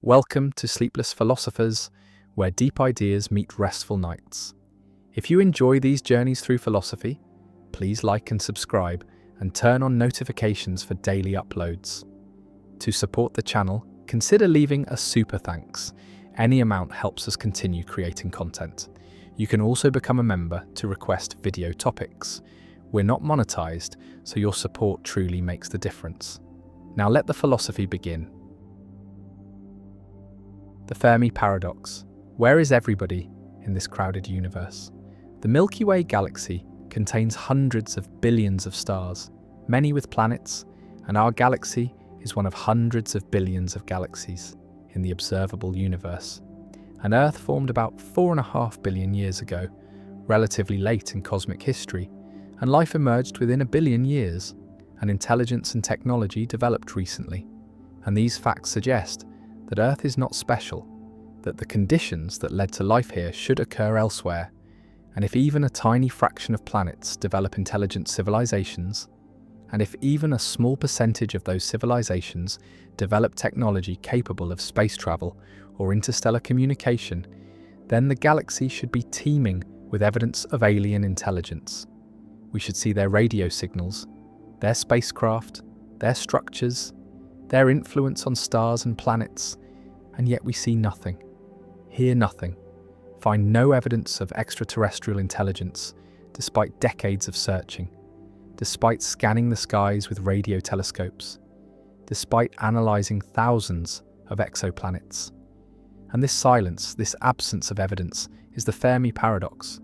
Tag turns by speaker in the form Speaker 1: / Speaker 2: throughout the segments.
Speaker 1: Welcome to Sleepless Philosophers, where deep ideas meet restful nights. If you enjoy these journeys through philosophy, please like and subscribe and turn on notifications for daily uploads. To support the channel, consider leaving a super thanks. Any amount helps us continue creating content. You can also become a member to request video topics. We're not monetized, so your support truly makes the difference. Now let the philosophy begin. The Fermi Paradox. Where is everybody in this crowded universe? The Milky Way galaxy contains hundreds of billions of stars, many with planets, and our galaxy is one of hundreds of billions of galaxies in the observable universe. And Earth formed about 4.5 billion years ago, relatively late in cosmic history, and life emerged within 1 billion years, and intelligence and technology developed recently. And these facts suggest that Earth is not special, that the conditions that led to life here should occur elsewhere, and if even a tiny fraction of planets develop intelligent civilizations, and if even a small percentage of those civilizations develop technology capable of space travel or interstellar communication, then the galaxy should be teeming with evidence of alien intelligence. We should see their radio signals, their spacecraft, their structures, their influence on stars and planets, and yet we see nothing, hear nothing, find no evidence of extraterrestrial intelligence despite decades of searching, despite scanning the skies with radio telescopes, despite analysing thousands of exoplanets. And this silence, this absence of evidence, is the Fermi Paradox,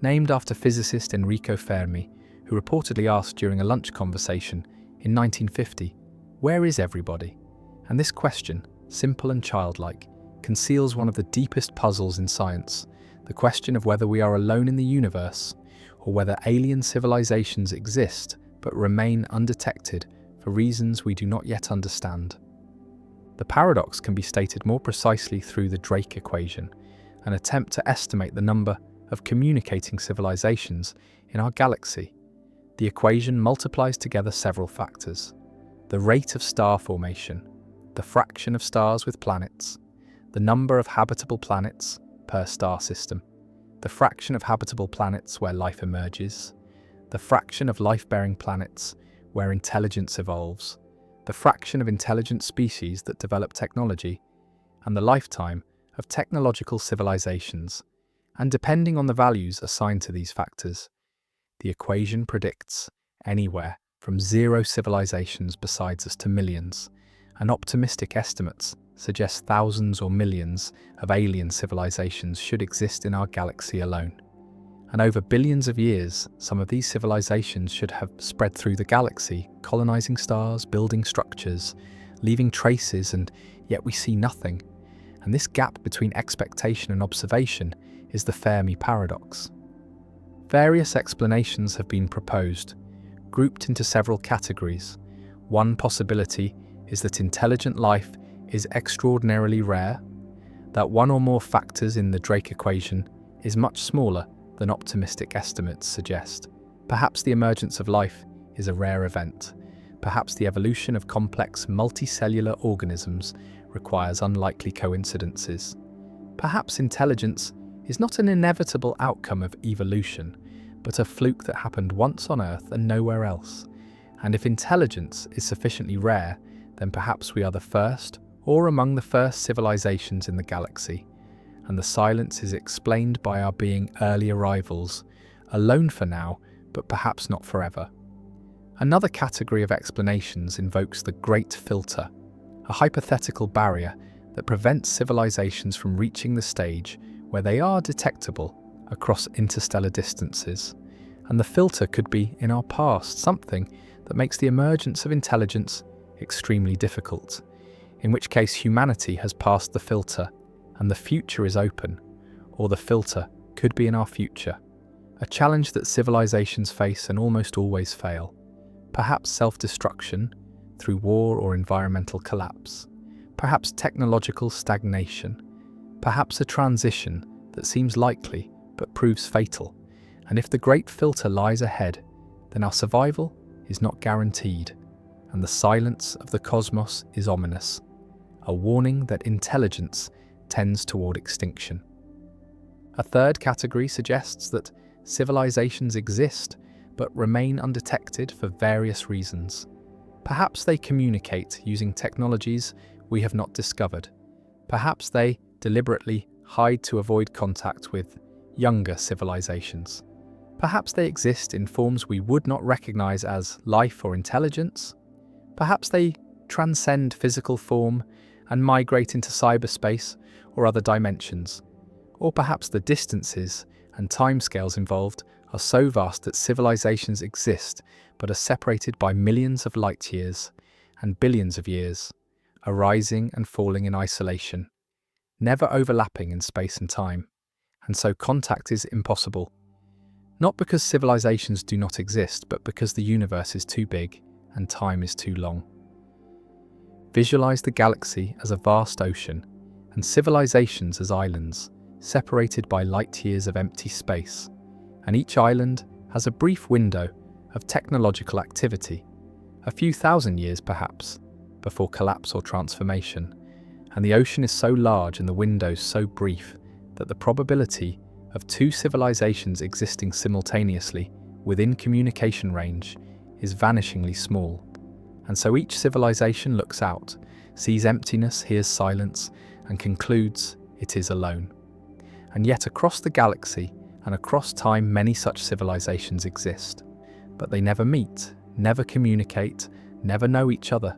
Speaker 1: named after physicist Enrico Fermi, who reportedly asked during a lunch conversation in 1950, "Where is everybody?" And this question, simple and childlike, conceals one of the deepest puzzles in science, the question of whether we are alone in the universe, or whether alien civilizations exist but remain undetected for reasons we do not yet understand. The paradox can be stated more precisely through the Drake equation, an attempt to estimate the number of communicating civilizations in our galaxy. The equation multiplies together several factors: the rate of star formation, the fraction of stars with planets, the number of habitable planets per star system, the fraction of habitable planets where life emerges, the fraction of life-bearing planets where intelligence evolves, the fraction of intelligent species that develop technology, and the lifetime of technological civilizations. And depending on the values assigned to these factors, the equation predicts anywhere from 0 civilizations besides us to millions, and optimistic estimates suggest thousands or millions of alien civilizations should exist in our galaxy alone. And over billions of years, some of these civilizations should have spread through the galaxy, colonizing stars, building structures, leaving traces, and yet we see nothing. And this gap between expectation and observation is the Fermi Paradox. Various explanations have been proposed, grouped into several categories. One possibility is that intelligent life is extraordinarily rare, that one or more factors in the Drake equation is much smaller than optimistic estimates suggest. Perhaps the emergence of life is a rare event. Perhaps the evolution of complex multicellular organisms requires unlikely coincidences. Perhaps intelligence is not an inevitable outcome of evolution, but a fluke that happened once on Earth and nowhere else. And if intelligence is sufficiently rare, then perhaps we are the first or among the first civilizations in the galaxy, and the silence is explained by our being early arrivals, alone for now, but perhaps not forever. Another category of explanations invokes the Great Filter, a hypothetical barrier that prevents civilizations from reaching the stage where they are detectable across interstellar distances. And the filter could be in our past, something that makes the emergence of intelligence extremely difficult, in which case humanity has passed the filter and the future is open, or the filter could be in our future, a challenge that civilizations face and almost always fail. Perhaps self-destruction through war or environmental collapse, perhaps technological stagnation, perhaps a transition that seems likely but proves fatal. And if the great filter lies ahead, then our survival is not guaranteed, and the silence of the cosmos is ominous. a warning that intelligence tends toward extinction. A third category suggests that civilizations exist but remain undetected for various reasons. Perhaps they communicate using technologies we have not discovered. Perhaps they deliberately hide to avoid contact with younger civilizations. Perhaps they exist in forms we would not recognize as life or intelligence. Perhaps they transcend physical form and migrate into cyberspace or other dimensions. Or perhaps the distances and timescales involved are so vast that civilizations exist but are separated by millions of light years and billions of years, arising and falling in isolation, never overlapping in space and time, and so contact is impossible. Not because civilizations do not exist, but because the universe is too big and time is too long. Visualize the galaxy as a vast ocean and civilizations as islands, separated by light years of empty space, and each island has a brief window of technological activity, a few thousand years perhaps, before collapse or transformation, and the ocean is so large and the window so brief that the probability of two civilizations existing simultaneously within communication range is vanishingly small. And so each civilization looks out, sees emptiness, hears silence, and concludes it is alone. And yet across the galaxy and across time many such civilizations exist, but they never meet, never communicate, never know each other,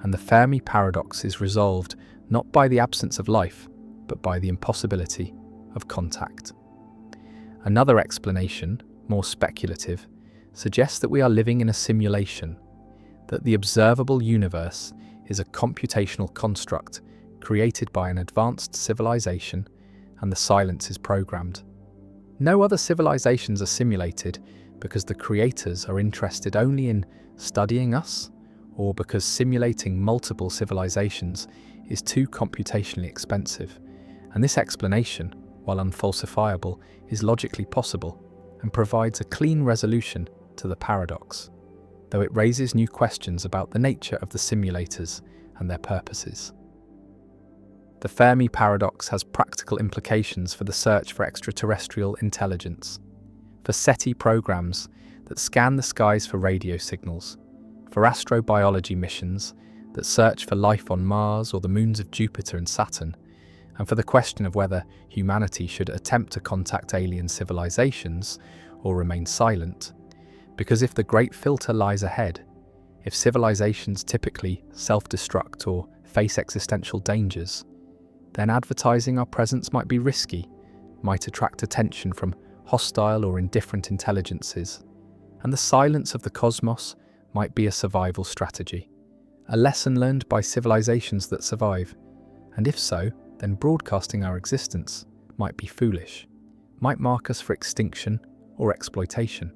Speaker 1: and the Fermi paradox is resolved not by the absence of life, but by the impossibility of contact. Another explanation, more speculative, suggests that we are living in a simulation, that the observable universe is a computational construct created by an advanced civilization and the silence is programmed. No other civilizations are simulated because the creators are interested only in studying us, or because simulating multiple civilizations is too computationally expensive. And this explanation, while unfalsifiable, is logically possible and provides a clean resolution to the paradox, though it raises new questions about the nature of the simulators and their purposes. The Fermi paradox has practical implications for the search for extraterrestrial intelligence, for SETI programs that scan the skies for radio signals, for astrobiology missions that search for life on Mars or the moons of Jupiter and Saturn, and for the question of whether humanity should attempt to contact alien civilizations or remain silent. Because if the great filter lies ahead, if civilizations typically self-destruct or face existential dangers, then advertising our presence might be risky, might attract attention from hostile or indifferent intelligences, and the silence of the cosmos might be a survival strategy, a lesson learned by civilizations that survive, and if so, then broadcasting our existence might be foolish, might mark us for extinction or exploitation.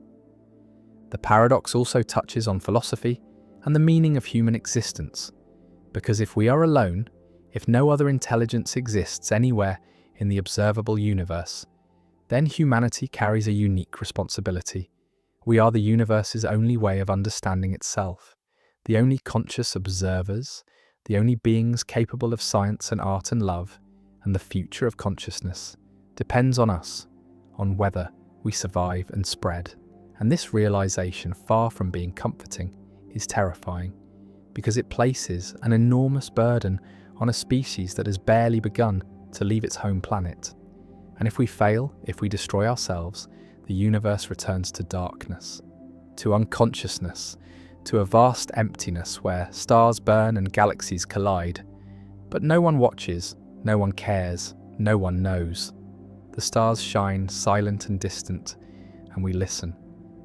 Speaker 1: The paradox also touches on philosophy and the meaning of human existence, because if we are alone, if no other intelligence exists anywhere in the observable universe, then humanity carries a unique responsibility. We are the universe's only way of understanding itself, the only conscious observers, the only beings capable of science and art and love, and the future of consciousness depends on us, on whether we survive and spread. And this realization, far from being comforting, is terrifying, because it places an enormous burden on a species that has barely begun to leave its home planet. And if we fail, if we destroy ourselves, the universe returns to darkness, to unconsciousness, to a vast emptiness where stars burn and galaxies collide. But no one watches, no one cares, no one knows. The stars shine silent and distant, and we listen,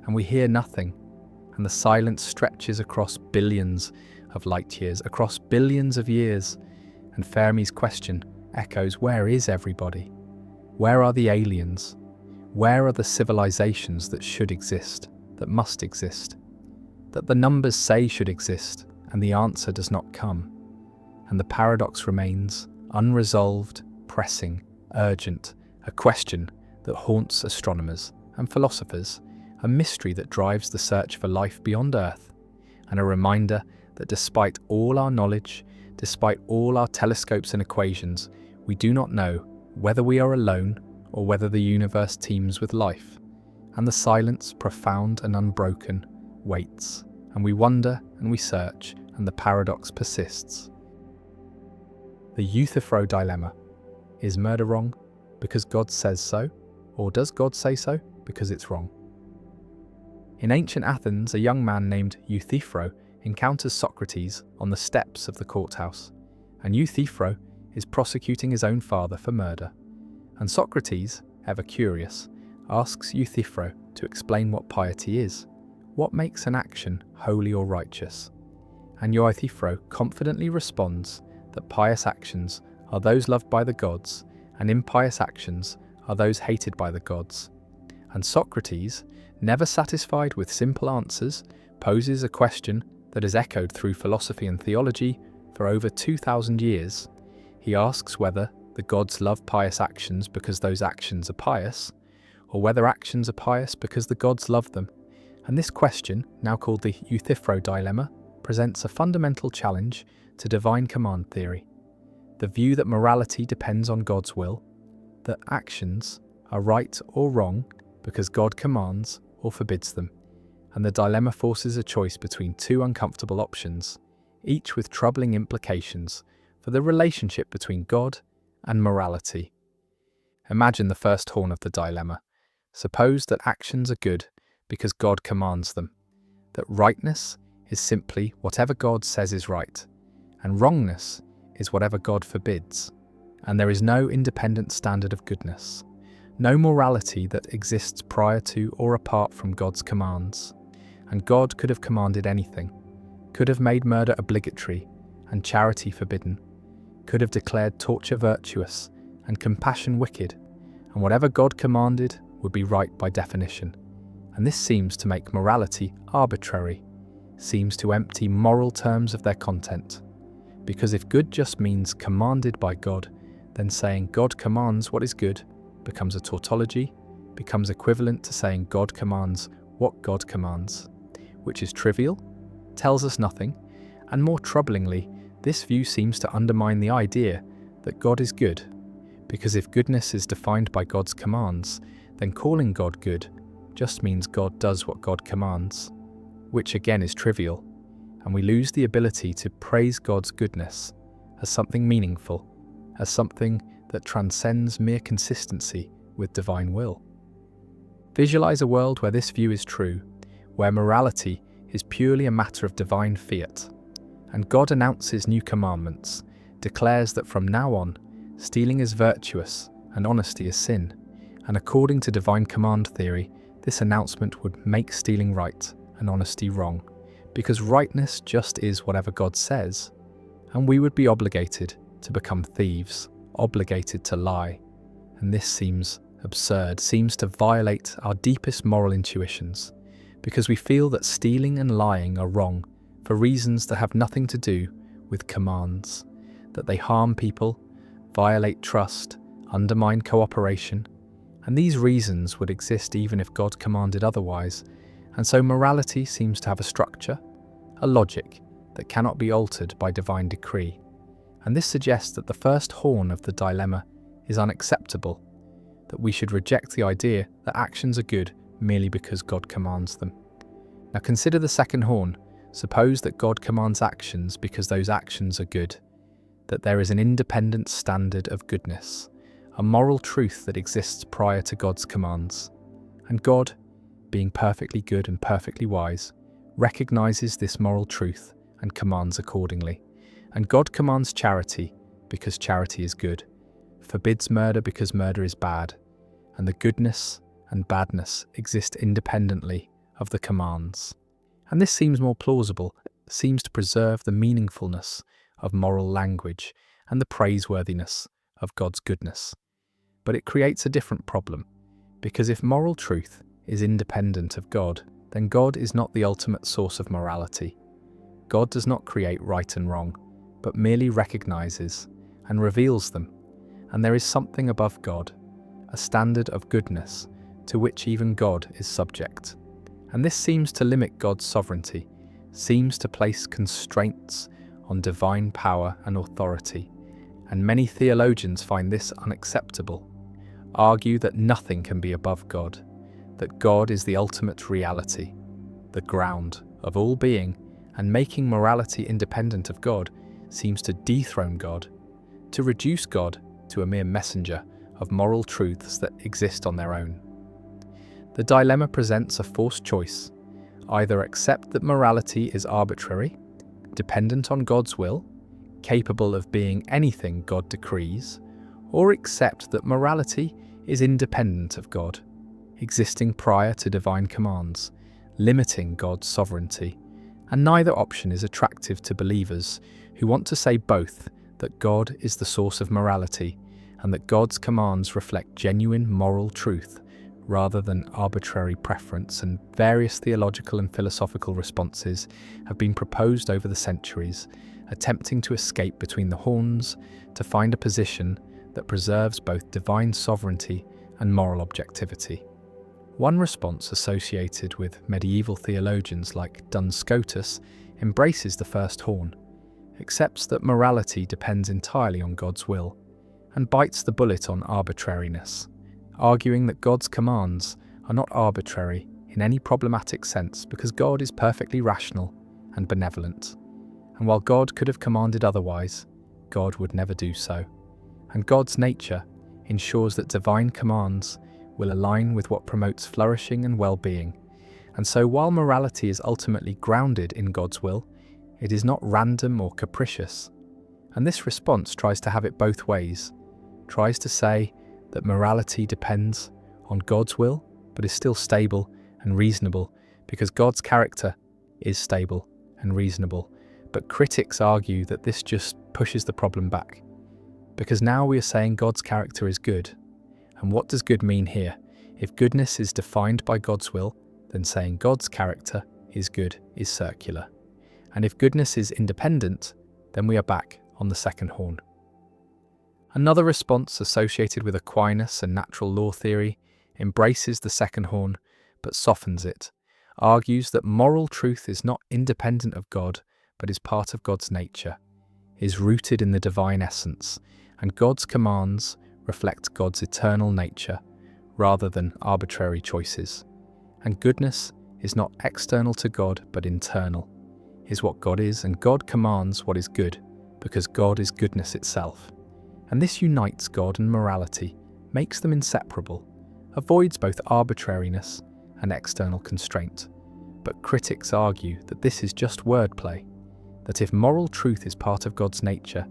Speaker 1: and we hear nothing, and the silence stretches across billions of light years, across billions of years, and Fermi's question echoes, where is everybody? Where are the aliens? Where are the civilizations that should exist, that must exist, that the numbers say should exist, and the answer does not come? And the paradox remains unresolved, pressing, urgent, a question that haunts astronomers and philosophers, a mystery that drives the search for life beyond Earth, and a reminder that despite all our knowledge, Despite all our telescopes and equations, we do not know whether we are alone or whether the universe teems with life. And the silence, profound and unbroken, waits, and we wonder and we search, and the paradox persists. The Euthyphro dilemma. Is murder wrong because God says so, or does God say so because it's wrong? In ancient Athens, a young man named Euthyphro encounters Socrates on the steps of the courthouse, and Euthyphro is prosecuting his own father for murder. And Socrates, ever curious, asks Euthyphro to explain what piety is. What makes an action holy or righteous? And Euthyphro confidently responds that pious actions are those loved by the gods, and impious actions are those hated by the gods. And Socrates, never satisfied with simple answers, poses a question that has echoed through philosophy and theology for over 2,000 years. He asks whether the gods love pious actions because those actions are pious, or whether actions are pious because the gods love them. And this question, now called the Euthyphro dilemma, presents a fundamental challenge to divine command theory. The view that morality depends on God's will, that actions are right or wrong because God commands or forbids them, and the dilemma forces a choice between two uncomfortable options, each with troubling implications for the relationship between God and morality. Imagine the first horn of the dilemma. Suppose that actions are good because God commands them, that rightness is simply whatever God says is right, and wrongness is whatever God forbids, and there is no independent standard of goodness, no morality that exists prior to or apart from God's commands. And God could have commanded anything, could have made murder obligatory and charity forbidden, could have declared torture virtuous and compassion wicked, and whatever God commanded would be right by definition. And this seems to make morality arbitrary, seems to empty moral terms of their content. Because if good just means commanded by God, then saying God commands what is good becomes a tautology, becomes equivalent to saying God commands what God commands, which is trivial, tells us nothing, and more troublingly, this view seems to undermine the idea that God is good. Because if goodness is defined by God's commands, then calling God good just means God does what God commands, which again is trivial, and we lose the ability to praise God's goodness as something meaningful, as something that transcends mere consistency with divine will. Visualize a world where this view is true, where morality is purely a matter of divine fiat, and God announces new commandments, declares that from now on, stealing is virtuous and honesty is sin, and according to divine command theory, this announcement would make stealing right and honesty wrong, because rightness just is whatever God says, and we would be obligated to become thieves, obligated to lie. And this seems absurd, seems to violate our deepest moral intuitions, because we feel that stealing and lying are wrong for reasons that have nothing to do with commands, that they harm people, violate trust, undermine cooperation, and these reasons would exist even if God commanded otherwise. And so morality seems to have a structure, a logic that cannot be altered by divine decree. And this suggests that the first horn of the dilemma is unacceptable, that we should reject the idea that actions are good merely because God commands them. Now consider the second horn. Suppose that God commands actions because those actions are good, that there is an independent standard of goodness, a moral truth that exists prior to God's commands. And God, being perfectly good and perfectly wise, recognizes this moral truth and commands accordingly. And God commands charity because charity is good, forbids murder because murder is bad, and the goodness and badness exist independently of the commands. And this seems more plausible, seems to preserve the meaningfulness of moral language and the praiseworthiness of God's goodness. But it creates a different problem, because if moral truth is independent of God, then God is not the ultimate source of morality. God does not create right and wrong, but merely recognizes and reveals them, and there is something above God, a standard of goodness to which even God is subject. And this seems to limit God's sovereignty, seems to place constraints on divine power and authority, and many theologians find this unacceptable, argue that nothing can be above God, that God is the ultimate reality, the ground of all being, and making morality independent of God seems to dethrone God, to reduce God to a mere messenger of moral truths that exist on their own. The dilemma presents a forced choice: either accept that morality is arbitrary, dependent on God's will, capable of being anything God decrees, or accept that morality is independent of God, existing prior to divine commands, limiting God's sovereignty. And neither option is attractive to believers who want to say both that God is the source of morality and that God's commands reflect genuine moral truth rather than arbitrary preference. And various theological and philosophical responses have been proposed over the centuries, attempting to escape between the horns to find a position that preserves both divine sovereignty and moral objectivity. One response associated with medieval theologians like Duns Scotus embraces the first horn, accepts that morality depends entirely on God's will, and bites the bullet on arbitrariness, arguing that God's commands are not arbitrary in any problematic sense because God is perfectly rational and benevolent. And while God could have commanded otherwise, God would never do so. And God's nature ensures that divine commands will align with what promotes flourishing and well-being. And so while morality is ultimately grounded in God's will, it is not random or capricious. And this response tries to have it both ways, tries to say that morality depends on God's will, but is still stable and reasonable because God's character is stable and reasonable. But critics argue that this just pushes the problem back, because now we are saying God's character is good. And what does good mean here? If goodness is defined by God's will, then saying God's character is good is circular. And if goodness is independent, then we are back on the second horn. Another response associated with Aquinas and natural law theory embraces the second horn, but softens it, argues that moral truth is not independent of God, but is part of God's nature, is rooted in the divine essence, and God's commands reflect God's eternal nature rather than arbitrary choices. And goodness is not external to God but internal, is what God is, and God commands what is good because God is goodness itself. And this unites God and morality, makes them inseparable, avoids both arbitrariness and external constraint. But critics argue that this is just wordplay, that if moral truth is part of God's nature,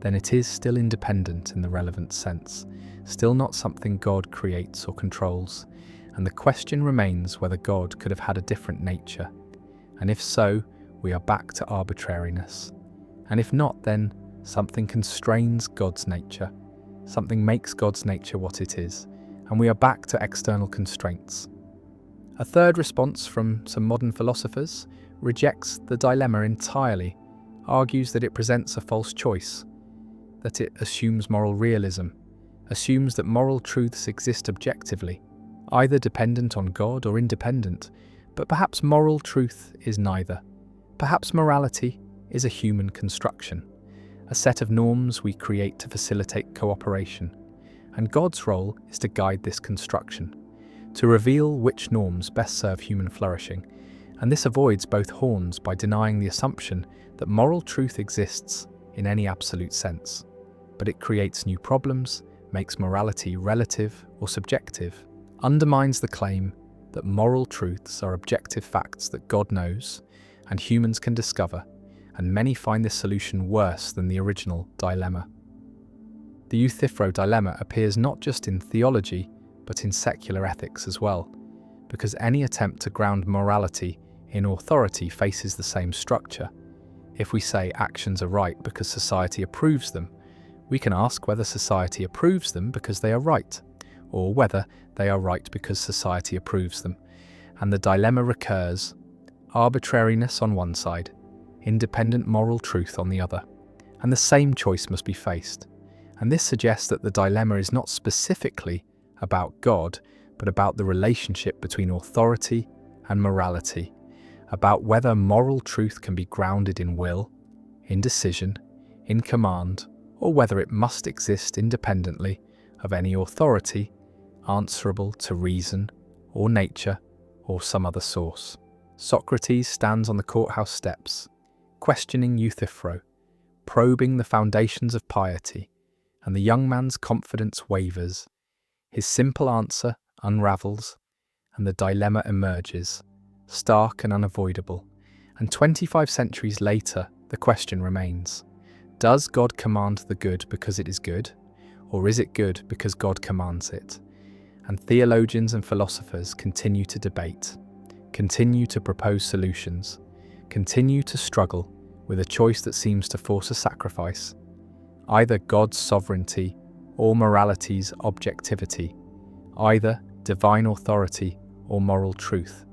Speaker 1: then it is still independent in the relevant sense, still not something God creates or controls, and the question remains whether God could have had a different nature. And if so, we are back to arbitrariness. And if not, then something constrains God's nature, something makes God's nature what it is, and we are back to external constraints. A third response from some modern philosophers rejects the dilemma entirely, argues that it presents a false choice, that it assumes moral realism, assumes that moral truths exist objectively, either dependent on God or independent. But perhaps moral truth is neither. Perhaps morality is a human construction, a set of norms we create to facilitate cooperation, and God's role is to guide this construction, to reveal which norms best serve human flourishing, and this avoids both horns by denying the assumption that moral truth exists in any absolute sense. But it creates new problems, makes morality relative or subjective, undermines the claim that moral truths are objective facts that God knows and humans can discover, and many find this solution worse than the original dilemma. The Euthyphro dilemma appears not just in theology, but in secular ethics as well, because any attempt to ground morality in authority faces the same structure. If we say actions are right because society approves them, we can ask whether society approves them because they are right, or whether they are right because society approves them. And the dilemma recurs: arbitrariness on one side, independent moral truth on the other. And the same choice must be faced. And this suggests that the dilemma is not specifically about God, but about the relationship between authority and morality, about whether moral truth can be grounded in will, in decision, in command, or whether it must exist independently of any authority, answerable to reason or nature or some other source. Socrates stands on the courthouse steps, questioning Euthyphro, probing the foundations of piety, and the young man's confidence wavers. His simple answer unravels, and the dilemma emerges, stark and unavoidable. And 25 centuries later, the question remains: does God command the good because it is good, or is it good because God commands it? And theologians and philosophers continue to debate, continue to propose solutions, continue to struggle with a choice that seems to force a sacrifice, either God's sovereignty or morality's objectivity, either divine authority or moral truth.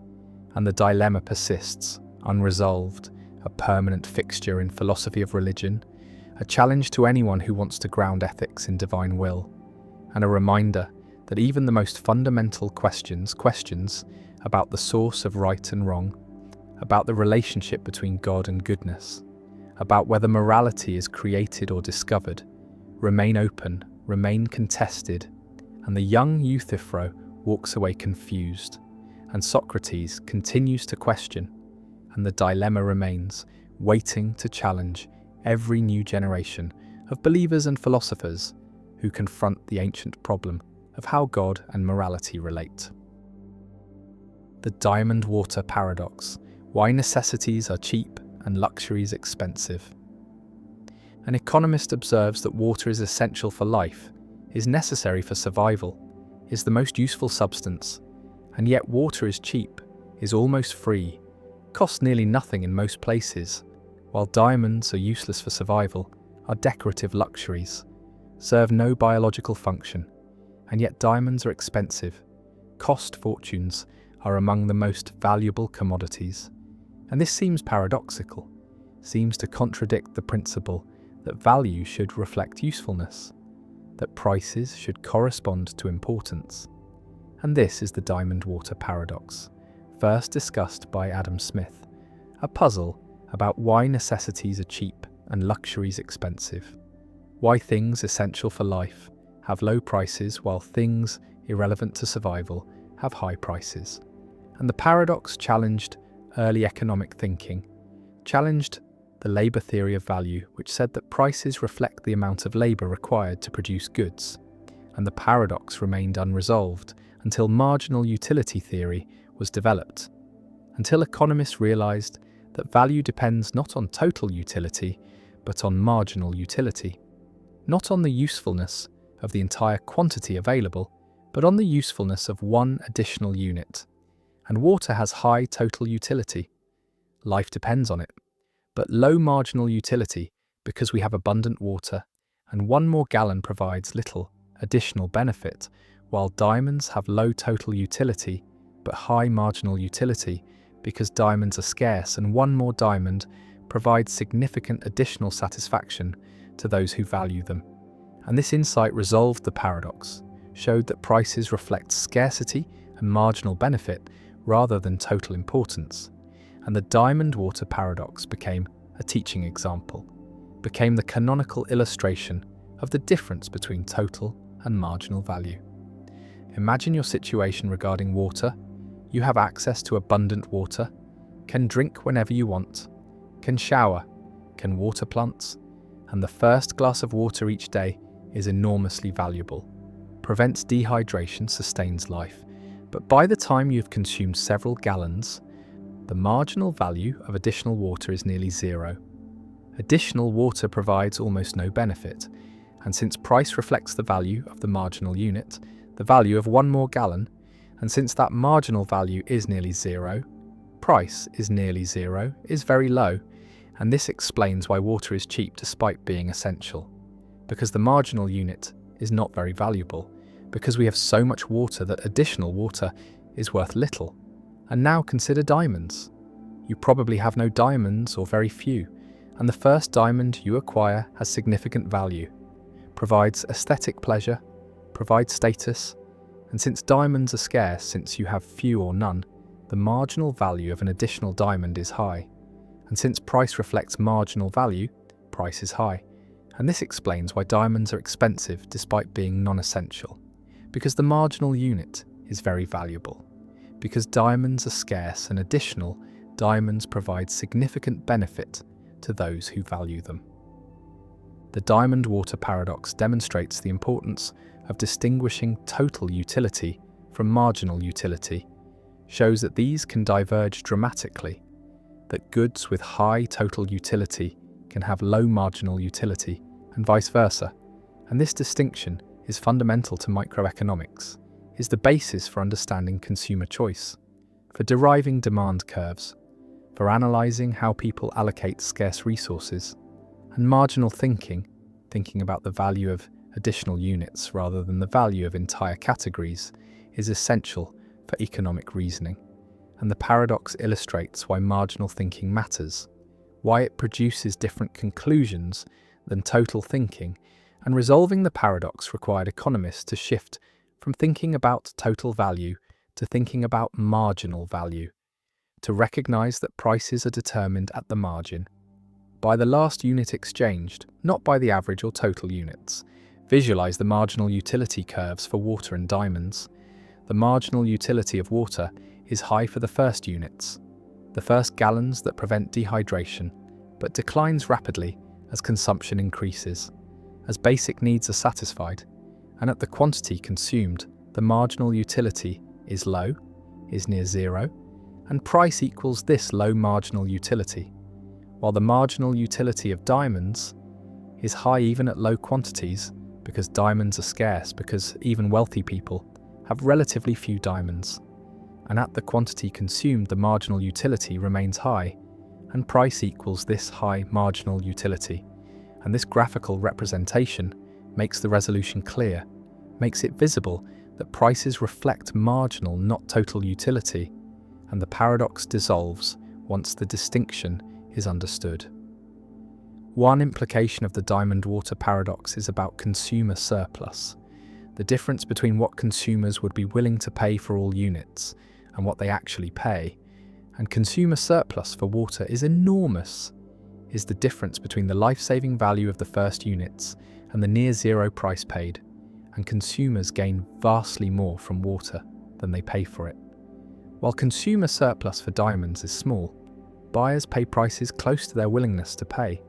Speaker 1: And the dilemma persists, unresolved, a permanent fixture in philosophy of religion, a challenge to anyone who wants to ground ethics in divine will, and a reminder that even the most fundamental questions about the source of right and wrong, about the relationship between God and goodness, about whether morality is created or discovered, remain open, remain contested, and the young Euthyphro walks away confused, and Socrates continues to question, and the dilemma remains, waiting to challenge every new generation of believers and philosophers who confront the ancient problem of how God and morality relate. The diamond water paradox: why necessities are cheap and luxuries expensive. An economist observes that water is essential for life, is necessary for survival, is the most useful substance, and yet water is cheap, is almost free, costs nearly nothing in most places, while diamonds are useless for survival, are decorative luxuries, serve no biological function, and yet diamonds are expensive, cost fortunes, are among the most valuable commodities. And this seems paradoxical, seems to contradict the principle that value should reflect usefulness, that prices should correspond to importance. And this is the diamond water paradox, first discussed by Adam Smith, a puzzle about why necessities are cheap and luxuries expensive, why things essential for life have low prices while things irrelevant to survival have high prices. And the paradox challenged early economic thinking, challenged the labour theory of value, which said that prices reflect the amount of labour required to produce goods. And the paradox remained unresolved until marginal utility theory was developed, until economists realised that value depends not on total utility, but on marginal utility, not on the usefulness of the entire quantity available, but on the usefulness of one additional unit. And water has high total utility. Life depends on it, but low marginal utility because we have abundant water, and one more gallon provides little additional benefit, while diamonds have low total utility but high marginal utility because diamonds are scarce, and one more diamond provides significant additional satisfaction to those who value them. And this insight resolved the paradox, showed that prices reflect scarcity and marginal benefit rather than total importance. And the diamond water paradox became a teaching example, became the canonical illustration of the difference between total and marginal value. Imagine your situation regarding water. You have access to abundant water, can drink whenever you want, can shower, can water plants, and the first glass of water each day is enormously valuable, prevents dehydration, sustains life. But by the time you've consumed several gallons, the marginal value of additional water is nearly zero. Additional water provides almost no benefit, and since price reflects the value of the marginal unit, the value of one more gallon, and since that marginal value is nearly zero, price is nearly zero, is very low, and this explains why water is cheap despite being essential. Because the marginal unit is not very valuable, because we have so much water that additional water is worth little. And now consider diamonds. You probably have no diamonds or very few, and the first diamond you acquire has significant value, provides aesthetic pleasure, provides status, and since diamonds are scarce, since you have few or none, the marginal value of an additional diamond is high. And since price reflects marginal value, price is high, and this explains why diamonds are expensive despite being non-essential. Because the marginal unit is very valuable. Because diamonds are scarce and additional, diamonds provide significant benefit to those who value them. The diamond-water paradox demonstrates the importance of distinguishing total utility from marginal utility, shows that these can diverge dramatically, that goods with high total utility can have low marginal utility, and vice versa, and this distinction is fundamental to microeconomics, is the basis for understanding consumer choice, for deriving demand curves, for analysing how people allocate scarce resources, and marginal thinking about the value of additional units rather than the value of entire categories, is essential for economic reasoning. And the paradox illustrates why marginal thinking matters, why it produces different conclusions than total thinking, and resolving the paradox required economists to shift from thinking about total value to thinking about marginal value, to recognise that prices are determined at the margin, by the last unit exchanged, not by the average or total units. Visualise the marginal utility curves for water and diamonds. The marginal utility of water is high for the first units, the first gallons that prevent dehydration, but declines rapidly as consumption increases, as basic needs are satisfied, and at the quantity consumed, the marginal utility is low, is near zero, and price equals this low marginal utility, while the marginal utility of diamonds is high even at low quantities, because diamonds are scarce, because even wealthy people have relatively few diamonds, and at the quantity consumed the marginal utility remains high, and price equals this high marginal utility. And this graphical representation makes the resolution clear, makes it visible that prices reflect marginal, not total utility, and the paradox dissolves once the distinction is understood. One implication of the diamond-water paradox is about consumer surplus, the difference between what consumers would be willing to pay for all units and what they actually pay. And consumer surplus for water is enormous, is the difference between the life-saving value of the first units and the near-zero price paid, and consumers gain vastly more from water than they pay for it. While consumer surplus for diamonds is small, buyers pay prices close to their willingness to pay,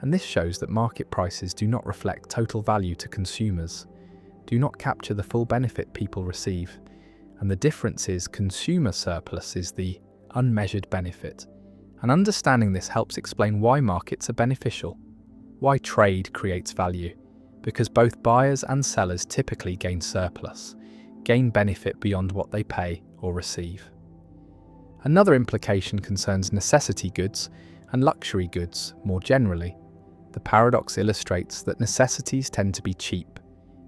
Speaker 1: and this shows that market prices do not reflect total value to consumers, do not capture the full benefit people receive, and the difference is consumer surplus is the unmeasured benefit. And understanding this helps explain why markets are beneficial, why trade creates value, because both buyers and sellers typically gain surplus, gain benefit beyond what they pay or receive. Another implication concerns necessity goods and luxury goods more generally. The paradox illustrates that necessities tend to be cheap,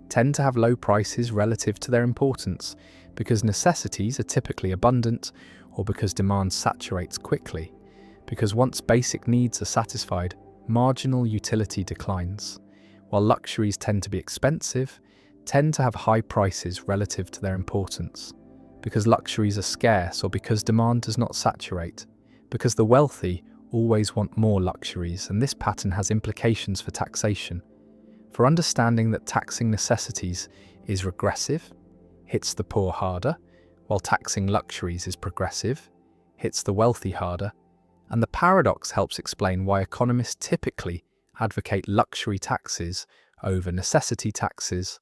Speaker 1: tend to have low prices relative to their importance, because necessities are typically abundant or because demand saturates quickly, because once basic needs are satisfied, marginal utility declines, while luxuries tend to be expensive, tend to have high prices relative to their importance, because luxuries are scarce or because demand does not saturate, because the wealthy always want more luxuries, and this pattern has implications for taxation. For understanding that taxing necessities is regressive, hits the poor harder, while taxing luxuries is progressive, hits the wealthy harder, and the paradox helps explain why economists typically advocate luxury taxes over necessity taxes,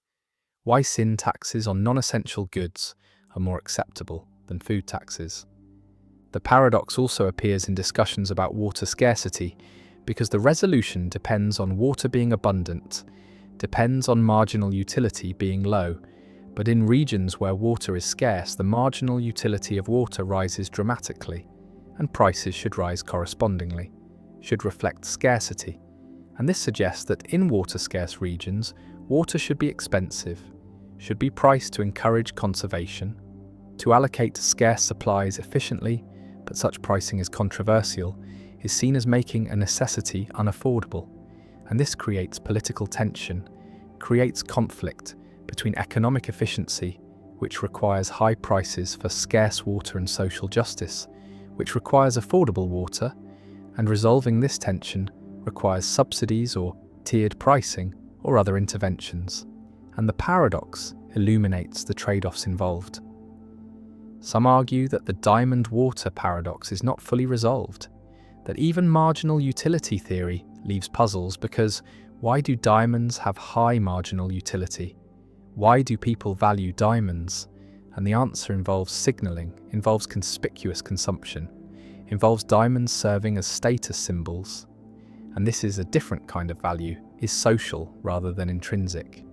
Speaker 1: why sin taxes on non-essential goods are more acceptable than food taxes. The paradox also appears in discussions about water scarcity, because the resolution depends on water being abundant, depends on marginal utility being low, but in regions where water is scarce, the marginal utility of water rises dramatically, and prices should rise correspondingly, should reflect scarcity. And this suggests that in water-scarce regions, water should be expensive, should be priced to encourage conservation, to allocate scarce supplies efficiently, but such pricing is controversial, is seen as making a necessity unaffordable. And this creates political tension, creates conflict between economic efficiency, which requires high prices for scarce water, and social justice, which requires affordable water, and resolving this tension requires subsidies or tiered pricing or other interventions, and the paradox illuminates the trade-offs involved. Some argue that the diamond water paradox is not fully resolved, that even marginal utility theory leaves puzzles because why do diamonds have high marginal utility? Why do people value diamonds? And the answer involves signaling, involves conspicuous consumption, involves diamonds serving as status symbols. And this is a different kind of value, is social rather than intrinsic.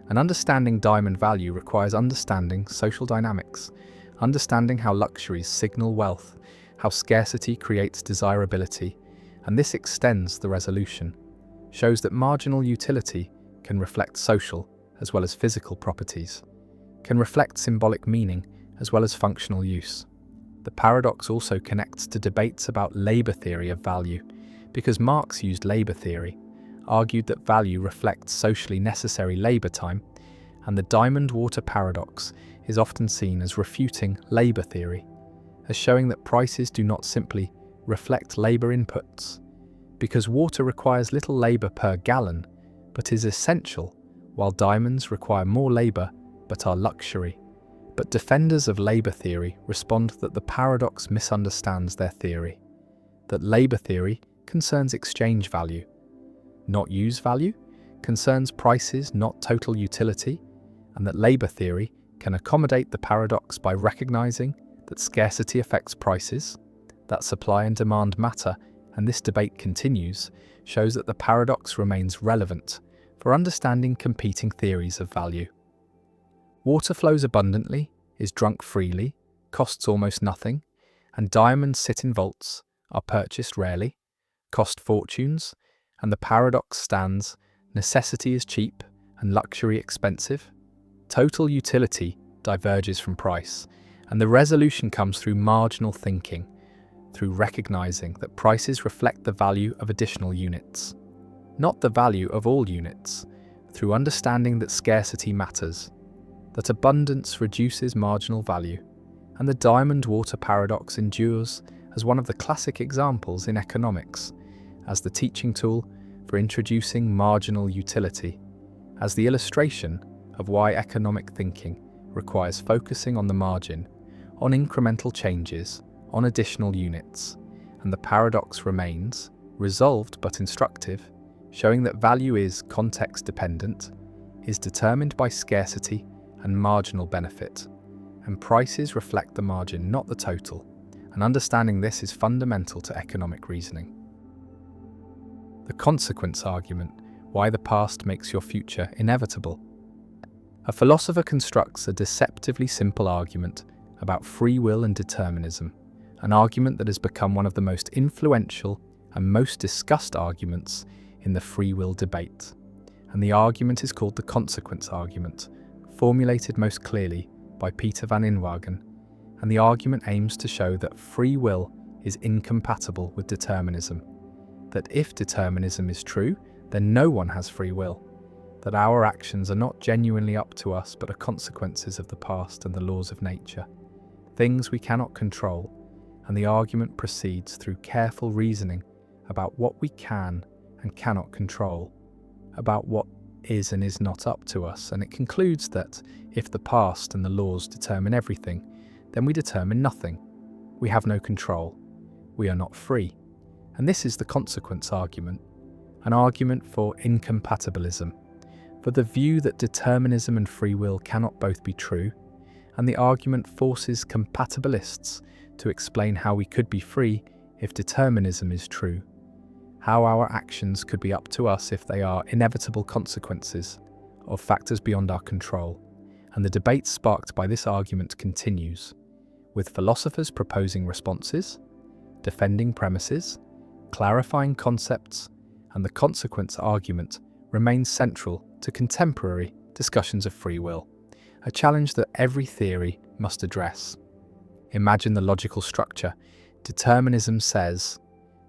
Speaker 1: And understanding diamond value requires understanding social dynamics, understanding how luxuries signal wealth, how scarcity creates desirability, and this extends the resolution, shows that marginal utility can reflect social as well as physical properties, can reflect symbolic meaning as well as functional use. The paradox also connects to debates about labour theory of value, because Marx used labour theory, argued that value reflects socially necessary labour time, and the diamond water paradox is often seen as refuting labour theory, as showing that prices do not simply reflect labour inputs, because water requires little labour per gallon, but is essential, while diamonds require more labour but are luxury. But defenders of labour theory respond that the paradox misunderstands their theory, that labour theory concerns exchange value, not use value, concerns prices, not total utility, and that labour theory can accommodate the paradox by recognising that scarcity affects prices, that supply and demand matter, and this debate continues, shows that the paradox remains relevant for understanding competing theories of value. Water flows abundantly, is drunk freely, costs almost nothing, and diamonds sit in vaults, are purchased rarely, cost fortunes, and the paradox stands, necessity is cheap and luxury expensive. Total utility diverges from price, and the resolution comes through marginal thinking, through recognizing that prices reflect the value of additional units, not the value of all units, through understanding that scarcity matters, that abundance reduces marginal value, and the diamond water paradox endures as one of the classic examples in economics, as the teaching tool for introducing marginal utility, as the illustration of why economic thinking requires focusing on the margin, on incremental changes, on additional units, and the paradox remains, resolved but instructive, showing that value is context-dependent, is determined by scarcity and marginal benefit, and prices reflect the margin, not the total, and understanding this is fundamental to economic reasoning. The consequence argument, why the past makes your future inevitable. A philosopher constructs a deceptively simple argument about free will and determinism, an argument that has become one of the most influential and most discussed arguments in the free will debate. And the argument is called the consequence argument, formulated most clearly by Peter van Inwagen, and the argument aims to show that free will is incompatible with determinism, that if determinism is true, then no one has free will, that our actions are not genuinely up to us but are consequences of the past and the laws of nature, things we cannot control, and the argument proceeds through careful reasoning about what we can and cannot control, about what is and is not up to us, and it concludes that if the past and the laws determine everything, then we determine nothing. We have no control. We are not free. And this is the consequence argument, an argument for incompatibilism, for the view that determinism and free will cannot both be true, and the argument forces compatibilists to explain how we could be free if determinism is true, how our actions could be up to us if they are inevitable consequences of factors beyond our control, and the debate sparked by this argument continues, with philosophers proposing responses, defending premises, clarifying concepts, and the consequence argument remains central to contemporary discussions of free will, a challenge that every theory must address. Imagine the logical structure. Determinism says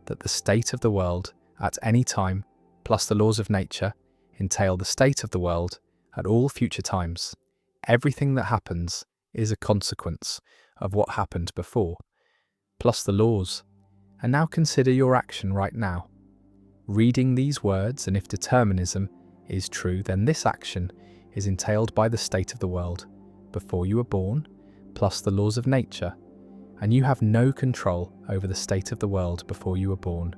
Speaker 1: that the state of the world at any time, plus the laws of nature, entail the state of the world at all future times. Everything that happens is a consequence of what happened before, plus the laws. And now consider your action right now. Reading these words, and if determinism is true, then this action is entailed by the state of the world before you were born, plus the laws of nature, and you have no control over the state of the world before you were born.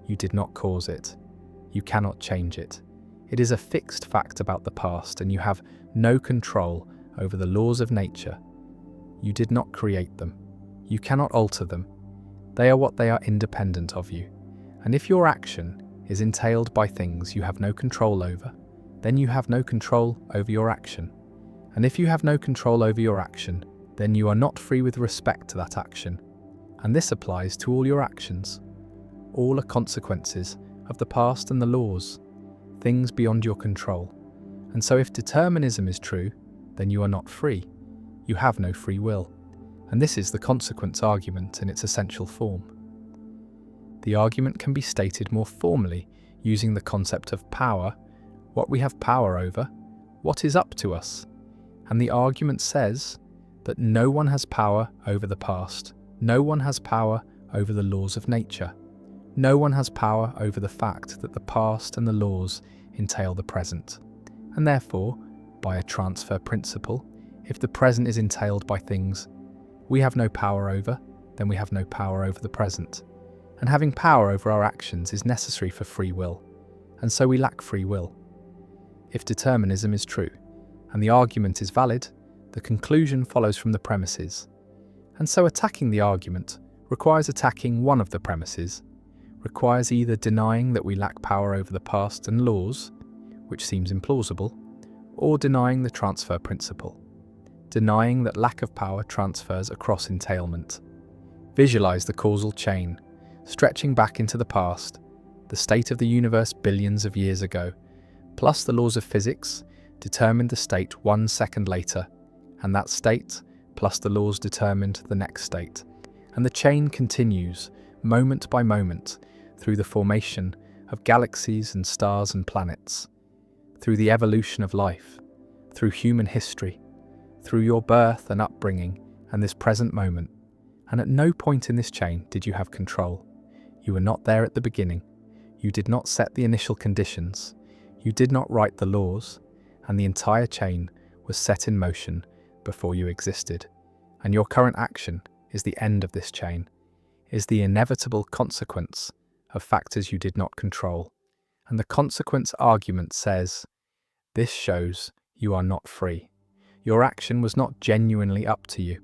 Speaker 1: You did not cause it. You cannot change it. It is a fixed fact about the past, and you have no control over the laws of nature. You did not create them. You cannot alter them. They are what they are, independent of you. And if your action is entailed by things you have no control over, then you have no control over your action. And if you have no control over your action, then you are not free with respect to that action. And this applies to all your actions. All are consequences of the past and the laws, things beyond your control. And so if determinism is true, then you are not free. You have no free will. And this is the consequence argument in its essential form. The argument can be stated more formally using the concept of power, what we have power over, what is up to us. And the argument says that no one has power over the past, no one has power over the laws of nature, no one has power over the fact that the past and the laws entail the present. And therefore, by a transfer principle, if the present is entailed by things we have no power over, then we have no power over the present. And having power over our actions is necessary for free will, and so we lack free will. If determinism is true, and the argument is valid, the conclusion follows from the premises. And so attacking the argument requires attacking one of the premises, requires either denying that we lack power over the past and laws, which seems implausible, or denying the transfer principle, denying that lack of power transfers across entailment. Visualize the causal chain, stretching back into the past, the state of the universe billions of years ago, plus the laws of physics determined the state 1 second later, and that state, plus the laws determined the next state. And the chain continues, moment by moment, through the formation of galaxies and stars and planets, through the evolution of life, through human history, through your birth and upbringing and this present moment. And at no point in this chain did you have control. You were not there at the beginning. You did not set the initial conditions. You did not write the laws, and the entire chain was set in motion before you existed. And your current action is the end of this chain, is the inevitable consequence of factors you did not control. And the consequence argument says, this shows you are not free. Your action was not genuinely up to you,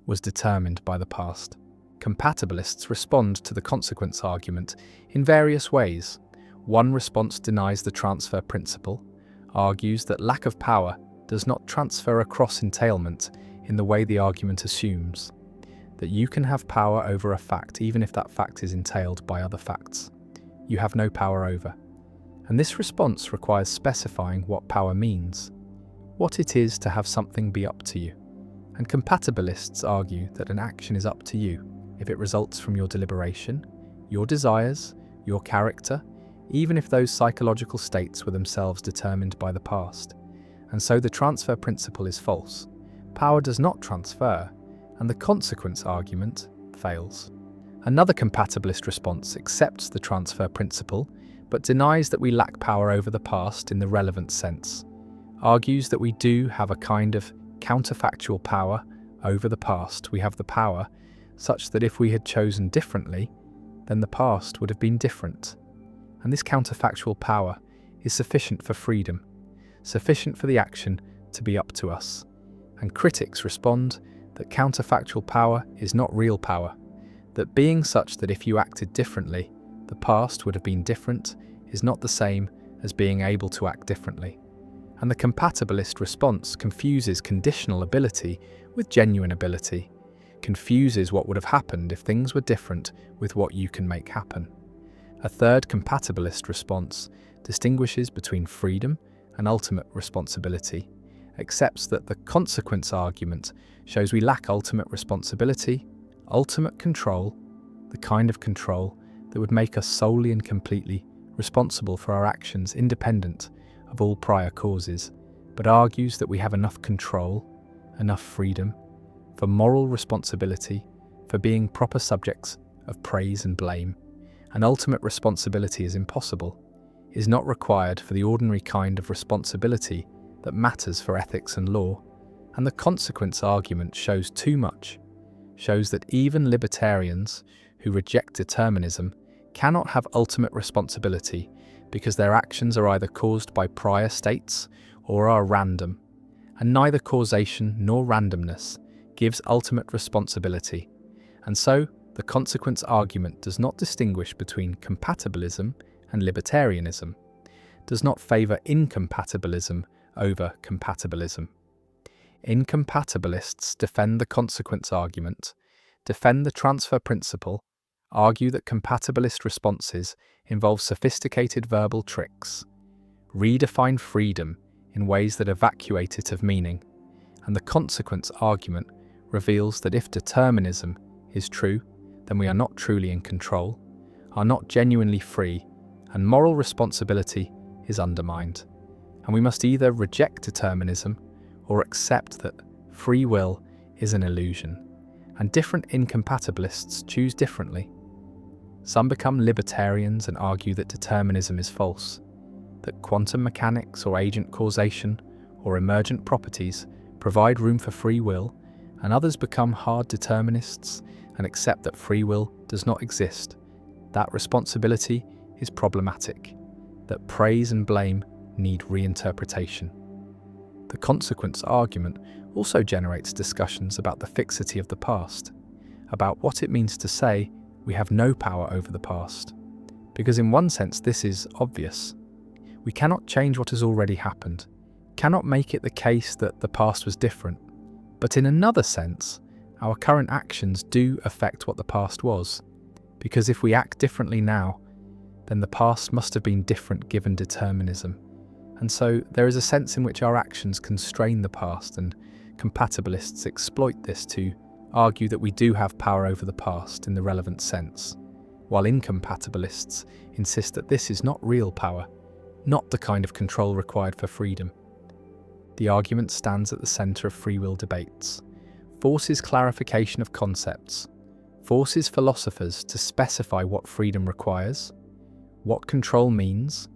Speaker 1: was determined by the past. Compatibilists respond to the consequence argument in various ways. One response denies the transfer principle, argues that lack of power does not transfer across entailment in the way the argument assumes, that you can have power over a fact even if that fact is entailed by other facts you have no power over. And this response requires specifying what power means, what it is to have something be up to you. And compatibilists argue that an action is up to you if it results from your deliberation, your desires, your character, even if those psychological states were themselves determined by the past. And so the transfer principle is false. Power does not transfer, and the consequence argument fails. Another compatibilist response accepts the transfer principle, but denies that we lack power over the past in the relevant sense, argues that we do have a kind of counterfactual power over the past. We have the power such that if we had chosen differently, then the past would have been different. And this counterfactual power is sufficient for freedom, sufficient for the action to be up to us. And critics respond that counterfactual power is not real power, that being such that if you acted differently, the past would have been different is not the same as being able to act differently. And the compatibilist response confuses conditional ability with genuine ability, confuses what would have happened if things were different with what you can make happen. A third compatibilist response distinguishes between freedom and ultimate responsibility, accepts that the consequence argument shows we lack ultimate responsibility, ultimate control, the kind of control that would make us solely and completely responsible for our actions independent of all prior causes, but argues that we have enough control, enough freedom, for moral responsibility, for being proper subjects of praise and blame, and ultimate responsibility is impossible, is not required for the ordinary kind of responsibility that matters for ethics and law, and the consequence argument shows too much, shows that even libertarians who reject determinism cannot have ultimate responsibility because their actions are either caused by prior states or are random, and neither causation nor randomness gives ultimate responsibility, and so the consequence argument does not distinguish between compatibilism and libertarianism, does not favour incompatibilism over compatibilism. Incompatibilists defend the consequence argument, defend the transfer principle, argue that compatibilist responses involve sophisticated verbal tricks, redefine freedom in ways that evacuate it of meaning, and the consequence argument reveals that if determinism is true, then we are not truly in control, are not genuinely free, and moral responsibility is undermined. And we must either reject determinism or accept that free will is an illusion, and different incompatibilists choose differently. Some become libertarians and argue that determinism is false, that quantum mechanics or agent causation or emergent properties provide room for free will, and others become hard determinists and accept that free will does not exist, that responsibility is problematic, that praise and blame need reinterpretation. The consequence argument also generates discussions about the fixity of the past, about what it means to say we have no power over the past. Because in one sense this is obvious. We cannot change what has already happened, cannot make it the case that the past was different. But in another sense, our current actions do affect what the past was, because if we act differently now, then the past must have been different given determinism. And so there is a sense in which our actions constrain the past, and compatibilists exploit this to argue that we do have power over the past in the relevant sense, while incompatibilists insist that this is not real power, not the kind of control required for freedom. The argument stands at the centre of free will debates, forces clarification of concepts, forces philosophers to specify what freedom requires, what control means,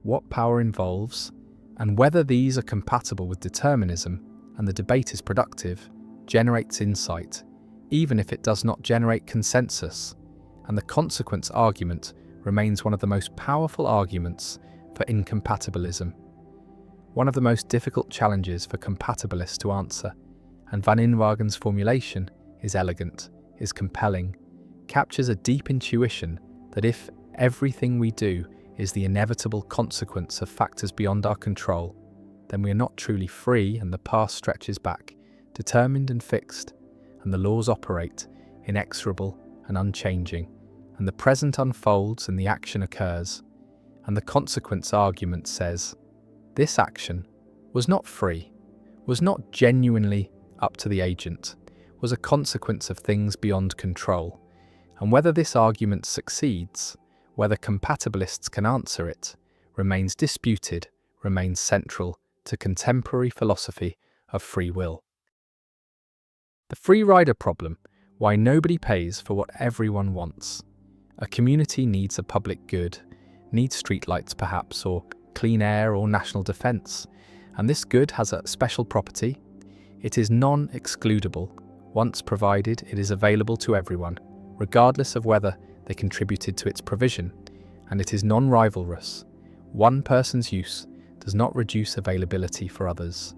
Speaker 1: what power involves, and whether these are compatible with determinism, and the debate is productive, generates insight, even if it does not generate consensus, and the consequence argument remains one of the most powerful arguments for incompatibilism. One of the most difficult challenges for compatibilists to answer, and Van Inwagen's formulation is elegant, is compelling, captures a deep intuition that if everything we do is the inevitable consequence of factors beyond our control, then we are not truly free and the past stretches back, determined and fixed, and the laws operate, inexorable and unchanging, and the present unfolds and the action occurs, and the consequence argument says, this action was not free, was not genuinely up to the agent, was a consequence of things beyond control, and whether this argument succeeds, whether compatibilists can answer it, remains disputed, remains central to contemporary philosophy of free will. The free rider problem, why nobody pays for what everyone wants. A community needs a public good, needs streetlights perhaps, or clean air or national defence, and this good has a special property. It is non-excludable. Once provided, it is available to everyone, regardless of whether they contributed to its provision, and it is non-rivalrous. One person's use does not reduce availability for others.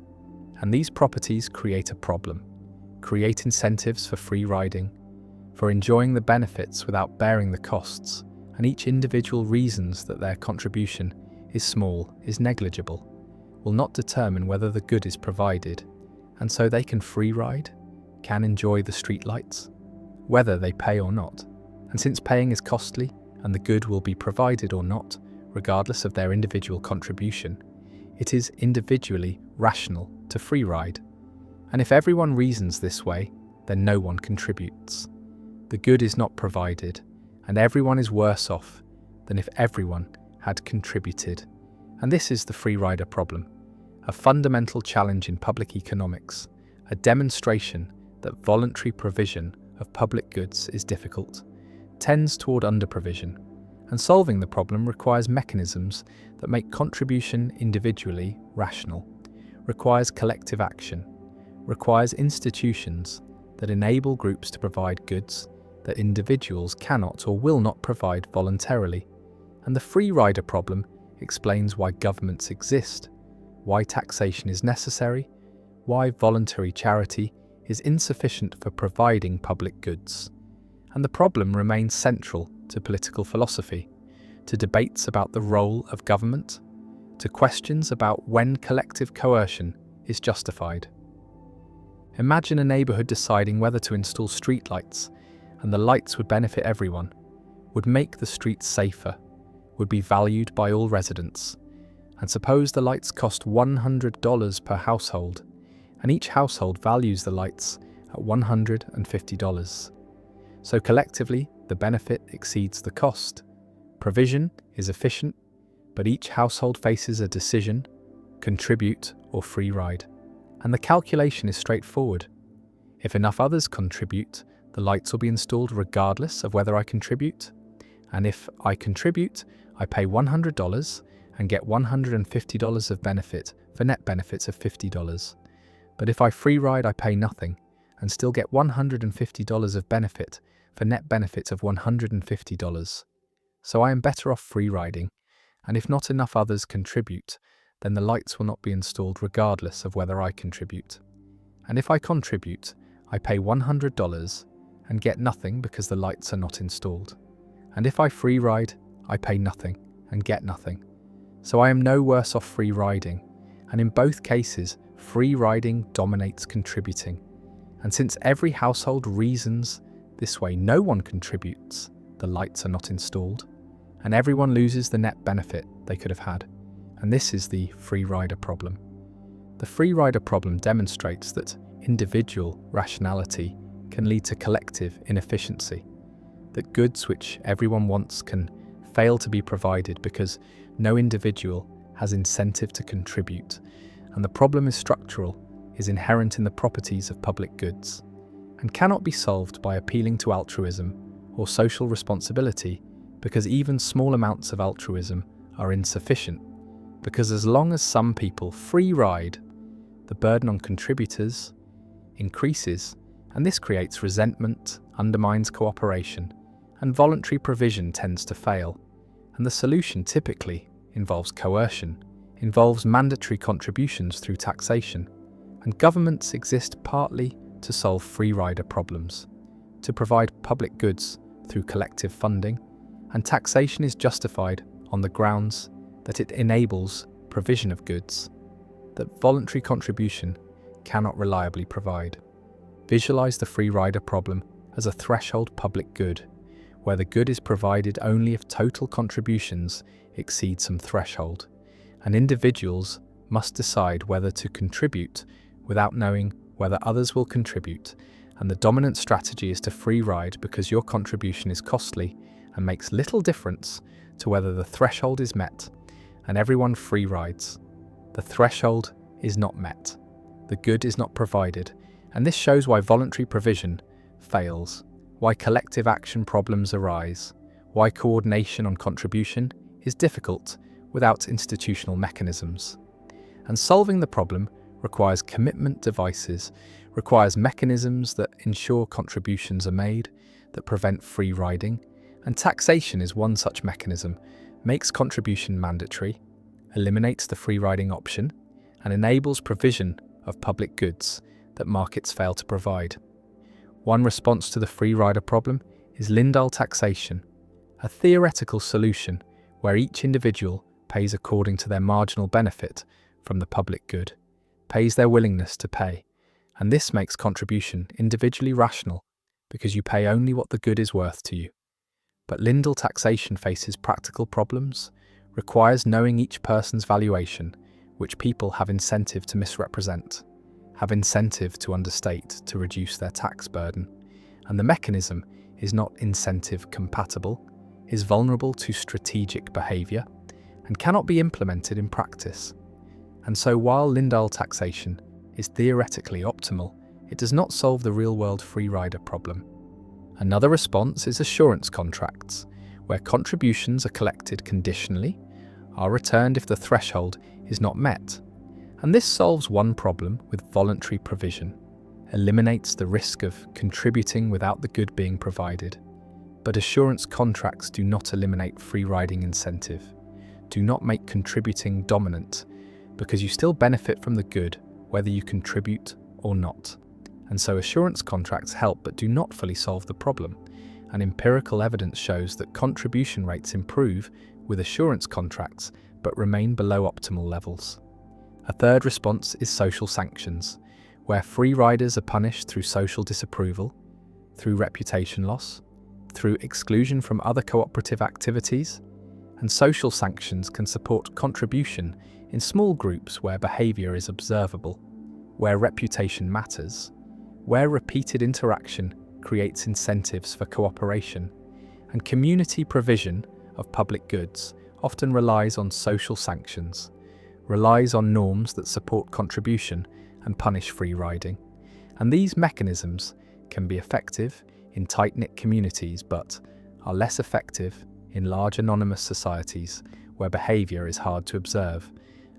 Speaker 1: And these properties create a problem, create incentives for free riding, for enjoying the benefits without bearing the costs, and each individual reasons that their contribution is small, is negligible, will not determine whether the good is provided, and so they can free ride, can enjoy the streetlights, whether they pay or not. And since paying is costly, and the good will be provided or not, regardless of their individual contribution, it is individually rational to free ride. And if everyone reasons this way, then no one contributes. The good is not provided, and everyone is worse off than if everyone had contributed. And this is the free rider problem, a fundamental challenge in public economics, a demonstration that voluntary provision of public goods is difficult, tends toward under-provision, And solving the problem requires mechanisms that make contribution individually rational, requires collective action, requires institutions that enable groups to provide goods that individuals cannot or will not provide voluntarily. And the free rider problem explains why governments exist, why taxation is necessary, why voluntary charity is insufficient for providing public goods. And the problem remains central to political philosophy, to debates about the role of government, to questions about when collective coercion is justified. Imagine a neighbourhood deciding whether to install streetlights, and the lights would benefit everyone, would make the streets safer, would be valued by all residents. And suppose the lights cost $100 per household, and each household values the lights at $150. So collectively, the benefit exceeds the cost. Provision is efficient, but each household faces a decision: contribute or free ride. And the calculation is straightforward. If enough others contribute, the lights will be installed regardless of whether I contribute. And if I contribute, I pay $100 and get $150 of benefit for net benefits of $50. But if I free ride, I pay nothing and still get $150 of benefit for net benefits of $150. So I am better off free riding, and if not enough others contribute, then the lights will not be installed regardless of whether I contribute. And if I contribute, I pay $100 and get nothing because the lights are not installed. And if I free ride, I pay nothing and get nothing. So I am no worse off free riding, and in both cases, free riding dominates contributing. And since every household reasons this way, no one contributes, the lights are not installed, and everyone loses the net benefit they could have had. And this is the free rider problem. The free rider problem demonstrates that individual rationality can lead to collective inefficiency, that goods which everyone wants can fail to be provided because no individual has incentive to contribute, and the problem is structural, is inherent in the properties of public goods, and cannot be solved by appealing to altruism or social responsibility, because even small amounts of altruism are insufficient, because as long as some people free ride, the burden on contributors increases, and this creates resentment, undermines cooperation, and voluntary provision tends to fail. And the solution typically involves coercion, involves mandatory contributions through taxation, and governments exist partly to solve free rider problems, to provide public goods through collective funding, and taxation is justified on the grounds that it enables provision of goods that voluntary contribution cannot reliably provide. Visualize the free rider problem as a threshold public good, where the good is provided only if total contributions exceed some threshold, and individuals must decide whether to contribute without knowing whether others will contribute, and the dominant strategy is to free ride because your contribution is costly and makes little difference to whether the threshold is met, and everyone free rides. The threshold is not met. The good is not provided, and this shows why voluntary provision fails, why collective action problems arise, why coordination on contribution is difficult without institutional mechanisms. And solving the problem requires commitment devices, requires mechanisms that ensure contributions are made, that prevent free riding, and taxation is one such mechanism, makes contribution mandatory, eliminates the free riding option, and enables provision of public goods that markets fail to provide. One response to the free rider problem is Lindahl taxation, a theoretical solution where each individual pays according to their marginal benefit from the public good, pays their willingness to pay, and this makes contribution individually rational because you pay only what the good is worth to you. But Lindahl taxation faces practical problems, requires knowing each person's valuation, which people have incentive to misrepresent, have incentive to understate to reduce their tax burden, and the mechanism is not incentive compatible, is vulnerable to strategic behaviour, and cannot be implemented in practice. And so while Lindahl taxation is theoretically optimal, it does not solve the real-world free rider problem. Another response is assurance contracts, where contributions are collected conditionally, are returned if the threshold is not met. And this solves one problem with voluntary provision, eliminates the risk of contributing without the good being provided. But assurance contracts do not eliminate free riding incentive, do not make contributing dominant, because you still benefit from the good whether you contribute or not. And so assurance contracts help but do not fully solve the problem. And empirical evidence shows that contribution rates improve with assurance contracts but remain below optimal levels. A third response is social sanctions, where free riders are punished through social disapproval, through reputation loss, through exclusion from other cooperative activities, and social sanctions can support contribution in small groups where behaviour is observable, where reputation matters, where repeated interaction creates incentives for cooperation, and community provision of public goods often relies on social sanctions, relies on norms that support contribution and punish free riding. And these mechanisms can be effective in tight-knit communities but are less effective in large anonymous societies where behaviour is hard to observe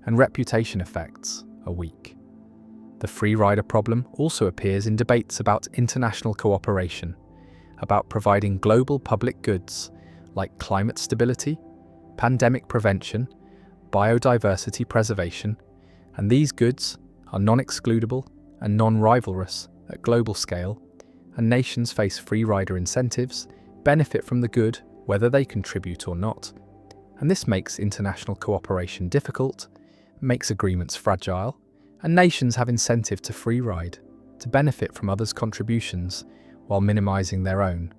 Speaker 1: and reputation effects are weak. The free rider problem also appears in debates about international cooperation, about providing global public goods like climate stability, pandemic prevention, biodiversity preservation, and these goods are non-excludable and non-rivalrous at global scale, and nations face free rider incentives, benefit from the good whether they contribute or not. And this makes international cooperation difficult, makes agreements fragile, and nations have incentive to free ride, to benefit from others' contributions while minimizing their own.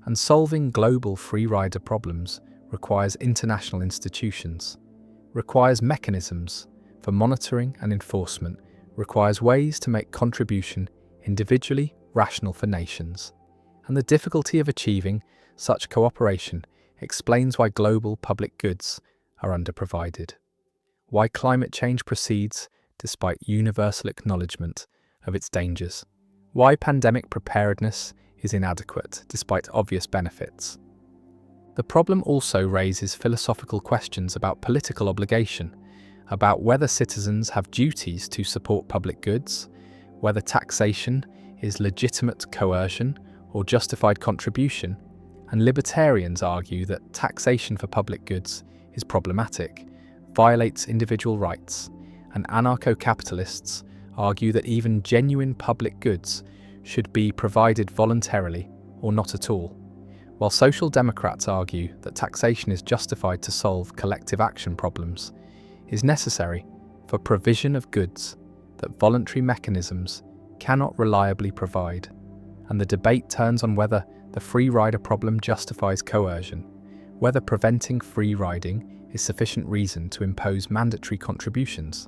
Speaker 1: And solving global free rider problems requires international institutions, requires mechanisms for monitoring and enforcement, requires ways to make contribution individually rational for nations. And the difficulty of achieving such cooperation explains why global public goods are underprovided, why climate change proceeds despite universal acknowledgement of its dangers, why pandemic preparedness is inadequate despite obvious benefits. The problem also raises philosophical questions about political obligation, about whether citizens have duties to support public goods, whether taxation is legitimate coercion or justified contribution, and libertarians argue that taxation for public goods is problematic, violates individual rights, and anarcho-capitalists argue that even genuine public goods should be provided voluntarily or not at all, while social democrats argue that taxation is justified to solve collective action problems, is necessary for provision of goods that voluntary mechanisms cannot reliably provide, and the debate turns on whether the free rider problem justifies coercion, whether preventing free riding is sufficient reason to impose mandatory contributions,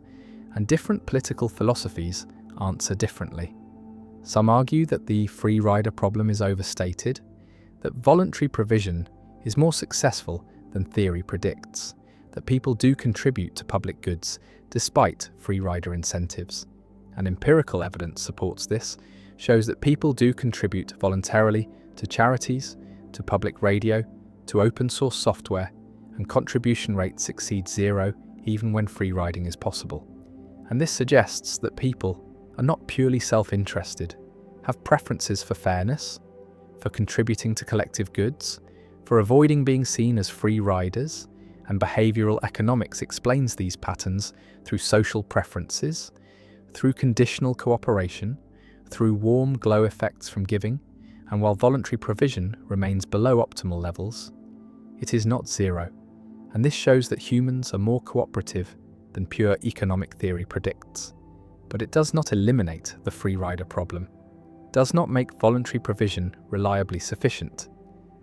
Speaker 1: and different political philosophies answer differently. Some argue that the free rider problem is overstated, that voluntary provision is more successful than theory predicts, that people do contribute to public goods despite free rider incentives. And empirical evidence supports this, shows that people do contribute voluntarily to charities, to public radio, to open source software, and contribution rates exceed zero even when free riding is possible. And this suggests that people are not purely self-interested, have preferences for fairness, for contributing to collective goods, for avoiding being seen as free riders, and behavioral economics explains these patterns through social preferences, through conditional cooperation, through warm glow effects from giving, and while voluntary provision remains below optimal levels, it is not zero, and this shows that humans are more cooperative than pure economic theory predicts. But it does not eliminate the free rider problem, does not make voluntary provision reliably sufficient,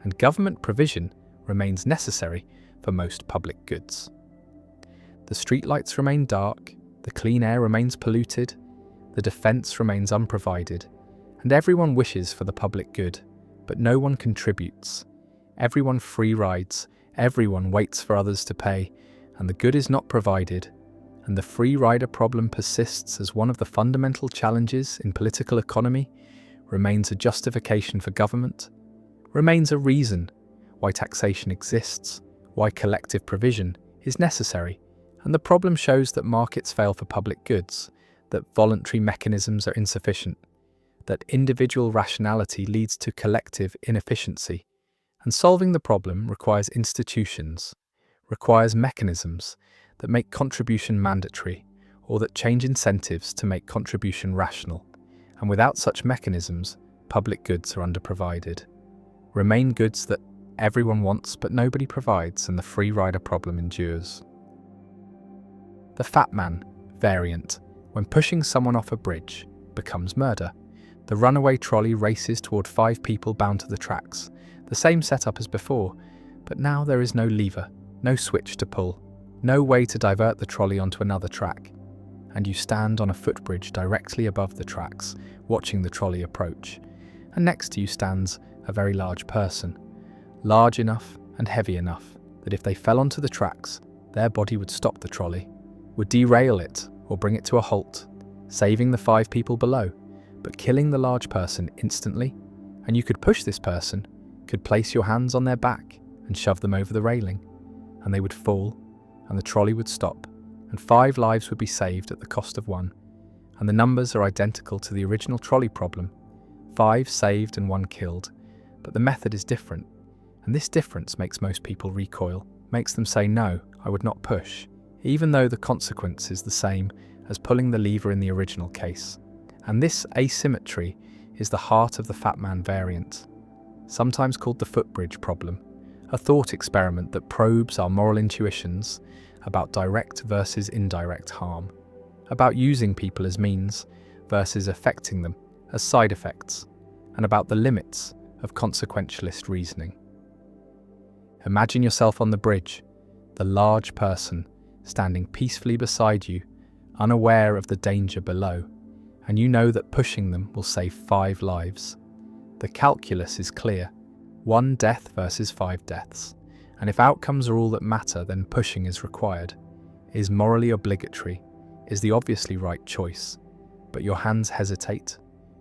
Speaker 1: and government provision remains necessary for most public goods. The streetlights remain dark, the clean air remains polluted, the defence remains unprovided, and everyone wishes for the public good, but no one contributes. Everyone free rides, everyone waits for others to pay, and the good is not provided, and the free rider problem persists as one of the fundamental challenges in political economy, remains a justification for government, remains a reason why taxation exists, why collective provision is necessary, and the problem shows that markets fail for public goods, that voluntary mechanisms are insufficient, that individual rationality leads to collective inefficiency, and solving the problem requires institutions, requires mechanisms that make contribution mandatory or that change incentives to make contribution rational, and without such mechanisms, public goods are underprovided. Remain goods that everyone wants but nobody provides, and the free rider problem endures. The fat man variant, when pushing someone off a bridge, becomes murder. The runaway trolley races toward 5 people bound to the tracks, the same setup as before, but now there is no lever, no switch to pull, no way to divert the trolley onto another track, and you stand on a footbridge directly above the tracks, watching the trolley approach, and next to you stands a very large person, large enough and heavy enough that if they fell onto the tracks, their body would stop the trolley, would derail it or bring it to a halt, saving the 5 people below, but killing the large person instantly, and you could push this person, could place your hands on their back and shove them over the railing, and they would fall, and the trolley would stop, and 5 lives would be saved at the cost of 1, and the numbers are identical to the original trolley problem, 5 saved and 1 killed, but the method is different, and this difference makes most people recoil, makes them say no, I would not push, even though the consequence is the same as pulling the lever in the original case. And this asymmetry is the heart of the fat man variant, sometimes called the footbridge problem, a thought experiment that probes our moral intuitions about direct versus indirect harm, about using people as means versus affecting them as side effects, and about the limits of consequentialist reasoning. Imagine yourself on the bridge, the large person standing peacefully beside you, unaware of the danger below, and you know that pushing them will save 5 lives. The calculus is clear, 1 death versus 5 deaths, and if outcomes are all that matter, then pushing is required, is morally obligatory, is the obviously right choice. But your hands hesitate,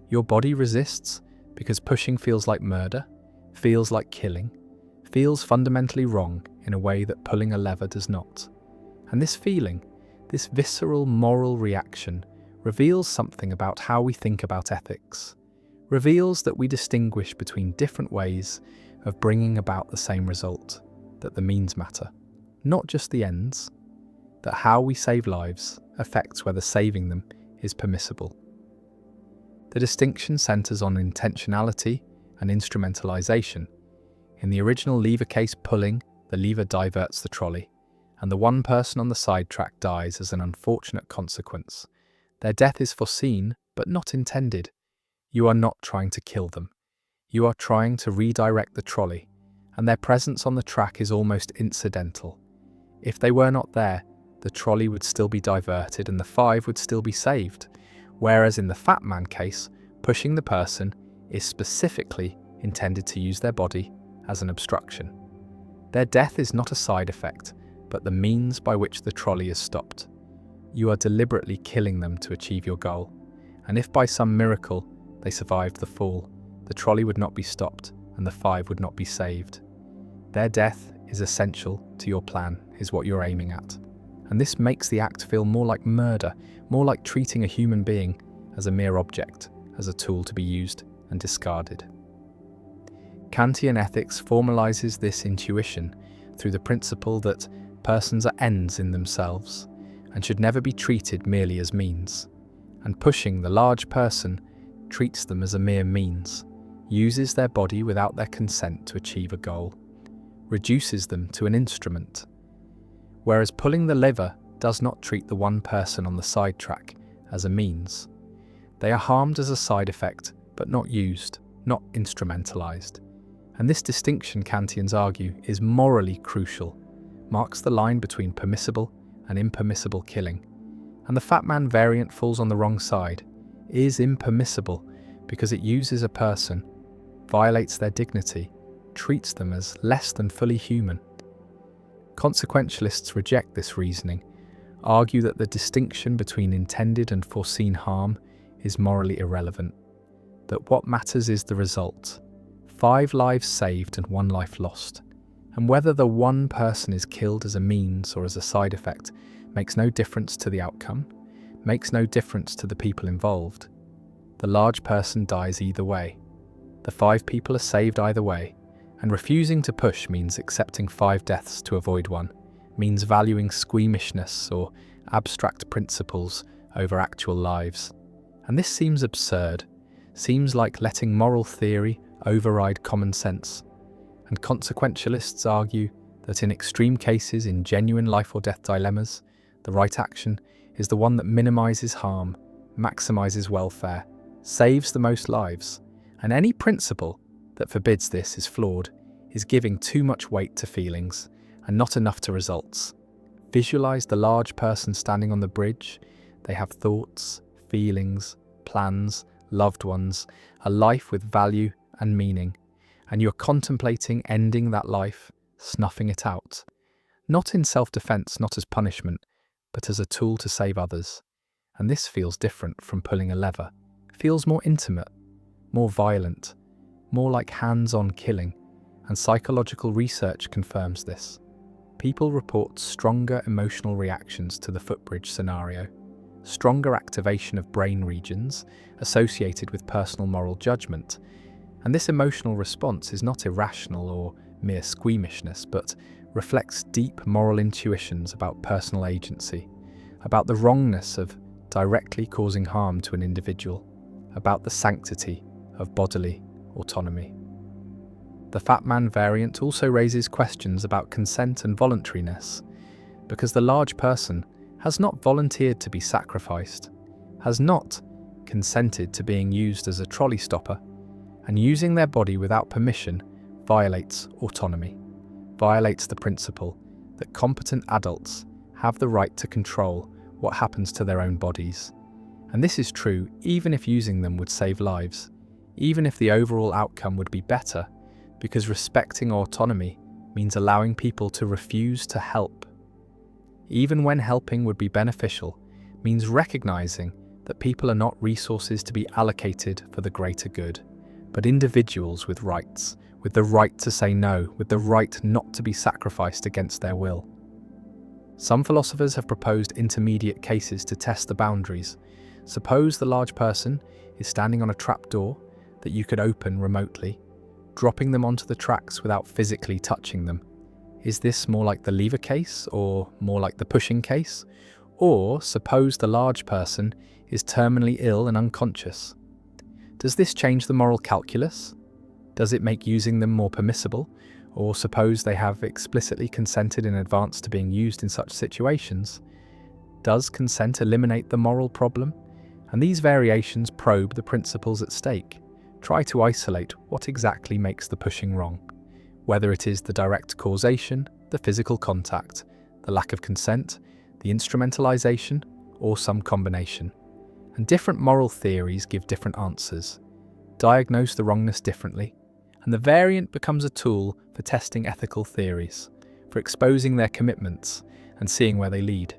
Speaker 1: your body resists, because pushing feels like murder, feels like killing, feels fundamentally wrong in a way that pulling a lever does not. And this feeling, this visceral moral reaction, reveals something about how we think about ethics, reveals that we distinguish between different ways of bringing about the same result, that the means matter, not just the ends, that how we save lives affects whether saving them is permissible. The distinction centers on intentionality and instrumentalization. In the original lever case pulling, the lever diverts the trolley, and the 1 person on the side track dies as an unfortunate consequence. Their death is foreseen, but not intended. You are not trying to kill them. You are trying to redirect the trolley, and their presence on the track is almost incidental. If they were not there, the trolley would still be diverted and the 5 would still be saved, whereas in the fat man case, pushing the person is specifically intended to use their body as an obstruction. Their death is not a side effect, but the means by which the trolley is stopped. You are deliberately killing them to achieve your goal, and if by some miracle they survived the fall, the trolley would not be stopped and the 5 would not be saved. Their death is essential to your plan, is what you're aiming at. And this makes the act feel more like murder, more like treating a human being as a mere object, as a tool to be used and discarded. Kantian ethics formalizes this intuition through the principle that persons are ends in themselves and should never be treated merely as means, and pushing the large person treats them as a mere means, uses their body without their consent to achieve a goal, reduces them to an instrument, whereas pulling the lever does not treat the 1 person on the side track as a means. They are harmed as a side effect, but not used, not instrumentalized. And this distinction, Kantians argue, is morally crucial, marks the line between permissible and impermissible killing. And the fat man variant falls on the wrong side, is impermissible because it uses a person, violates their dignity, treats them as less than fully human. Consequentialists reject this reasoning, argue that the distinction between intended and foreseen harm is morally irrelevant, that what matters is the result. 5 lives saved and 1 life lost, And whether the one person is killed as a means or as a side effect makes no difference to the outcome, makes no difference to the people involved. The large person dies either way. The 5 people are saved either way, and refusing to push means accepting 5 deaths to avoid one, means valuing squeamishness or abstract principles over actual lives. And this seems absurd, seems like letting moral theory override common sense. And consequentialists argue that in extreme cases, in genuine life or death dilemmas, the right action is the one that minimizes harm, maximizes welfare, saves the most lives, and any principle that forbids this is flawed, is giving too much weight to feelings and not enough to results. Visualize the large person standing on the bridge. They have thoughts, feelings, plans, loved ones, a life with value and meaning, and you're contemplating ending that life, snuffing it out. Not in self-defense, not as punishment, but as a tool to save others. And this feels different from pulling a lever. It feels more intimate, more violent, more like hands-on killing, and psychological research confirms this. People report stronger emotional reactions to the footbridge scenario, stronger activation of brain regions associated with personal moral judgment, and this emotional response is not irrational or mere squeamishness, but reflects deep moral intuitions about personal agency, about the wrongness of directly causing harm to an individual, about the sanctity of bodily autonomy. The Fat Man variant also raises questions about consent and voluntariness, because the large person has not volunteered to be sacrificed, has not consented to being used as a trolley stopper, and using their body without permission violates autonomy, violates the principle that competent adults have the right to control what happens to their own bodies. And this is true even if using them would save lives, even if the overall outcome would be better, because respecting autonomy means allowing people to refuse to help. Even when helping would be beneficial, means recognizing that people are not resources to be allocated for the greater good, but individuals with rights, with the right to say no, with the right not to be sacrificed against their will. Some philosophers have proposed intermediate cases to test the boundaries. Suppose the large person is standing on a trapdoor that you could open remotely, dropping them onto the tracks without physically touching them. Is this more like the lever case or more like the pushing case? Or suppose the large person is terminally ill and unconscious. Does this change the moral calculus? Does it make using them more permissible? Or suppose they have explicitly consented in advance to being used in such situations? Does consent eliminate the moral problem? And these variations probe the principles at stake, try to isolate what exactly makes the pushing wrong, whether it is the direct causation, the physical contact, the lack of consent, the instrumentalization, or some combination. And different moral theories give different answers, diagnose the wrongness differently, and the variant becomes a tool for testing ethical theories, for exposing their commitments and seeing where they lead.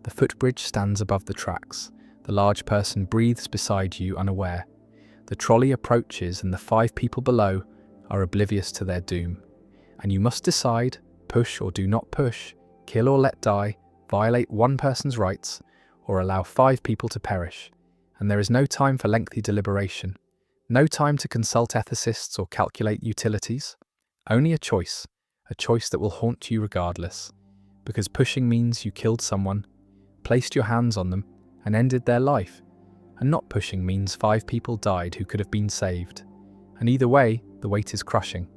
Speaker 1: The footbridge stands above the tracks. The large person breathes beside you unaware. The trolley approaches and the 5 people below are oblivious to their doom. And you must decide, push or do not push, kill or let die, violate one person's rights, or allow 5 people to perish. And there is no time for lengthy deliberation, no time to consult ethicists or calculate utilities. Only a choice that will haunt you regardless. Because pushing means you killed someone, placed your hands on them, and ended their life. And not pushing means 5 people died who could have been saved. And either way, the weight is crushing.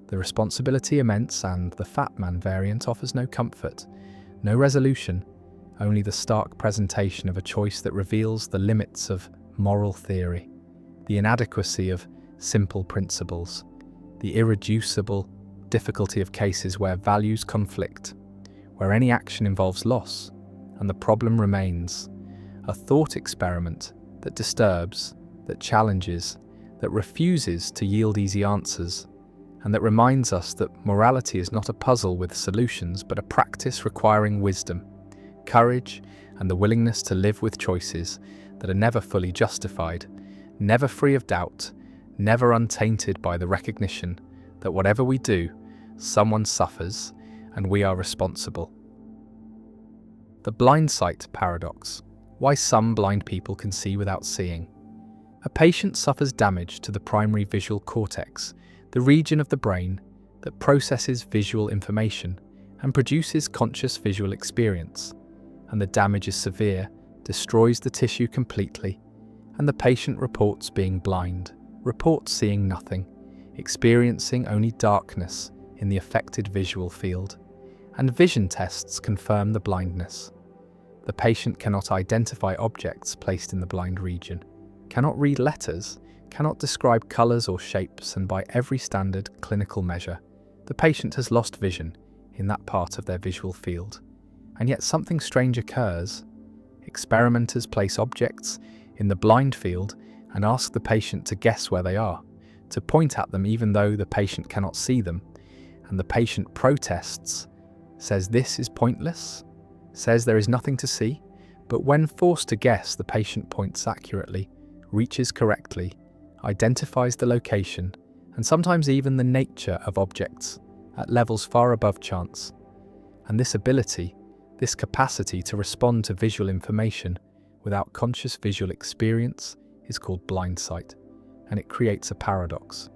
Speaker 1: The responsibility immense, and the Fat Man variant offers no comfort, no resolution, only the stark presentation of a choice that reveals the limits of moral theory, the inadequacy of simple principles, the irreducible difficulty of cases where values conflict, where any action involves loss, and the problem remains, a thought experiment that disturbs, that challenges, that refuses to yield easy answers, and that reminds us that morality is not a puzzle with solutions, but a practice requiring wisdom, courage, and the willingness to live with choices that are never fully justified, never free of doubt, never untainted by the recognition that whatever we do, someone suffers, and we are responsible. The blind sight paradox. Why some blind people can see without seeing. A patient suffers damage to the primary visual cortex, the region of the brain that processes visual information and produces conscious visual experience. And the damage is severe, destroys the tissue completely, and the patient reports being blind, reports seeing nothing, experiencing only darkness in the affected visual field. And vision tests confirm the blindness. The patient cannot identify objects placed in the blind region, cannot read letters, cannot describe colours or shapes, and by every standard clinical measure, the patient has lost vision in that part of their visual field. And yet something strange occurs. Experimenters place objects in the blind field and ask the patient to guess where they are, to point at them even though the patient cannot see them. And the patient protests, says this is pointless, says there is nothing to see, but when forced to guess, the patient points accurately, reaches correctly, identifies the location, and sometimes even the nature of objects at levels far above chance. And this ability, this capacity to respond to visual information without conscious visual experience is called blind sight, and it creates a paradox.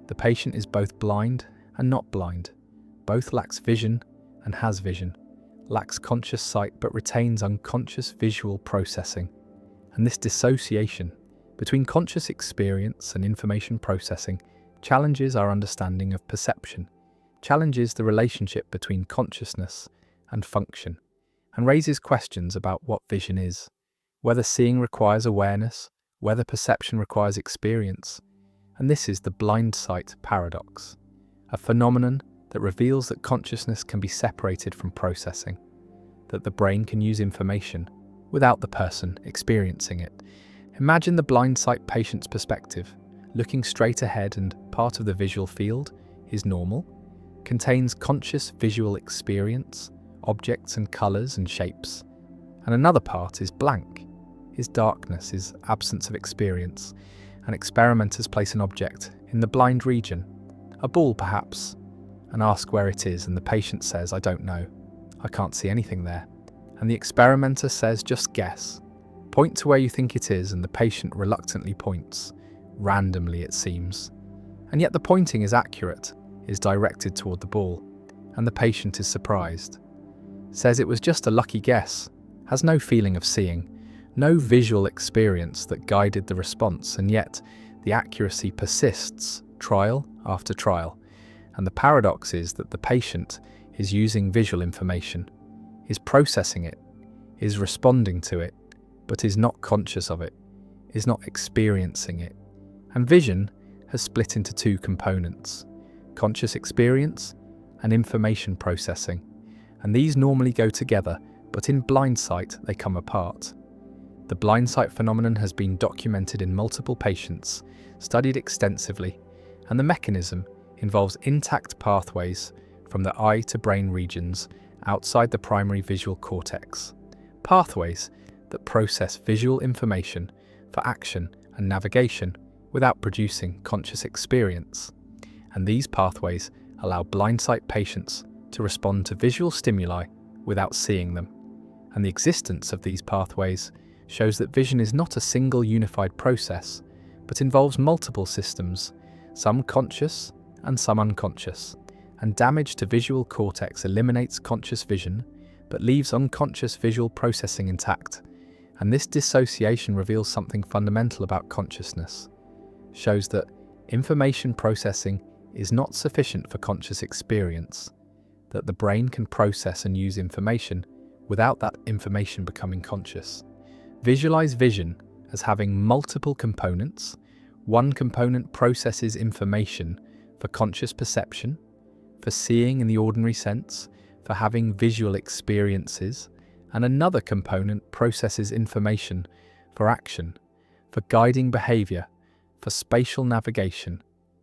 Speaker 1: The patient is both blind and not blind, both lacks vision and has vision, lacks conscious sight but retains unconscious visual processing. And this dissociation between conscious experience and information processing challenges our understanding of perception, challenges the relationship between consciousness and function, and raises questions about what vision is, whether seeing requires awareness, whether perception requires experience. And this is the blind sight paradox, a phenomenon that reveals that consciousness can be separated from processing, that the brain can use information without the person experiencing it. Imagine the blind sight patient's perspective, looking straight ahead, and part of the visual field is normal, contains conscious visual experience, objects and colours and shapes, and another part is blank, is darkness, is absence of experience. And experimenters place an object in the blind region, a ball perhaps, and ask where it is, and the patient says, I don't know, I can't see anything there. And the experimenter says, just guess, point to where you think it is, and the patient reluctantly points, randomly it seems. And yet the pointing is accurate, is directed toward the ball, and the patient is surprised. Says it was just a lucky guess, has no feeling of seeing, no visual experience that guided the response, and yet the accuracy persists, trial after trial. And the paradox is that the patient is using visual information, is processing it, is responding to it, but is not conscious of it, is not experiencing it. And vision has split into two components, conscious experience and information processing. And these normally go together, but in blind sight they come apart. The blind sight phenomenon has been documented in multiple patients, studied extensively, and the mechanism involves intact pathways from the eye to brain regions outside the primary visual cortex. Pathways that process visual information for action and navigation without producing conscious experience. And these pathways allow blind sight patients to respond to visual stimuli without seeing them. And the existence of these pathways shows that vision is not a single unified process, but involves multiple systems, some conscious and some unconscious. And damage to visual cortex eliminates conscious vision, but leaves unconscious visual processing intact. And this dissociation reveals something fundamental about consciousness, shows that information processing is not sufficient for conscious experience, that the brain can process and use information without that information becoming conscious. Visualize vision as having multiple components. One component processes information for conscious perception, for seeing in the ordinary sense, for having visual experiences, and another component processes information for action, for guiding behavior, for spatial navigation.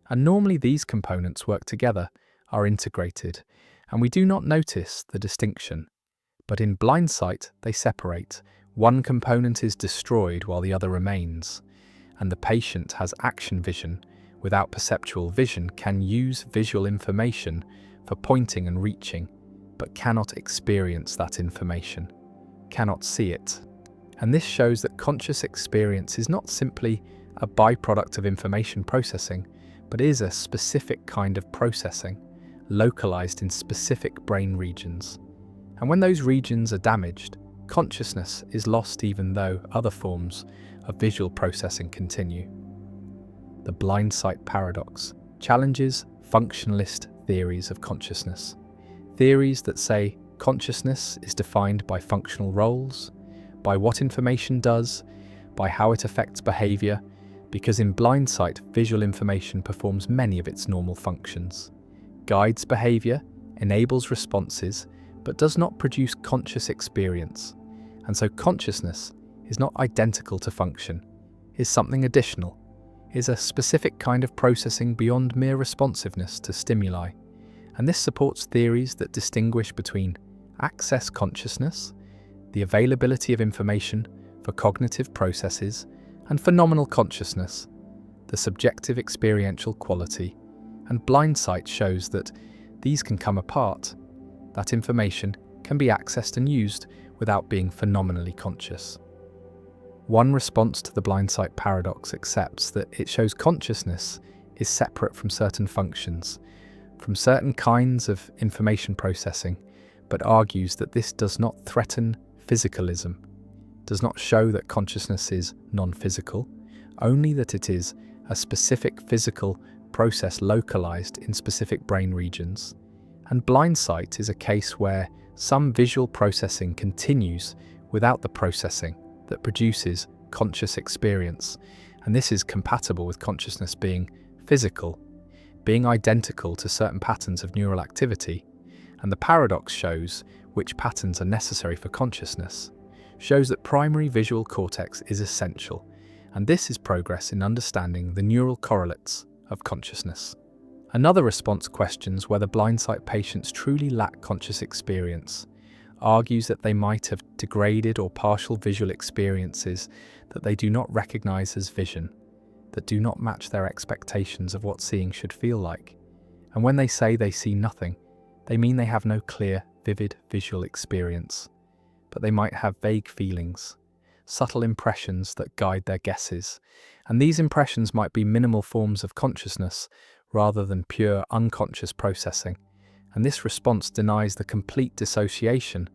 Speaker 1: And normally these components work together, are integrated, and we do not notice the distinction. But in blind sight, they separate. One component is destroyed while the other remains, and the patient has action vision without perceptual vision, can use visual information for pointing and reaching, but cannot experience that information, cannot see it. And this shows that conscious experience is not simply a byproduct of information processing, but is a specific kind of processing, localized in specific brain regions. And when those regions are damaged, consciousness is lost even though other forms of visual processing continue. The blind sight paradox challenges functionalist theories of consciousness. Theories that say consciousness is defined by functional roles, by what information does, by how it affects behavior, because in blind sight, visual information performs many of its normal functions, guides behavior, enables responses, but does not produce conscious experience. And so consciousness is not identical to function, is something additional, is a specific kind of processing beyond mere responsiveness to stimuli. And this supports theories that distinguish between access consciousness, the availability of information for cognitive processes, and phenomenal consciousness, the subjective experiential quality. And blind sight shows that these can come apart, that information can be accessed and used without being phenomenally conscious. One response to the blind sight paradox accepts that it shows consciousness is separate from certain functions, from certain kinds of information processing, but argues that this does not threaten physicalism, does not show that consciousness is non-physical, only that it is a specific physical process localized in specific brain regions. And blind sight is a case where some visual processing continues without the processing that produces conscious experience. And this is compatible with consciousness being physical, being identical to certain patterns of neural activity. And the paradox shows which patterns are necessary for consciousness, shows that primary visual cortex is essential, and this is progress in understanding the neural correlates of consciousness. Another response questions whether blind sight patients truly lack conscious experience, argues that they might have degraded or partial visual experiences that they do not recognize as vision, that do not match their expectations of what seeing should feel like. And when they say they see nothing, they mean they have no clear, vivid visual experience, but they might have vague feelings, subtle impressions that guide their guesses, and these impressions might be minimal forms of consciousness rather than pure unconscious processing. And this response denies the complete dissociation,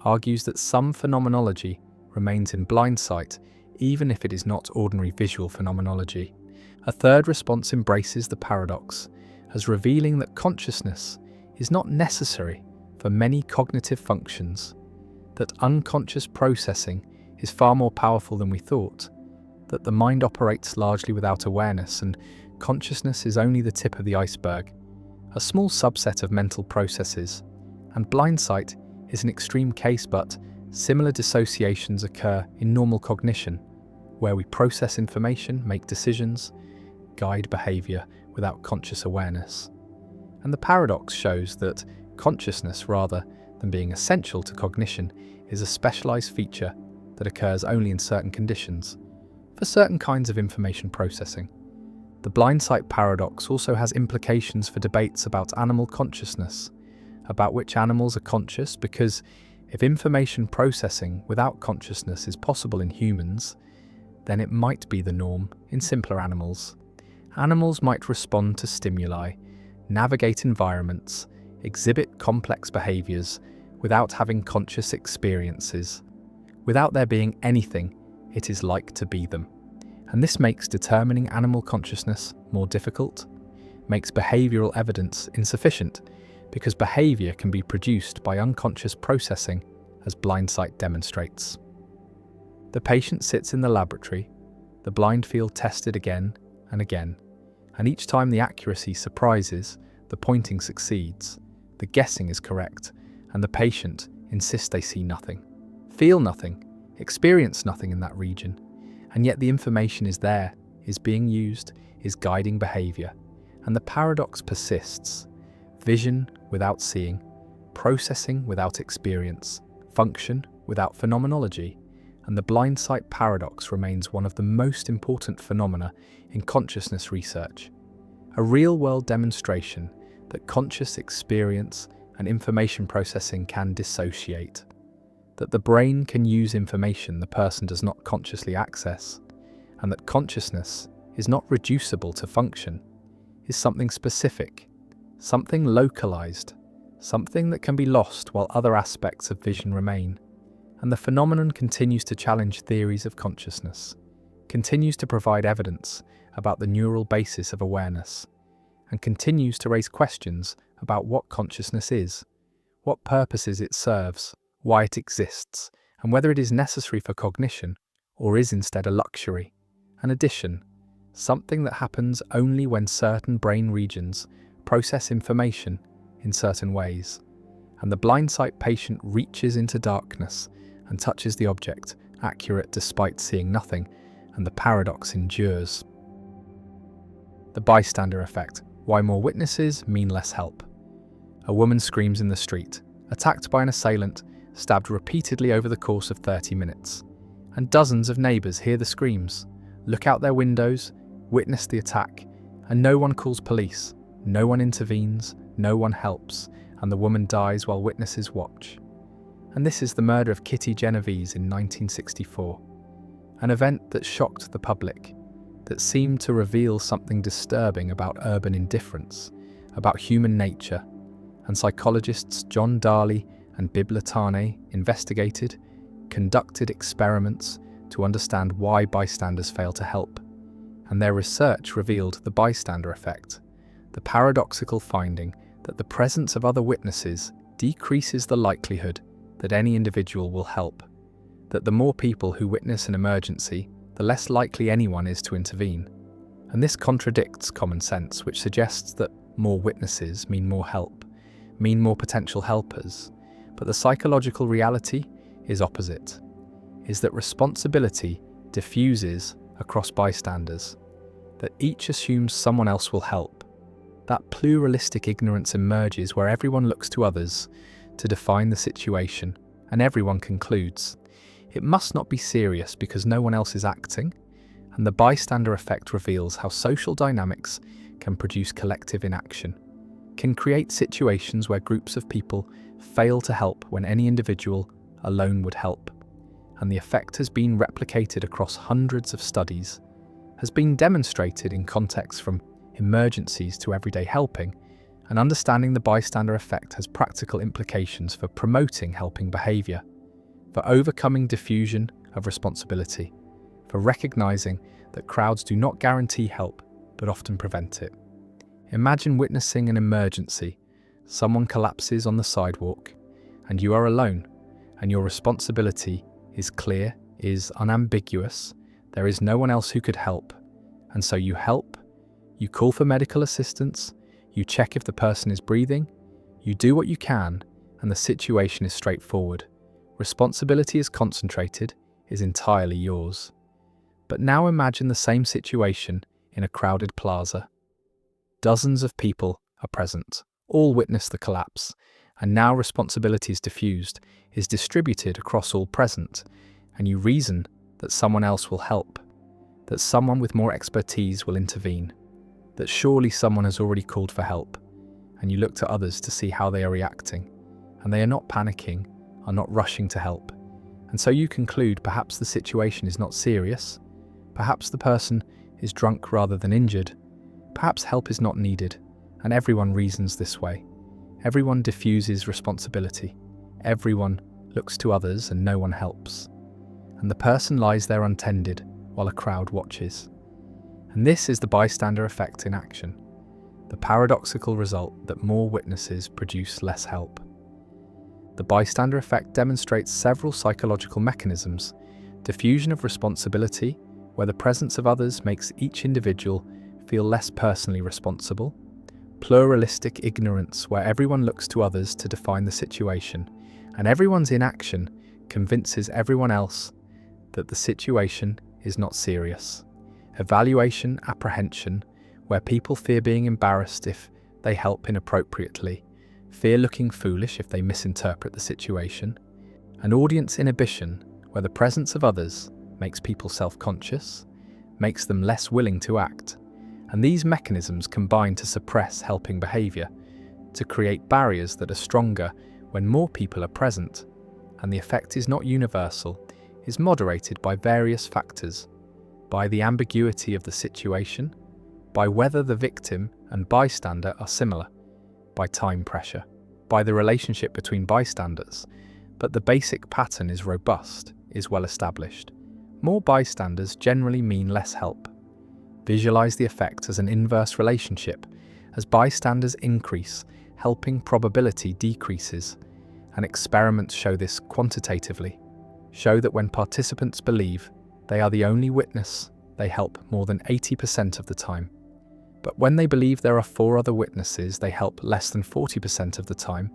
Speaker 1: argues that some phenomenology remains in blind sight even if it is not ordinary visual phenomenology. A third response embraces the paradox as revealing that consciousness is not necessary for many cognitive functions, that unconscious processing is far more powerful than we thought, that the mind operates largely without awareness and consciousness is only the tip of the iceberg, a small subset of mental processes. And blind sight is an extreme case, but similar dissociations occur in normal cognition, where we process information, make decisions, guide behavior without conscious awareness. And the paradox shows that consciousness, rather than being essential to cognition, is a specialized feature that occurs only in certain conditions, for certain kinds of information processing. The blind sight paradox also has implications for debates about animal consciousness, about which animals are conscious, because if information processing without consciousness is possible in humans, then it might be the norm in simpler animals. Animals might respond to stimuli, navigate environments, exhibit complex behaviors without having conscious experiences, without there being anything it is like to be them. And this makes determining animal consciousness more difficult, makes behavioral evidence insufficient, because behavior can be produced by unconscious processing, as blind sight demonstrates. The patient sits in the laboratory, the blind field tested again and again, and each time the accuracy surprises, the pointing succeeds, the guessing is correct, and the patient insists they see nothing, feel nothing, experience nothing in that region. And yet the information is there, is being used, is guiding behavior. And the paradox persists. Vision without seeing, processing without experience, function without phenomenology. And the blind sight paradox remains one of the most important phenomena in consciousness research. A real-world demonstration that conscious experience and information processing can dissociate, that the brain can use information the person does not consciously access, and that consciousness is not reducible to function, is something specific, something localized, something that can be lost while other aspects of vision remain. And the phenomenon continues to challenge theories of consciousness, continues to provide evidence about the neural basis of awareness, and continues to raise questions about what consciousness is, what purposes it serves, why it exists, and whether it is necessary for cognition or is instead a luxury, an addition, something that happens only when certain brain regions process information in certain ways, and the blindsight patient reaches into darkness and touches the object, accurate despite seeing nothing, and the paradox endures. The bystander effect. Why more witnesses mean less help. A woman screams in the street, attacked by an assailant, stabbed repeatedly over the course of 30 minutes. And dozens of neighbours hear the screams, look out their windows, witness the attack, and no one calls police, no one intervenes, no one helps, and the woman dies while witnesses watch. And this is the murder of Kitty Genovese in 1964, an event that shocked the public, that seemed to reveal something disturbing about urban indifference, about human nature, and psychologists John Darley and Bibb Latané investigated, conducted experiments to understand why bystanders fail to help, and their research revealed the bystander effect, the paradoxical finding that the presence of other witnesses decreases the likelihood that any individual will help, that the more people who witness an emergency, the less likely anyone is to intervene. And this contradicts common sense, which suggests that more witnesses mean more help, mean more potential helpers. But the psychological reality is opposite, is that responsibility diffuses across bystanders, that each assumes someone else will help. That pluralistic ignorance emerges where everyone looks to others to define the situation, and everyone concludes it must not be serious because no one else is acting, and the bystander effect reveals how social dynamics can produce collective inaction, can create situations where groups of people fail to help when any individual alone would help. And the effect has been replicated across hundreds of studies, has been demonstrated in contexts from emergencies to everyday helping, and understanding the bystander effect has practical implications for promoting helping behaviour, for overcoming diffusion of responsibility, for recognising that crowds do not guarantee help but often prevent it. Imagine witnessing an emergency. Someone collapses on the sidewalk, and you are alone, and your responsibility is clear, is unambiguous. There is no one else who could help, and so you help, you call for medical assistance, you check if the person is breathing, you do what you can, and the situation is straightforward. Responsibility is concentrated, is entirely yours. But now imagine the same situation in a crowded plaza. Dozens of people are present, all witness the collapse, and now responsibility is diffused, is distributed across all present, and you reason that someone else will help, that someone with more expertise will intervene, that surely someone has already called for help, and you look to others to see how they are reacting, and they are not panicking, are not rushing to help. And so you conclude perhaps the situation is not serious, perhaps the person is drunk rather than injured, perhaps help is not needed, and everyone reasons this way. Everyone diffuses responsibility, everyone looks to others and no one helps. And the person lies there untended while a crowd watches. And this is the bystander effect in action, the paradoxical result that more witnesses produce less help. The bystander effect demonstrates several psychological mechanisms: diffusion of responsibility, where the presence of others makes each individual feel less personally responsible; pluralistic ignorance, where everyone looks to others to define the situation, and everyone's inaction convinces everyone else that the situation is not serious; evaluation apprehension, where people fear being embarrassed if they help inappropriately, fear looking foolish if they misinterpret the situation; and audience inhibition, where the presence of others makes people self-conscious, makes them less willing to act. And these mechanisms combine to suppress helping behaviour, to create barriers that are stronger when more people are present, and the effect is not universal, is moderated by various factors, by the ambiguity of the situation, by whether the victim and bystander are similar, by time pressure, by the relationship between bystanders, but the basic pattern is robust, is well established. More bystanders generally mean less help. Visualize the effect as an inverse relationship. As bystanders increase, helping probability decreases, and experiments show this quantitatively. Show that when participants believe they are the only witness, they help more than 80% of the time. But when they believe there are 4 other witnesses, they help less than 40% of the time,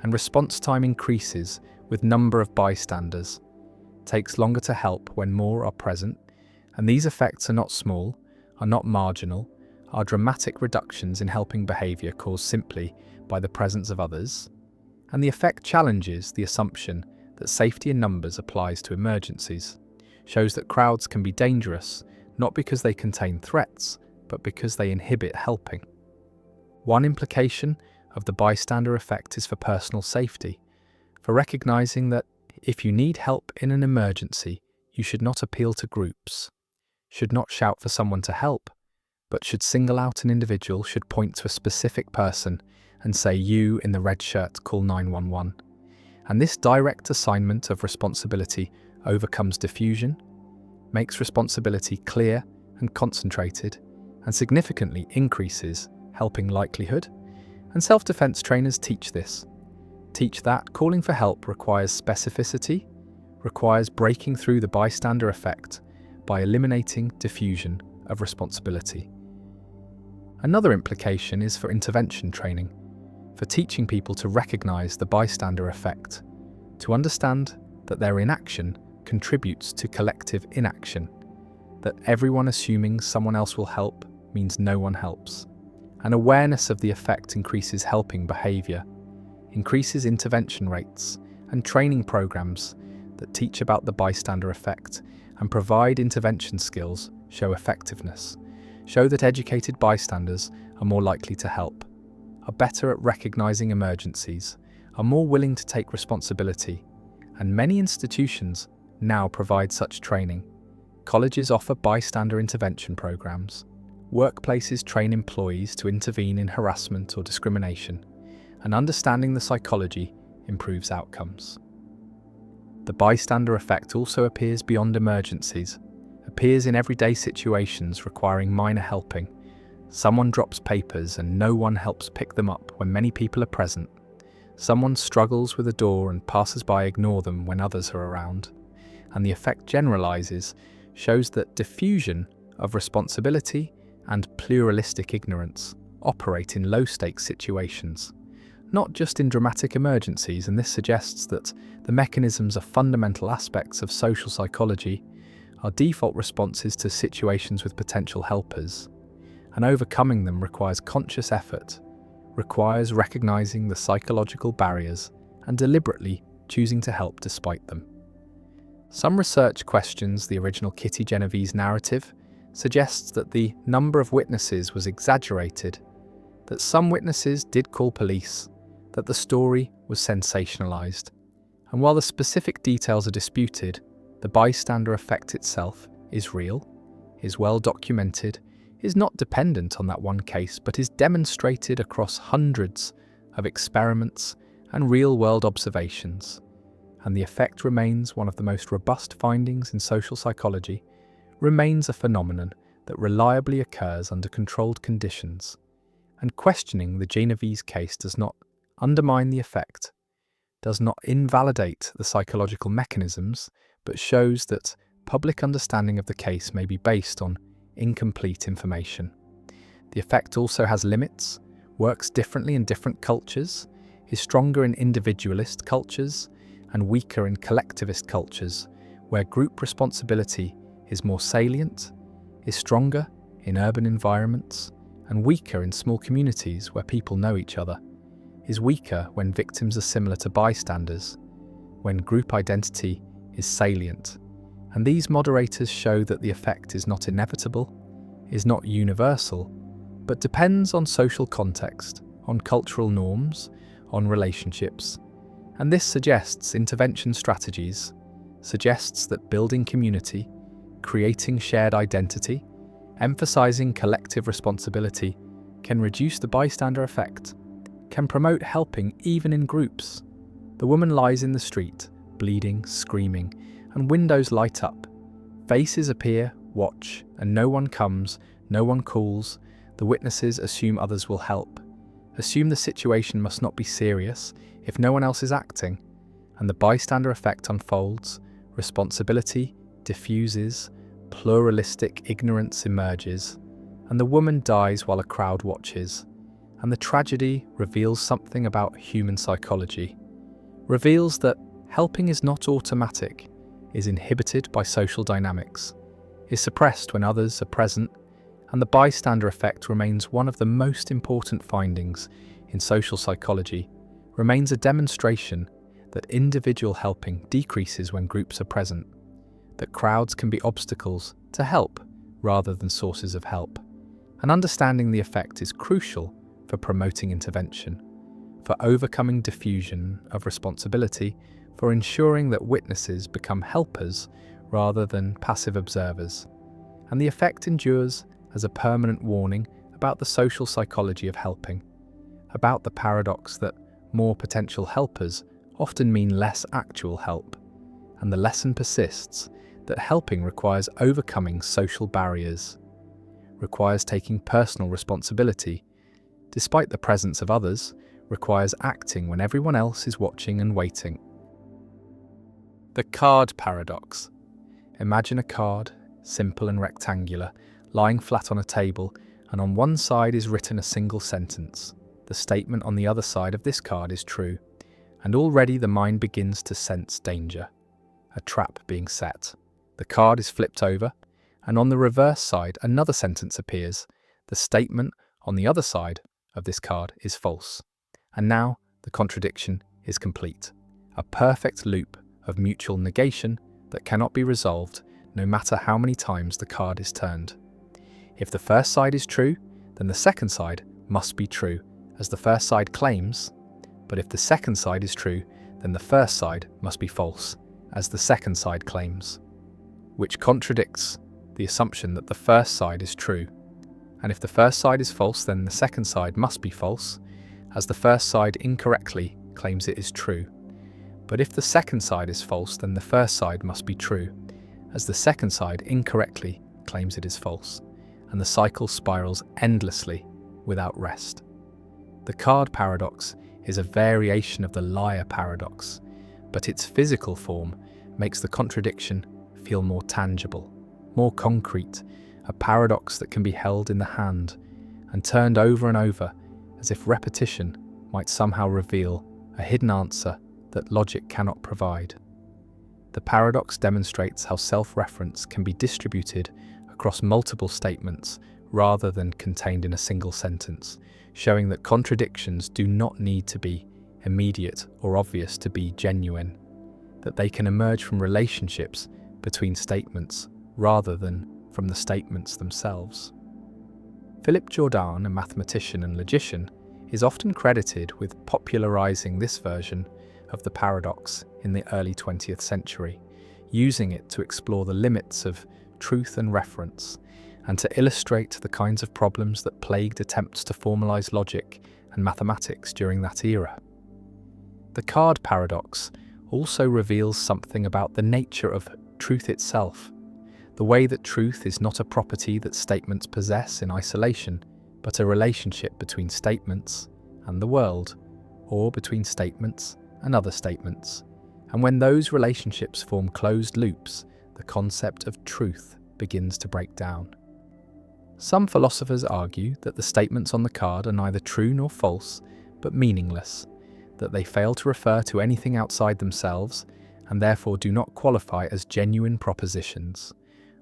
Speaker 1: and response time increases with number of bystanders. It takes longer to help when more are present, and these effects are not small, are not marginal, are dramatic reductions in helping behaviour caused simply by the presence of others, and the effect challenges the assumption that safety in numbers applies to emergencies, shows that crowds can be dangerous not because they contain threats, but because they inhibit helping. One implication of the bystander effect is for personal safety, for recognising that if you need help in an emergency, you should not appeal to groups, should not shout for someone to help, but should single out an individual, should point to a specific person and say, "You in the red shirt, call 911. And this direct assignment of responsibility overcomes diffusion, makes responsibility clear and concentrated, and significantly increases helping likelihood. And self-defense trainers teach this. Teach that calling for help requires specificity, requires breaking through the bystander effect by eliminating diffusion of responsibility. Another implication is for intervention training, for teaching people to recognize the bystander effect, to understand that their inaction contributes to collective inaction, that everyone assuming someone else will help means no one helps. An awareness of the effect increases helping behavior, increases intervention rates, and training programs that teach about the bystander effect and provide intervention skills show effectiveness, show that educated bystanders are more likely to help, are better at recognizing emergencies, are more willing to take responsibility, and many institutions now provide such training. Colleges offer bystander intervention programs. Workplaces train employees to intervene in harassment or discrimination, and understanding the psychology improves outcomes. The bystander effect also appears beyond emergencies, appears in everyday situations requiring minor helping. Someone drops papers and no one helps pick them up when many people are present. Someone struggles with a door and passers-by ignore them when others are around. And the effect generalizes, shows that diffusion of responsibility and pluralistic ignorance operate in low-stakes situations, not just in dramatic emergencies, and this suggests that the mechanisms are fundamental aspects of social psychology, are default responses to situations with potential helpers, and overcoming them requires conscious effort, requires recognizing the psychological barriers and deliberately choosing to help despite them. Some research questions the original Kitty Genovese narrative, suggests that the number of witnesses was exaggerated, that some witnesses did call police, that the story was sensationalized. And while the specific details are disputed, the bystander effect itself is real, is well documented, is not dependent on that one case, but is demonstrated across hundreds of experiments and real-world observations. And the effect remains one of the most robust findings in social psychology, remains a phenomenon that reliably occurs under controlled conditions. And questioning the Genovese case does not undermine the effect, does not invalidate the psychological mechanisms, but shows that public understanding of the case may be based on incomplete information. The effect also has limits, works differently in different cultures, is stronger in individualist cultures, and weaker in collectivist cultures, where group responsibility is more salient, is stronger in urban environments, and weaker in small communities where people know each other, is weaker when victims are similar to bystanders, when group identity is salient. And these moderators show that the effect is not inevitable, is not universal, but depends on social context, on cultural norms, on relationships. And this suggests intervention strategies, suggests that building community, creating shared identity, emphasizing collective responsibility can reduce the bystander effect, can promote helping even in groups. The woman lies in the street, bleeding, screaming, and windows light up. Faces appear, watch, and no one comes, no one calls. The witnesses assume others will help, assume the situation must not be serious if no one else is acting, and the bystander effect unfolds, responsibility diffuses, pluralistic ignorance emerges, and the woman dies while a crowd watches. And the tragedy reveals something about human psychology, reveals that helping is not automatic, is inhibited by social dynamics, is suppressed when others are present, and the bystander effect remains one of the most important findings in social psychology, remains a demonstration that individual helping decreases when groups are present, that crowds can be obstacles to help rather than sources of help. And understanding the effect is crucial for promoting intervention, for overcoming diffusion of responsibility, for ensuring that witnesses become helpers rather than passive observers. And the effect endures as a permanent warning about the social psychology of helping, about the paradox that more potential helpers often mean less actual help, and the lesson persists that helping requires overcoming social barriers, requires taking personal responsibility, despite the presence of others, requires acting when everyone else is watching and waiting. The card paradox. Imagine a card, simple and rectangular, lying flat on a table, and on one side is written a single sentence. The statement on the other side of this card is true, and already the mind begins to sense danger, a trap being set. The card is flipped over, and on the reverse side another sentence appears. The statement on the other side of this card is false. And now the contradiction is complete. A perfect loop of mutual negation that cannot be resolved no matter how many times the card is turned. If the first side is true, then the second side must be true, as the first side claims, but if the second side is true, then the first side must be false, as the second side claims, which contradicts the assumption that the first side is true. And if the first side is false, then the second side must be false, as the first side incorrectly claims it is true. But if the second side is false, then the first side must be true, as the second side incorrectly claims it is false, and the cycle spirals endlessly without rest. The card paradox is a variation of the liar paradox, but its physical form makes the contradiction feel more tangible, more concrete, a paradox that can be held in the hand and turned over and over, as if repetition might somehow reveal a hidden answer that logic cannot provide. The paradox demonstrates how self-reference can be distributed across multiple statements rather than contained in a single sentence, showing that contradictions do not need to be immediate or obvious to be genuine, that they can emerge from relationships between statements rather than from the statements themselves. Philip Jourdan, a mathematician and logician, is often credited with popularizing this version of the paradox in the early 20th century, using it to explore the limits of truth and reference, and to illustrate the kinds of problems that plagued attempts to formalize logic and mathematics during that era. The card paradox also reveals something about the nature of truth itself, the way that truth is not a property that statements possess in isolation, but a relationship between statements and the world, or between statements and other statements. And when those relationships form closed loops, the concept of truth begins to break down. Some philosophers argue that the statements on the card are neither true nor false, but meaningless, that they fail to refer to anything outside themselves, and therefore do not qualify as genuine propositions,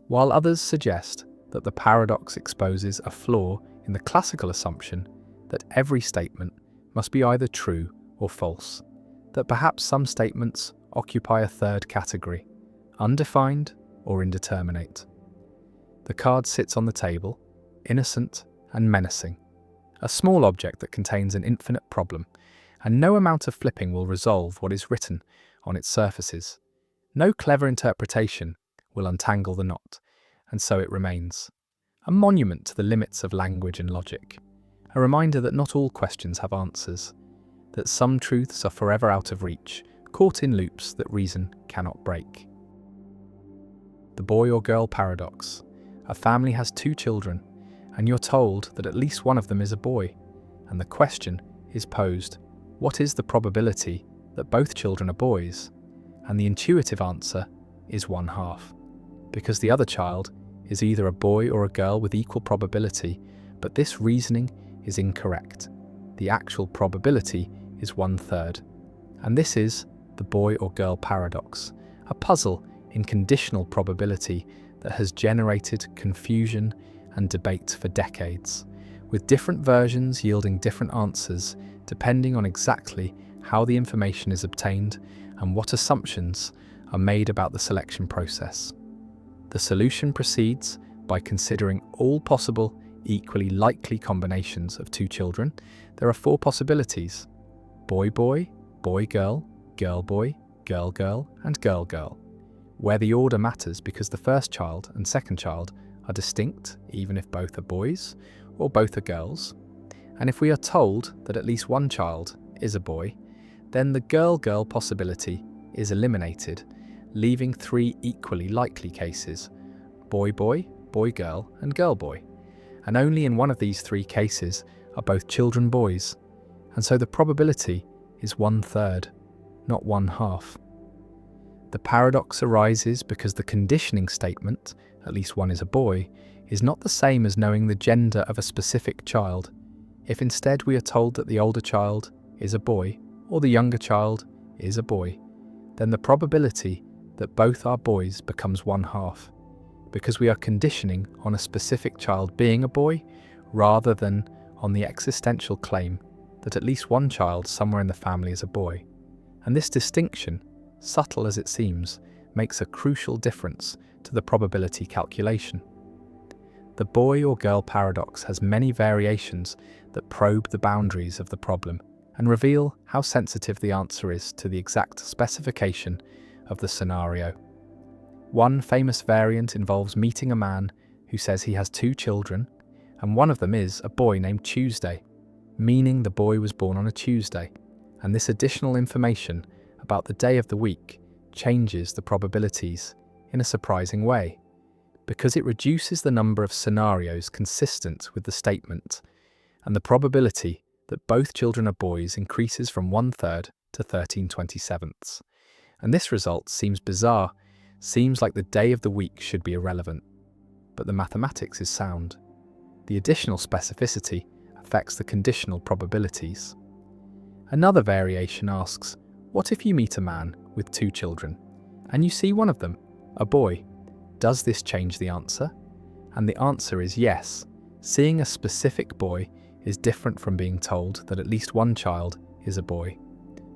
Speaker 1: while others suggest that the paradox exposes a flaw in the classical assumption that every statement must be either true or false, that perhaps some statements occupy a third category, undefined or indeterminate. The card sits on the table, innocent and menacing, a small object that contains an infinite problem, and no amount of flipping will resolve what is written on its surfaces. No clever interpretation will untangle the knot, and so it remains. A monument to the limits of language and logic. A reminder that not all questions have answers, that some truths are forever out of reach, caught in loops that reason cannot break. The boy or girl paradox. A family has 2 children, and you're told that at least one of them is a boy, and the question is posed, what is the probability that both children are boys? And the intuitive answer is 1/2, because the other child is either a boy or a girl with equal probability, but this reasoning is incorrect. The actual probability is 1/3, and this is the boy or girl paradox, a puzzle in conditional probability that has generated confusion and debate for decades, with different versions yielding different answers depending on exactly how the information is obtained and what assumptions are made about the selection process. The solution proceeds by considering all possible, equally likely combinations of 2 children. There are 4 possibilities: boy-boy, boy-girl, girl-boy, girl-girl, and girl-girl, where the order matters because the first child and second child are distinct even if both are boys or both are girls. And if we are told that at least one child is a boy, then the girl-girl possibility is eliminated, leaving 3 equally likely cases: boy-boy, boy-girl, and girl-boy. And only in one of these 3 cases are both children boys, and so the probability is 1/3, not 1/2. The paradox arises because the conditioning statement, at least one is a boy, is not the same as knowing the gender of a specific child. If instead we are told that the older child is a boy, or the younger child is a boy, then the probability that both are boys becomes 1/2, because we are conditioning on a specific child being a boy rather than on the existential claim that at least one child somewhere in the family is a boy. And this distinction, subtle as it seems, makes a crucial difference to the probability calculation. The boy or girl paradox has many variations that probe the boundaries of the problem and reveal how sensitive the answer is to the exact specification of the scenario. One famous variant involves meeting a man who says he has 2 children, and one of them is a boy named Tuesday, meaning the boy was born on a Tuesday, and this additional information about the day of the week changes the probabilities in a surprising way, because it reduces the number of scenarios consistent with the statement, and the probability that both children are boys increases from 1/3 to 13/27. And this result seems bizarre, seems like the day of the week should be irrelevant, but the mathematics is sound. The additional specificity affects the conditional probabilities. Another variation asks, what if you meet a man with 2 children, and you see one of them, a boy? Does this change the answer? And the answer is yes. Seeing a specific boy is different from being told that at least one child is a boy,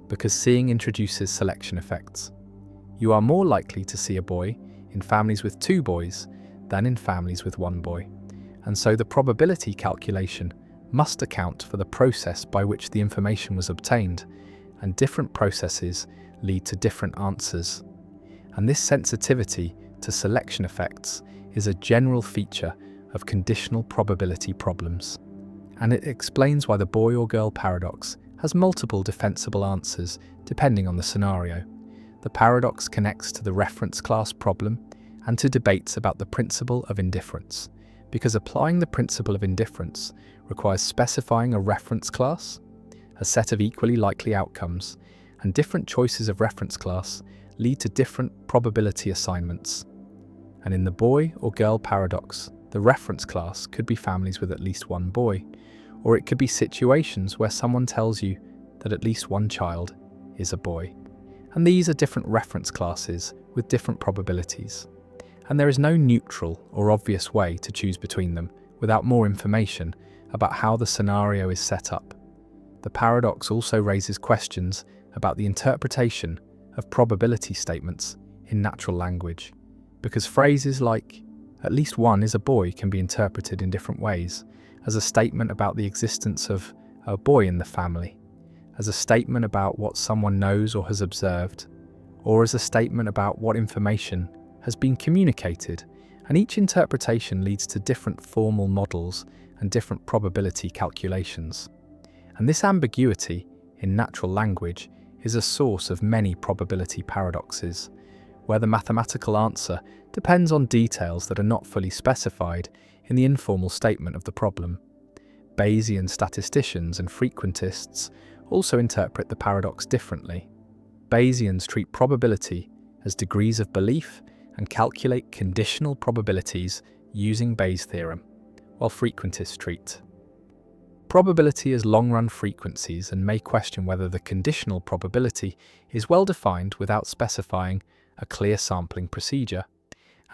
Speaker 1: because seeing introduces selection effects. You are more likely to see a boy in families with 2 boys than in families with 1 boy, and so the probability calculation must account for the process by which the information was obtained, and different processes lead to different answers. And this sensitivity to selection effects is a general feature of conditional probability problems, and it explains why the boy or girl paradox has multiple defensible answers depending on the scenario. The paradox connects to the reference class problem and to debates about the principle of indifference, because applying the principle of indifference requires specifying a reference class, a set of equally likely outcomes, and different choices of reference class lead to different probability assignments. And in the boy or girl paradox, the reference class could be families with at least 1 boy, or it could be situations where someone tells you that at least one child is a boy. And these are different reference classes with different probabilities. And there is no neutral or obvious way to choose between them without more information about how the scenario is set up. The paradox also raises questions about the interpretation of probability statements in natural language, because phrases like "at least one is a boy" can be interpreted in different ways, as a statement about the existence of a boy in the family, as a statement about what someone knows or has observed, or as a statement about what information has been communicated, and each interpretation leads to different formal models and different probability calculations. And this ambiguity in natural language is a source of many probability paradoxes, where the mathematical answer depends on details that are not fully specified in the informal statement of the problem. Bayesian statisticians and frequentists also interpret the paradox differently. Bayesians treat probability as degrees of belief and calculate conditional probabilities using Bayes' theorem, while frequentists treat probability as long-run frequencies and may question whether the conditional probability is well defined without specifying a clear sampling procedure.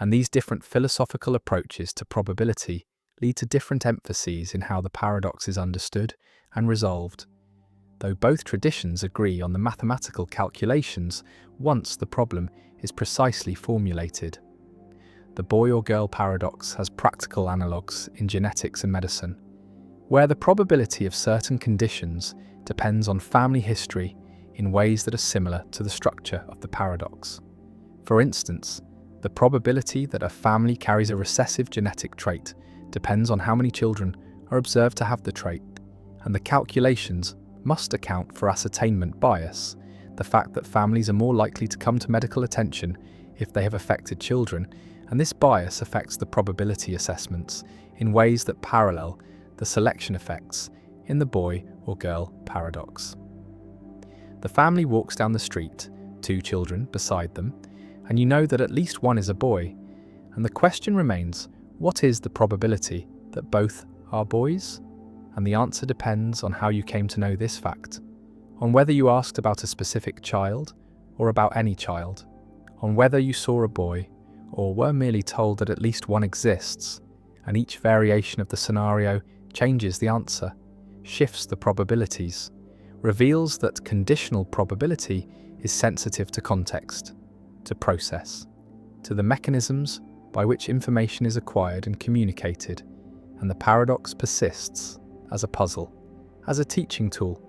Speaker 1: And these different philosophical approaches to probability lead to different emphases in how the paradox is understood and resolved, though both traditions agree on the mathematical calculations once the problem is precisely formulated. The boy or girl paradox has practical analogues in genetics and medicine, where the probability of certain conditions depends on family history in ways that are similar to the structure of the paradox. For instance, the probability that a family carries a recessive genetic trait depends on how many children are observed to have the trait, and the calculations must account for ascertainment bias, the fact that families are more likely to come to medical attention if they have affected children, and this bias affects the probability assessments in ways that parallel the selection effects in the boy or girl paradox. The family walks down the street, 2 children beside them, and you know that at least one is a boy, and the question remains, what is the probability that both are boys? And the answer depends on how you came to know this fact, on whether you asked about a specific child or about any child, on whether you saw a boy or were merely told that at least one exists, and each variation of the scenario changes the answer, shifts the probabilities, reveals that conditional probability is sensitive to context, to process, to the mechanisms by which information is acquired and communicated, and the paradox persists as a puzzle, as a teaching tool,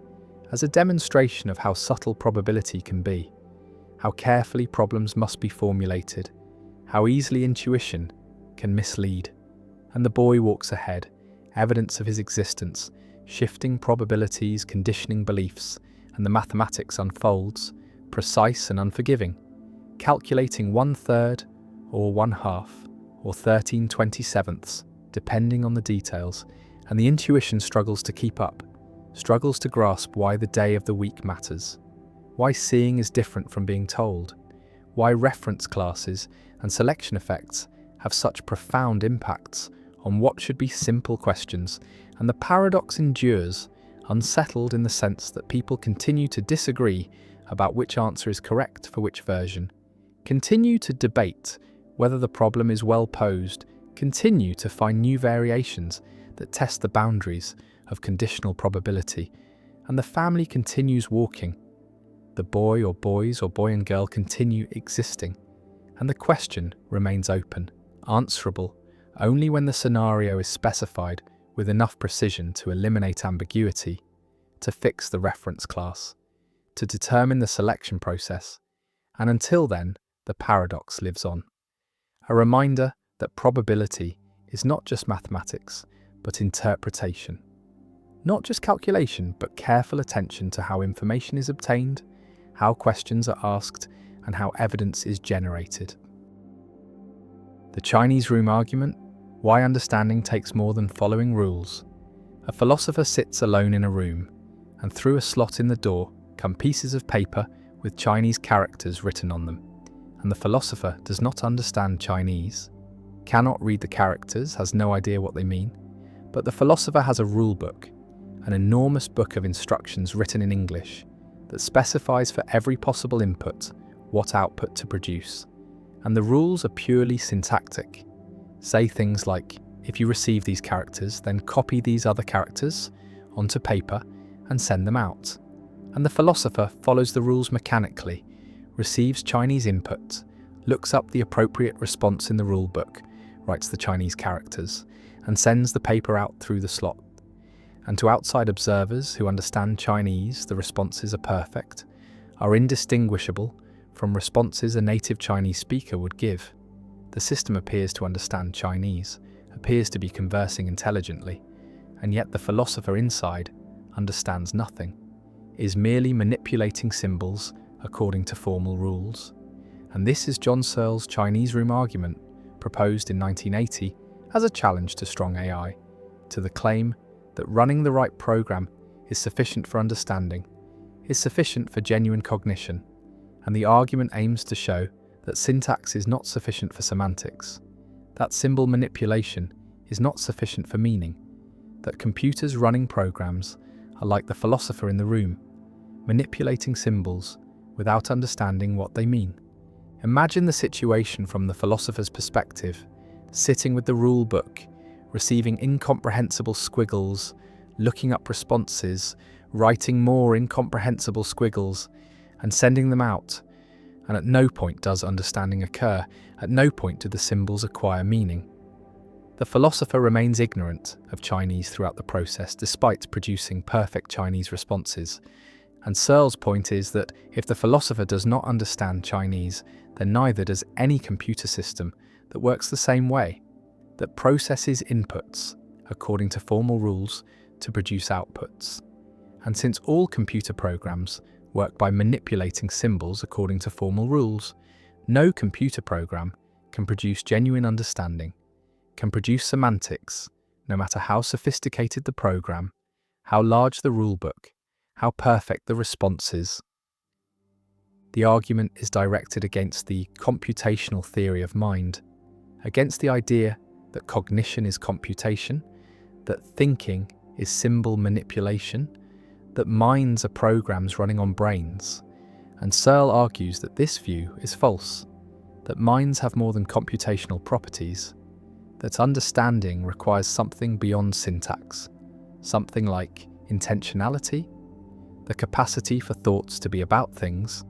Speaker 1: as a demonstration of how subtle probability can be, how carefully problems must be formulated, how easily intuition can mislead. And the boy walks ahead, evidence of his existence, shifting probabilities, conditioning beliefs, and the mathematics unfolds, precise and unforgiving, calculating 1/3 or 1/2 or 13/27, depending on the details, and the intuition struggles to keep up, struggles to grasp why the day of the week matters, why seeing is different from being told, why reference classes and selection effects have such profound impacts on what should be simple questions, and the paradox endures, unsettled in the sense that people continue to disagree about which answer is correct for which version, continue to debate whether the problem is well posed, continue to find new variations that test the boundaries of conditional probability, and the family continues walking. The boy or boys or boy and girl continue existing, and the question remains open, answerable only when the scenario is specified with enough precision to eliminate ambiguity, to fix the reference class, to determine the selection process, and until then, the paradox lives on. A reminder that probability is not just mathematics, but interpretation. Not just calculation, but careful attention to how information is obtained, how questions are asked, and how evidence is generated. The Chinese room argument: why understanding takes more than following rules. A philosopher sits alone in a room, and through a slot in the door come pieces of paper with Chinese characters written on them. And the philosopher does not understand Chinese, cannot read the characters, has no idea what they mean, but the philosopher has a rule book, an enormous book of instructions written in English that specifies for every possible input what output to produce. And the rules are purely syntactic. Say things like, if you receive these characters, then copy these other characters onto paper and send them out. And the philosopher follows the rules mechanically, receives Chinese input, looks up the appropriate response in the rule book, writes the Chinese characters, and sends the paper out through the slot. And to outside observers who understand Chinese, the responses are perfect, are indistinguishable from responses a native Chinese speaker would give. The system appears to understand Chinese, appears to be conversing intelligently, and yet the philosopher inside understands nothing, is merely manipulating symbols according to formal rules. And this is John Searle's Chinese room argument, proposed in 1980 as a challenge to strong AI, to the claim that running the right program is sufficient for understanding, is sufficient for genuine cognition, and the argument aims to show that syntax is not sufficient for semantics, that symbol manipulation is not sufficient for meaning, that computers running programs are like the philosopher in the room, manipulating symbols without understanding what they mean. Imagine the situation from the philosopher's perspective, sitting with the rule book, receiving incomprehensible squiggles, looking up responses, writing more incomprehensible squiggles, and sending them out. And at no point does understanding occur, at no point do the symbols acquire meaning. The philosopher remains ignorant of Chinese throughout the process, despite producing perfect Chinese responses. And Searle's point is that if the philosopher does not understand Chinese, then neither does any computer system that works the same way, that processes inputs according to formal rules to produce outputs. And since all computer programs work by manipulating symbols according to formal rules, no computer program can produce genuine understanding, can produce semantics, no matter how sophisticated the program, how large the rulebook, how perfect the responses. The argument is directed against the computational theory of mind, against the idea that cognition is computation, that thinking is symbol manipulation, that minds are programs running on brains. And Searle argues that this view is false, that minds have more than computational properties, that understanding requires something beyond syntax, something like intentionality, the capacity for thoughts to be about things,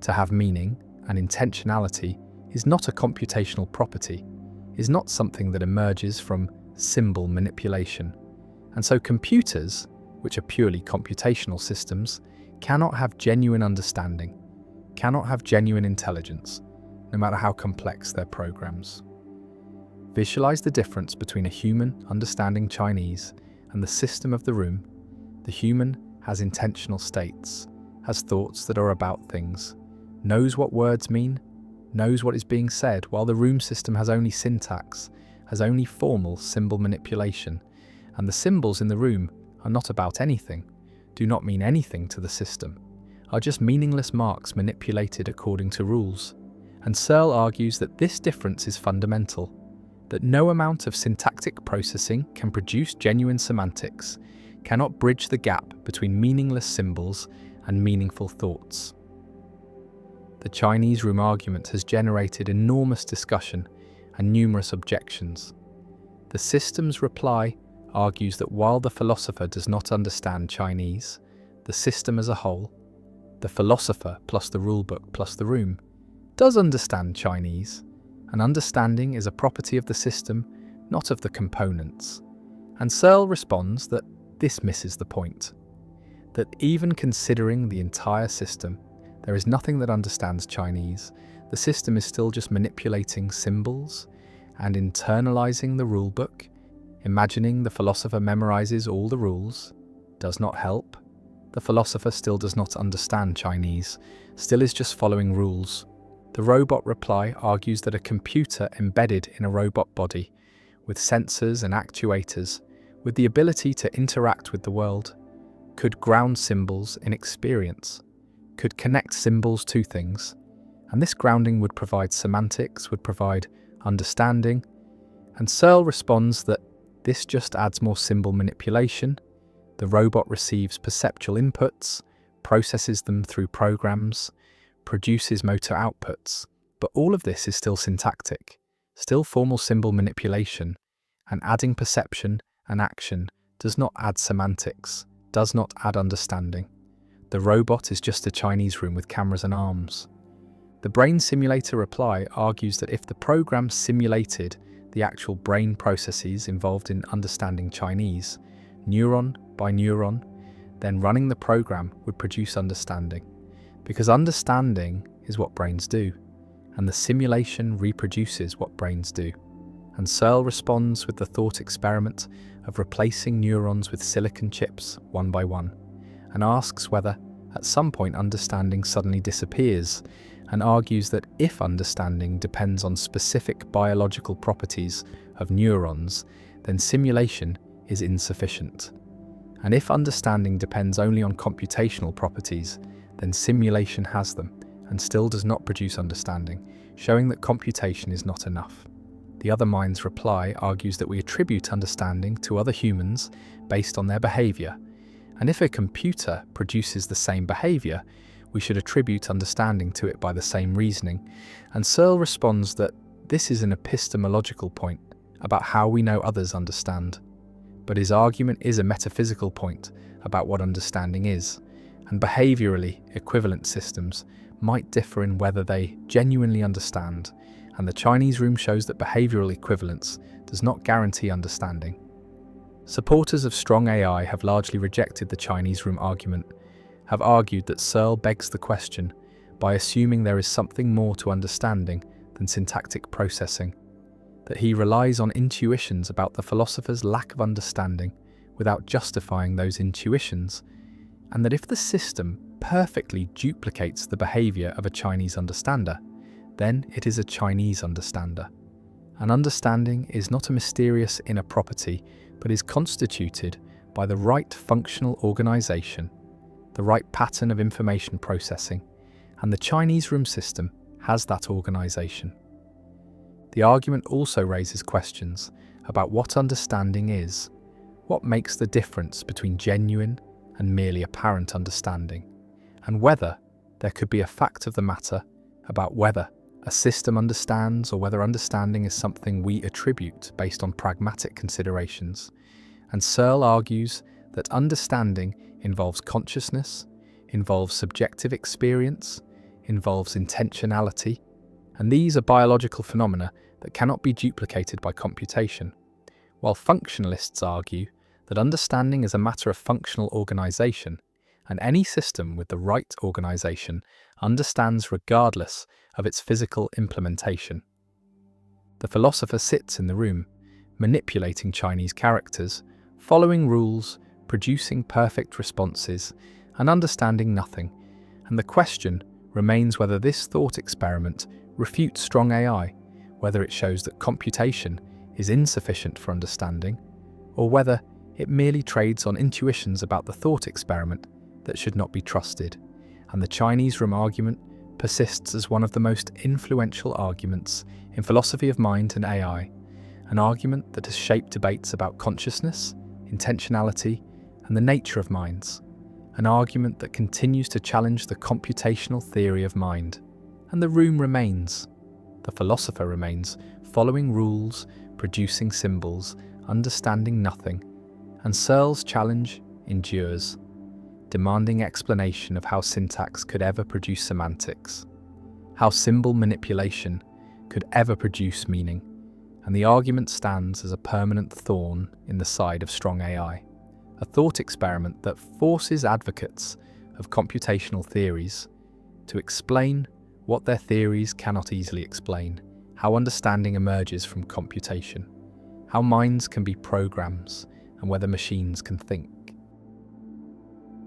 Speaker 1: to have meaning, and intentionality is not a computational property, is not something that emerges from symbol manipulation. And so computers, which are purely computational systems, cannot have genuine understanding, cannot have genuine intelligence, no matter how complex their programs. Visualize the difference between a human understanding Chinese and the system of the room. The human has intentional states, has thoughts that are about things, knows what words mean, knows what is being said, while the room system has only syntax, has only formal symbol manipulation, and the symbols in the room are not about anything, do not mean anything to the system, are just meaningless marks manipulated according to rules. And Searle argues that this difference is fundamental, that no amount of syntactic processing can produce genuine semantics, cannot bridge the gap between meaningless symbols and meaningful thoughts. The Chinese room argument has generated enormous discussion and numerous objections. The system's reply argues that while the philosopher does not understand Chinese, the system as a whole, the philosopher plus the rulebook plus the room, does understand Chinese, and understanding is a property of the system, not of the components. And Searle responds that this misses the point, that even considering the entire system, there is nothing that understands Chinese. The system is still just manipulating symbols and internalizing the rulebook. Imagining the philosopher memorizes all the rules does not help. The philosopher still does not understand Chinese, still is just following rules. The robot reply argues that a computer embedded in a robot body, with sensors and actuators, with the ability to interact with the world, could ground symbols in experience, could connect symbols to things, and this grounding would provide semantics, would provide understanding. And Searle responds that this just adds more symbol manipulation. The robot receives perceptual inputs, processes them through programs, produces motor outputs, but all of this is still syntactic, still formal symbol manipulation, and adding perception and action does not add semantics, does not add understanding. The robot is just a Chinese room with cameras and arms. The brain simulator reply argues that if the program simulated the actual brain processes involved in understanding Chinese, neuron by neuron, then running the program would produce understanding. Because understanding is what brains do, and the simulation reproduces what brains do. And Searle responds with the thought experiment of replacing neurons with silicon chips one by one, and asks whether, at some point, understanding suddenly disappears, and argues that if understanding depends on specific biological properties of neurons, then simulation is insufficient. And if understanding depends only on computational properties, then simulation has them and still does not produce understanding, showing that computation is not enough. The Other Minds reply argues that we attribute understanding to other humans based on their behavior, and if a computer produces the same behavior, we should attribute understanding to it by the same reasoning. And Searle responds that this is an epistemological point about how we know others understand. But his argument is a metaphysical point about what understanding is, and behaviorally equivalent systems might differ in whether they genuinely understand, and the Chinese room shows that behavioral equivalence does not guarantee understanding. Supporters of strong AI have largely rejected the Chinese room argument, have argued that Searle begs the question by assuming there is something more to understanding than syntactic processing, that he relies on intuitions about the philosopher's lack of understanding without justifying those intuitions, and that if the system perfectly duplicates the behavior of a Chinese understander, then it is a Chinese understander. An understanding is not a mysterious inner property, but is constituted by the right functional organization, the right pattern of information processing, and the Chinese room system has that organization. The argument also raises questions about what understanding is, what makes the difference between genuine and merely apparent understanding, and whether there could be a fact of the matter about whether a system understands or whether understanding is something we attribute based on pragmatic considerations. And Searle argues that understanding involves consciousness, involves subjective experience, involves intentionality, and these are biological phenomena that cannot be duplicated by computation, while functionalists argue that understanding is a matter of functional organization, and any system with the right organization understands regardless of its physical implementation. The philosopher sits in the room, manipulating Chinese characters, following rules, producing perfect responses, and understanding nothing, and the question remains whether this thought experiment refutes strong AI, whether it shows that computation is insufficient for understanding, or whether it merely trades on intuitions about the thought experiment that should not be trusted. And the Chinese room argument persists as one of the most influential arguments in philosophy of mind and AI, an argument that has shaped debates about consciousness, intentionality, and the nature of minds, an argument that continues to challenge the computational theory of mind. And the room remains. The philosopher remains, following rules, producing symbols, understanding nothing, and Searle's challenge endures, demanding explanation of how syntax could ever produce semantics, how symbol manipulation could ever produce meaning, and the argument stands as a permanent thorn in the side of strong AI, a thought experiment that forces advocates of computational theories to explain what their theories cannot easily explain, how understanding emerges from computation, how minds can be programs, and whether machines can think.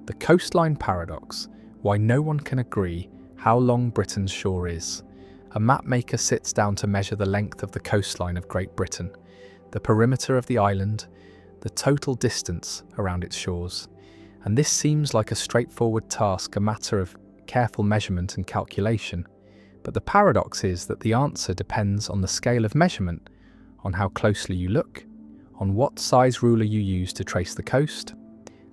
Speaker 1: The coastline paradox, why no one can agree how long Britain's shore is. A mapmaker sits down to measure the length of the coastline of Great Britain, the perimeter of the island, the total distance around its shores. And this seems like a straightforward task, a matter of careful measurement and calculation. But the paradox is that the answer depends on the scale of measurement, on how closely you look, on what size ruler you use to trace the coast.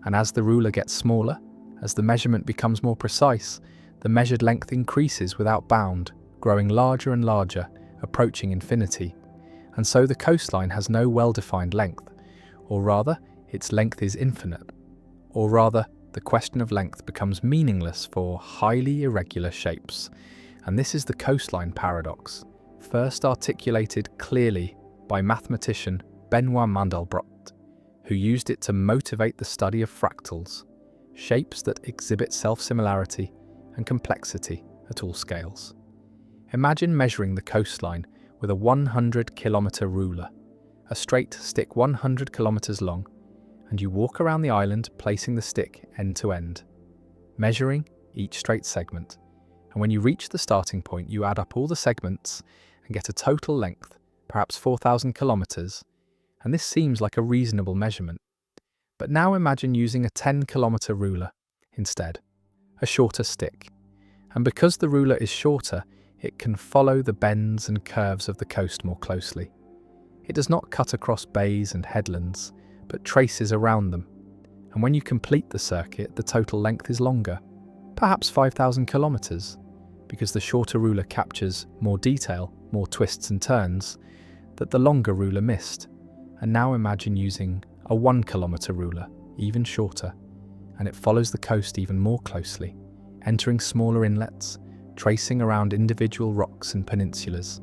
Speaker 1: And as the ruler gets smaller, as the measurement becomes more precise, the measured length increases without bound, growing larger and larger, approaching infinity. And so the coastline has no well-defined length, or rather, its length is infinite. Or rather, the question of length becomes meaningless for highly irregular shapes. And this is the coastline paradox, first articulated clearly by mathematician Benoit Mandelbrot, who used it to motivate the study of fractals, shapes that exhibit self-similarity and complexity at all scales. Imagine measuring the coastline with a 100-kilometer ruler, a straight stick 100 kilometers long, and you walk around the island placing the stick end to end, measuring each straight segment. And when you reach the starting point, you add up all the segments and get a total length, perhaps 4,000 kilometers, and this seems like a reasonable measurement. But now imagine using a 10-kilometer ruler instead, a shorter stick. And because the ruler is shorter, it can follow the bends and curves of the coast more closely. It does not cut across bays and headlands, but traces around them. And when you complete the circuit, the total length is longer, perhaps 5,000 kilometers, because the shorter ruler captures more detail, more twists and turns, that the longer ruler missed. And now imagine using a 1-kilometer ruler, even shorter, and it follows the coast even more closely, entering smaller inlets, tracing around individual rocks and peninsulas,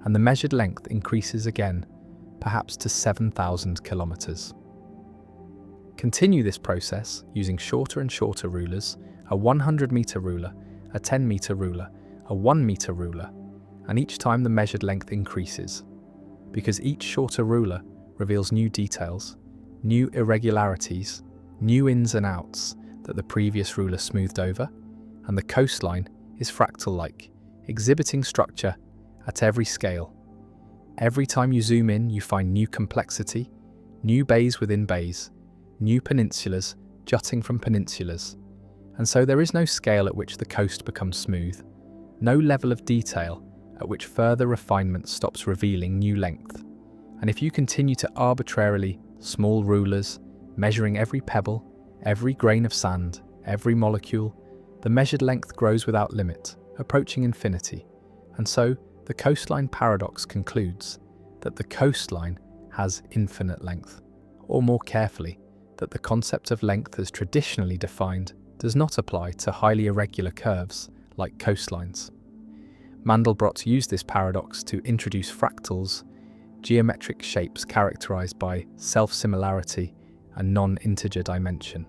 Speaker 1: and the measured length increases again, perhaps to 7,000 kilometers. Continue this process using shorter and shorter rulers, a 100-meter ruler, a 10-meter ruler, a 1-meter ruler, and each time the measured length increases, because each shorter ruler reveals new details, new irregularities, new ins and outs that the previous ruler smoothed over, and the coastline is fractal-like, exhibiting structure at every scale. Every time you zoom in, you find new complexity, new bays within bays, new peninsulas jutting from peninsulas. And so there is no scale at which the coast becomes smooth, no level of detail at which further refinement stops revealing new length. And if you continue to arbitrarily, small rulers, measuring every pebble, every grain of sand, every molecule, the measured length grows without limit, approaching infinity. And so the coastline paradox concludes that the coastline has infinite length, or more carefully, that the concept of length as traditionally defined does not apply to highly irregular curves like coastlines. Mandelbrot used this paradox to introduce fractals, geometric shapes characterized by self-similarity and non-integer dimension.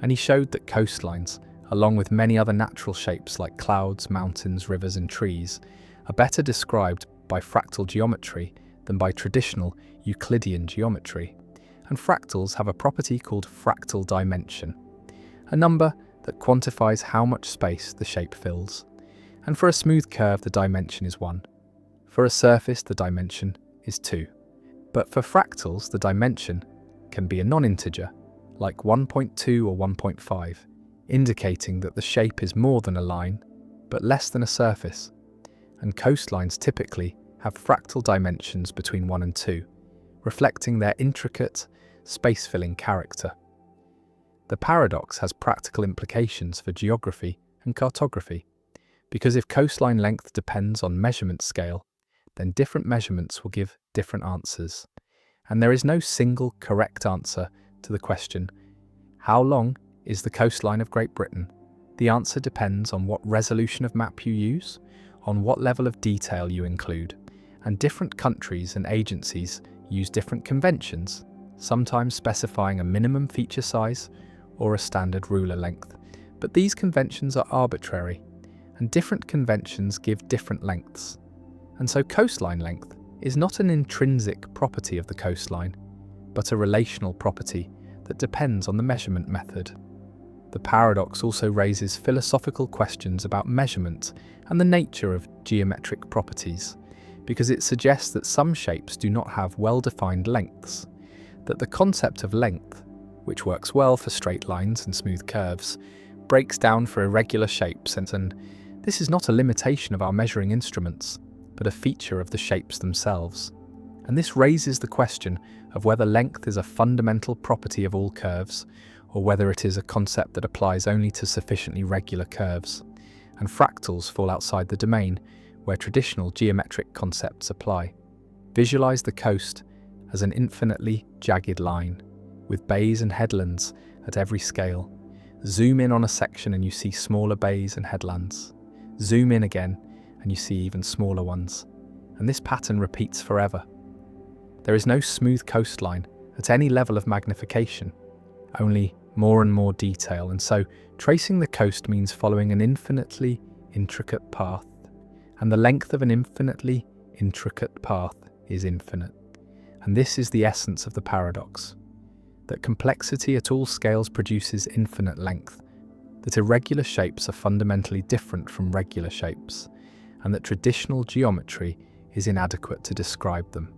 Speaker 1: And he showed that coastlines, along with many other natural shapes like clouds, mountains, rivers and trees, are better described by fractal geometry than by traditional Euclidean geometry. And fractals have a property called fractal dimension, a number that quantifies how much space the shape fills. And for a smooth curve, the dimension is 1. For a surface, the dimension is 2. But for fractals, the dimension can be a non-integer, like 1.2 or 1.5, indicating that the shape is more than a line, but less than a surface. And coastlines typically have fractal dimensions between 1 and 2, reflecting their intricate, space-filling character. The paradox has practical implications for geography and cartography, because if coastline length depends on measurement scale, then different measurements will give different answers. And there is no single correct answer to the question, how long is the coastline of Great Britain? The answer depends on what resolution of map you use, on what level of detail you include, and different countries and agencies use different conventions, sometimes specifying a minimum feature size or a standard ruler length. But these conventions are arbitrary, and different conventions give different lengths. And so coastline length is not an intrinsic property of the coastline, but a relational property that depends on the measurement method. The paradox also raises philosophical questions about measurement and the nature of geometric properties, because it suggests that some shapes do not have well-defined lengths, that the concept of length, which works well for straight lines and smooth curves, breaks down for irregular shapes, and this is not a limitation of our measuring instruments, but a feature of the shapes themselves. And this raises the question of whether length is a fundamental property of all curves, or whether it is a concept that applies only to sufficiently regular curves. And fractals fall outside the domain where traditional geometric concepts apply. Visualize the coast as an infinitely jagged line, with bays and headlands at every scale. Zoom in on a section and you see smaller bays and headlands. Zoom in again and you see even smaller ones. And this pattern repeats forever. There is no smooth coastline at any level of magnification, only more and more detail, and so tracing the coast means following an infinitely intricate path, and the length of an infinitely intricate path is infinite. And this is the essence of the paradox, that complexity at all scales produces infinite length, that irregular shapes are fundamentally different from regular shapes, and that traditional geometry is inadequate to describe them.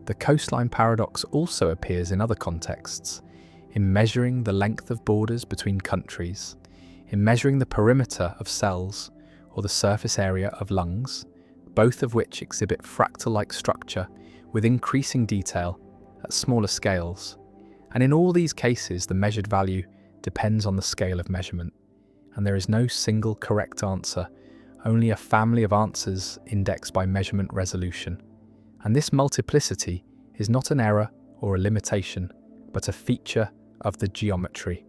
Speaker 1: The coastline paradox also appears in other contexts, in measuring the length of borders between countries, in measuring the perimeter of cells or the surface area of lungs, both of which exhibit fractal-like structure with increasing detail at smaller scales. And in all these cases, the measured value depends on the scale of measurement, and there is no single correct answer, only a family of answers indexed by measurement resolution. And this multiplicity is not an error or a limitation, but a feature of the geometry,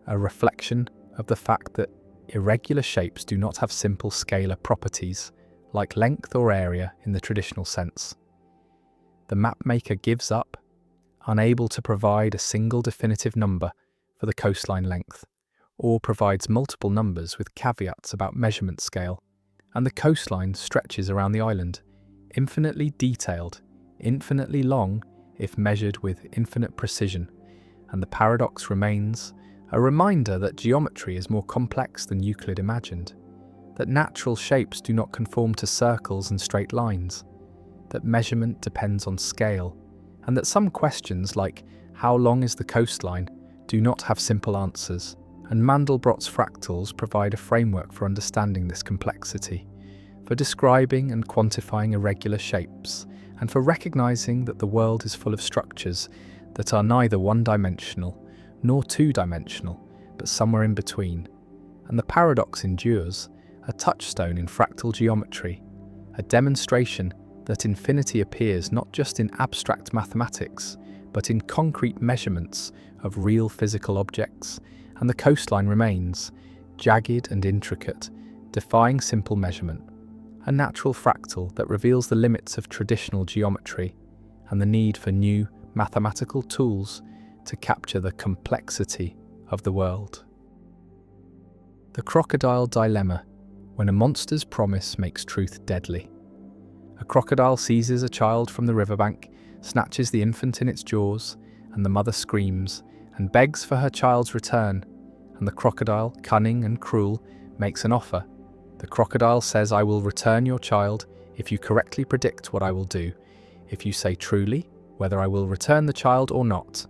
Speaker 1: a reflection of the fact that irregular shapes do not have simple scalar properties, like length or area in the traditional sense. The mapmaker gives up, unable to provide a single definitive number for the coastline length, or provides multiple numbers with caveats about measurement scale, and the coastline stretches around the island, infinitely detailed, infinitely long if measured with infinite precision, and the paradox remains a reminder that geometry is more complex than Euclid imagined, that natural shapes do not conform to circles and straight lines, that measurement depends on scale, and that some questions like how long is the coastline do not have simple answers, and Mandelbrot's fractals provide a framework for understanding this complexity, for describing and quantifying irregular shapes, and for recognizing that the world is full of structures that are neither one-dimensional nor two-dimensional, but somewhere in between. And the paradox endures, a touchstone in fractal geometry, a demonstration that infinity appears not just in abstract mathematics, but in concrete measurements of real physical objects, and the coastline remains, jagged and intricate, defying simple measurement, a natural fractal that reveals the limits of traditional geometry and the need for new mathematical tools to capture the complexity of the world. The crocodile dilemma, when a monster's promise makes truth deadly. A crocodile seizes a child from the riverbank, snatches the infant in its jaws, and the mother screams and begs for her child's return, and the crocodile, cunning and cruel, makes an offer. The crocodile says, "I will return your child if you correctly predict what I will do, if you say truly whether I will return the child or not."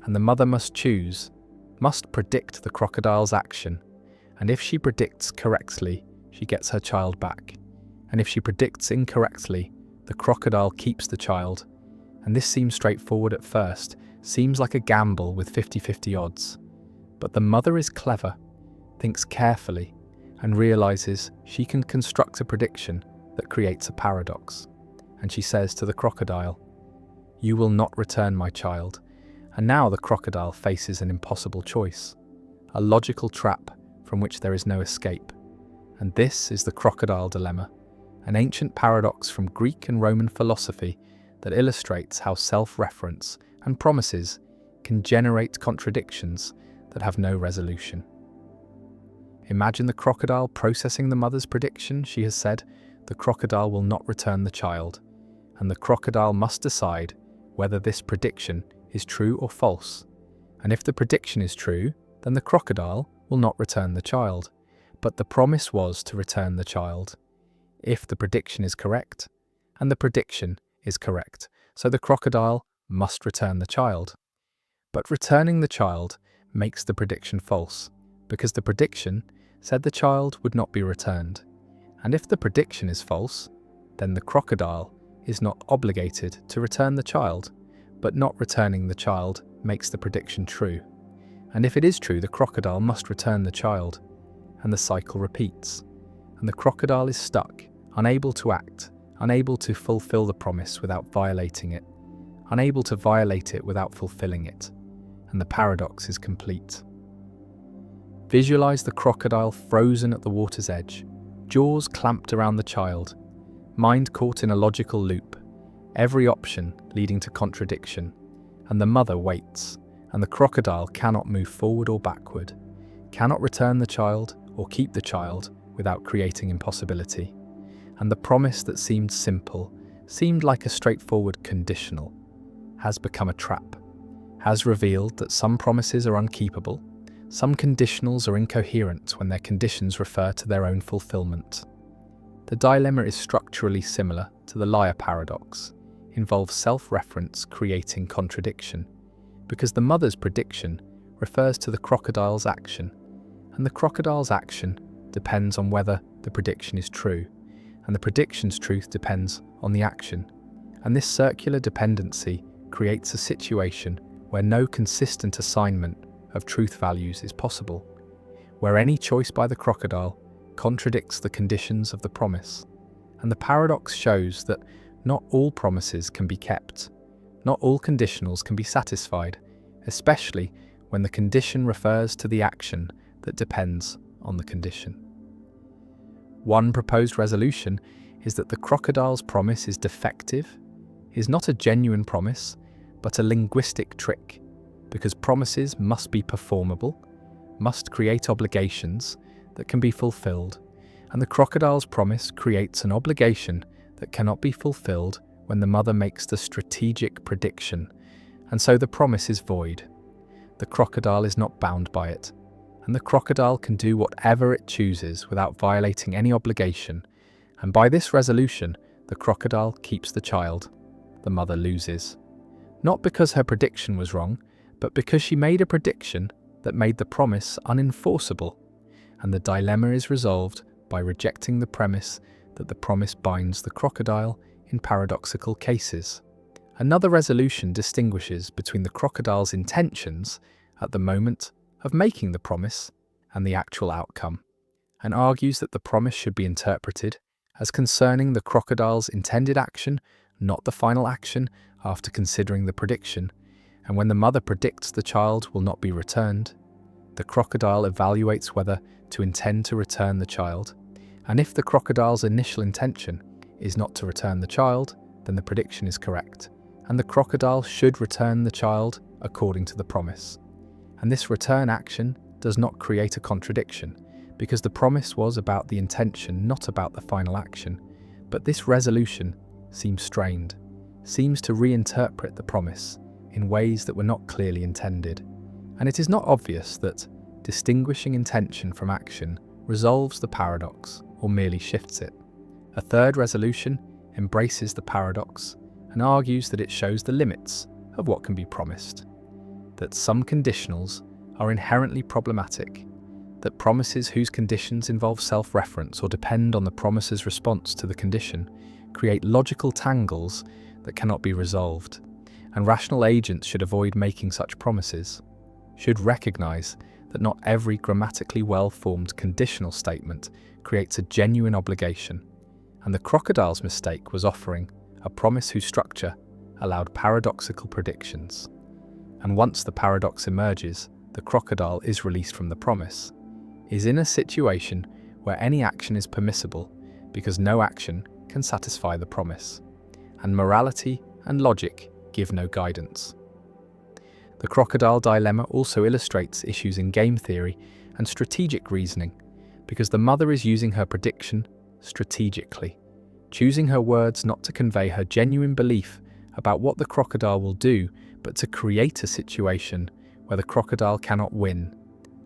Speaker 1: And the mother must choose, must predict the crocodile's action, and if she predicts correctly, she gets her child back. And if she predicts incorrectly, the crocodile keeps the child. And this seems straightforward at first, seems like a gamble with 50-50 odds. But the mother is clever, thinks carefully, and realizes she can construct a prediction that creates a paradox. And she says to the crocodile, "You will not return my child." And now the crocodile faces an impossible choice, a logical trap from which there is no escape. And this is the crocodile dilemma, an ancient paradox from Greek and Roman philosophy that illustrates how self-reference and promises can generate contradictions that have no resolution. Imagine the crocodile processing the mother's prediction. She has said, the crocodile will not return the child, and the crocodile must decide whether this prediction is true or false. And if the prediction is true, then the crocodile will not return the child. But the promise was to return the child. If the prediction is correct, and the prediction is correct, so the crocodile must return the child. But returning the child makes the prediction false, because the prediction said the child would not be returned. And if the prediction is false, then the crocodile is not obligated to return the child, but not returning the child makes the prediction true. And if it is true, the crocodile must return the child, and the cycle repeats. And the crocodile is stuck, unable to act, unable to fulfill the promise without violating it, unable to violate it without fulfilling it, and the paradox is complete. Visualize the crocodile frozen at the water's edge, jaws clamped around the child, mind caught in a logical loop, every option leading to contradiction, and the mother waits, and the crocodile cannot move forward or backward, cannot return the child or keep the child without creating impossibility. And the promise that seemed simple, seemed like a straightforward conditional, has become a trap, has revealed that some promises are unkeepable, some conditionals are incoherent when their conditions refer to their own fulfillment. The dilemma is structurally similar to the liar paradox, involves self-reference creating contradiction, because the mother's prediction refers to the crocodile's action, and the crocodile's action depends on whether the prediction is true, and the prediction's truth depends on the action. And this circular dependency creates a situation where no consistent assignment of truth values is possible, where any choice by the crocodile contradicts the conditions of the promise. And the paradox shows that not all promises can be kept, not all conditionals can be satisfied, especially when the condition refers to the action that depends on the condition. One proposed resolution is that the crocodile's promise is defective, is not a genuine promise, but a linguistic trick, because promises must be performable, must create obligations that can be fulfilled, and the crocodile's promise creates an obligation that cannot be fulfilled when the mother makes the strategic prediction, and so the promise is void. The crocodile is not bound by it, and the crocodile can do whatever it chooses without violating any obligation, and by this resolution, the crocodile keeps the child. The mother loses. Not because her prediction was wrong, but because she made a prediction that made the promise unenforceable, and the dilemma is resolved by rejecting the premise that the promise binds the crocodile in paradoxical cases. Another resolution distinguishes between the crocodile's intentions at the moment of making the promise and the actual outcome, and argues that the promise should be interpreted as concerning the crocodile's intended action, not the final action after considering the prediction, and when the mother predicts the child will not be returned, the crocodile evaluates whether to intend to return the child, and if the crocodile's initial intention is not to return the child, then the prediction is correct, and the crocodile should return the child according to the promise. And this return action does not create a contradiction, because the promise was about the intention, not about the final action. But this resolution seems strained, seems to reinterpret the promise in ways that were not clearly intended. And it is not obvious that distinguishing intention from action resolves the paradox or merely shifts it. A third resolution embraces the paradox and argues that it shows the limits of what can be promised, that some conditionals are inherently problematic, that promises whose conditions involve self-reference or depend on the promise's response to the condition create logical tangles that cannot be resolved, and rational agents should avoid making such promises, should recognize that not every grammatically well-formed conditional statement creates a genuine obligation, and the crocodile's mistake was offering a promise whose structure allowed paradoxical predictions. And once the paradox emerges, the crocodile is released from the promise, is in a situation where any action is permissible because no action can satisfy the promise, and morality and logic give no guidance. The crocodile dilemma also illustrates issues in game theory and strategic reasoning, because the mother is using her prediction strategically, choosing her words not to convey her genuine belief about what the crocodile will do, but to create a situation where the crocodile cannot win.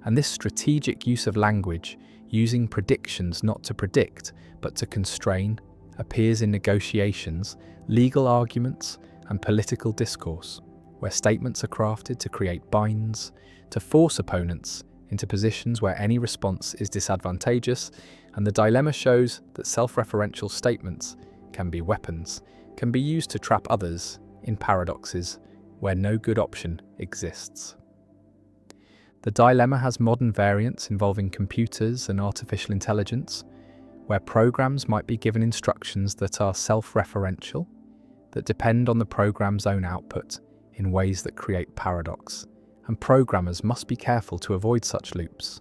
Speaker 1: And this strategic use of language, using predictions not to predict, but to constrain, appears in negotiations, legal arguments, and political discourse, where statements are crafted to create binds, to force opponents into positions where any response is disadvantageous, and the dilemma shows that self-referential statements can be weapons, can be used to trap others in paradoxes where no good option exists. The dilemma has modern variants involving computers and artificial intelligence, where programs might be given instructions that are self-referential, that depend on the program's own output in ways that create paradox, and programmers must be careful to avoid such loops,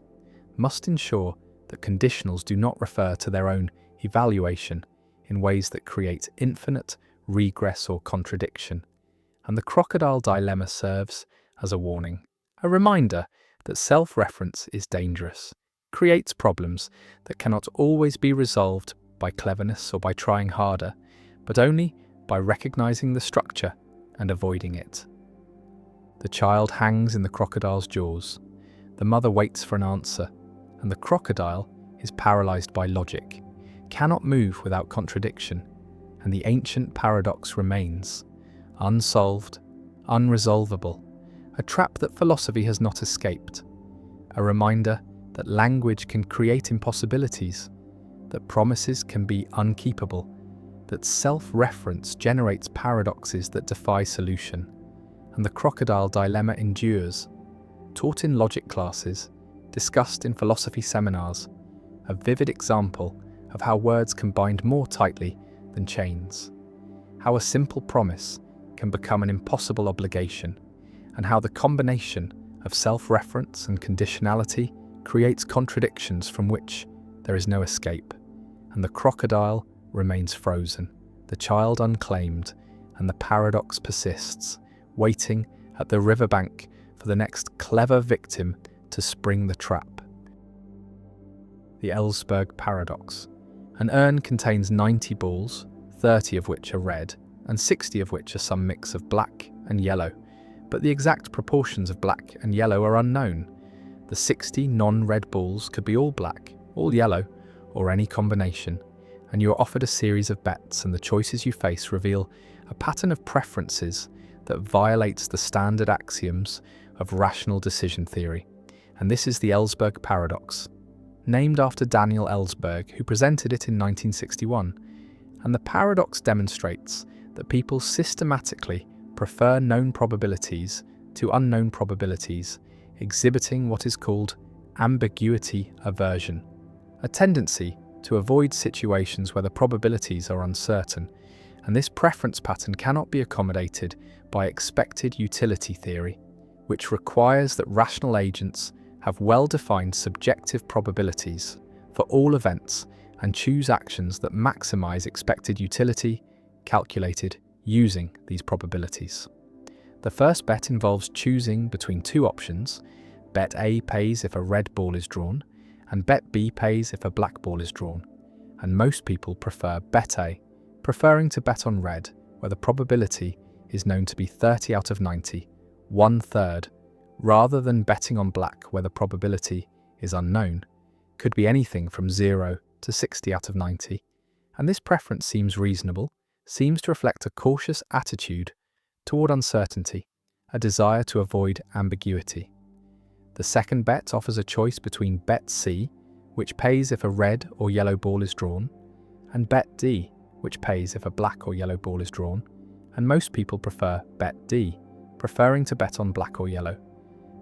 Speaker 1: must ensure that conditionals do not refer to their own evaluation in ways that create infinite, regress, or contradiction. And the crocodile dilemma serves as a warning, a reminder that self-reference is dangerous, creates problems that cannot always be resolved by cleverness or by trying harder, but only by recognizing the structure and avoiding it. The child hangs in the crocodile's jaws. The mother waits for an answer, and the crocodile is paralyzed by logic, cannot move without contradiction, and the ancient paradox remains, unsolved, unresolvable, a trap that philosophy has not escaped, a reminder that language can create impossibilities, that promises can be unkeepable, that self-reference generates paradoxes that defy solution, and the crocodile dilemma endures, taught in logic classes, discussed in philosophy seminars, a vivid example of how words can bind more tightly than chains, how a simple promise can become an impossible obligation, and how the combination of self-reference and conditionality creates contradictions from which there is no escape, and the crocodile remains frozen, the child unclaimed, and the paradox persists, waiting at the riverbank for the next clever victim to spring the trap. The Ellsberg paradox. An urn contains 90 balls, 30 of which are red, and 60 of which are some mix of black and yellow, but the exact proportions of black and yellow are unknown. The 60 non-red balls could be all black, all yellow, or any combination, and you are offered a series of bets, and the choices you face reveal a pattern of preferences that violates the standard axioms of rational decision theory. And this is the Ellsberg paradox, named after Daniel Ellsberg, who presented it in 1961. And the paradox demonstrates that people systematically prefer known probabilities to unknown probabilities, exhibiting what is called ambiguity aversion, a tendency to avoid situations where the probabilities are uncertain, and this preference pattern cannot be accommodated by expected utility theory, which requires that rational agents have well-defined subjective probabilities for all events and choose actions that maximize expected utility, calculated using these probabilities. The first bet involves choosing between two options. Bet A pays if a red ball is drawn, and bet B pays if a black ball is drawn. And most people prefer bet A, preferring to bet on red, where the probability is known to be 30 out of 90, 1/3, rather than betting on black, where the probability is unknown, could be anything from 0 to 60 out of 90. And this preference seems reasonable, seems to reflect a cautious attitude toward uncertainty, a desire to avoid ambiguity. The second bet offers a choice between bet C, which pays if a red or yellow ball is drawn, and bet D, which pays if a black or yellow ball is drawn, and most people prefer bet D, preferring to bet on black or yellow,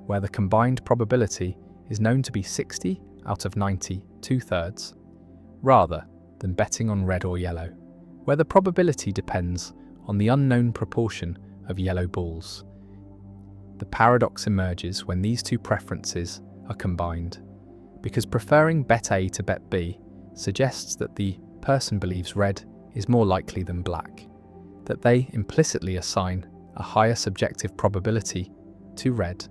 Speaker 1: where the combined probability is known to be 60 out of 90, 2/3, rather than betting on red or yellow, where the probability depends on the unknown proportion of yellow balls. The paradox emerges when these two preferences are combined, because preferring bet A to bet B suggests that the person believes red is more likely than black, that they implicitly assign a higher subjective probability to red,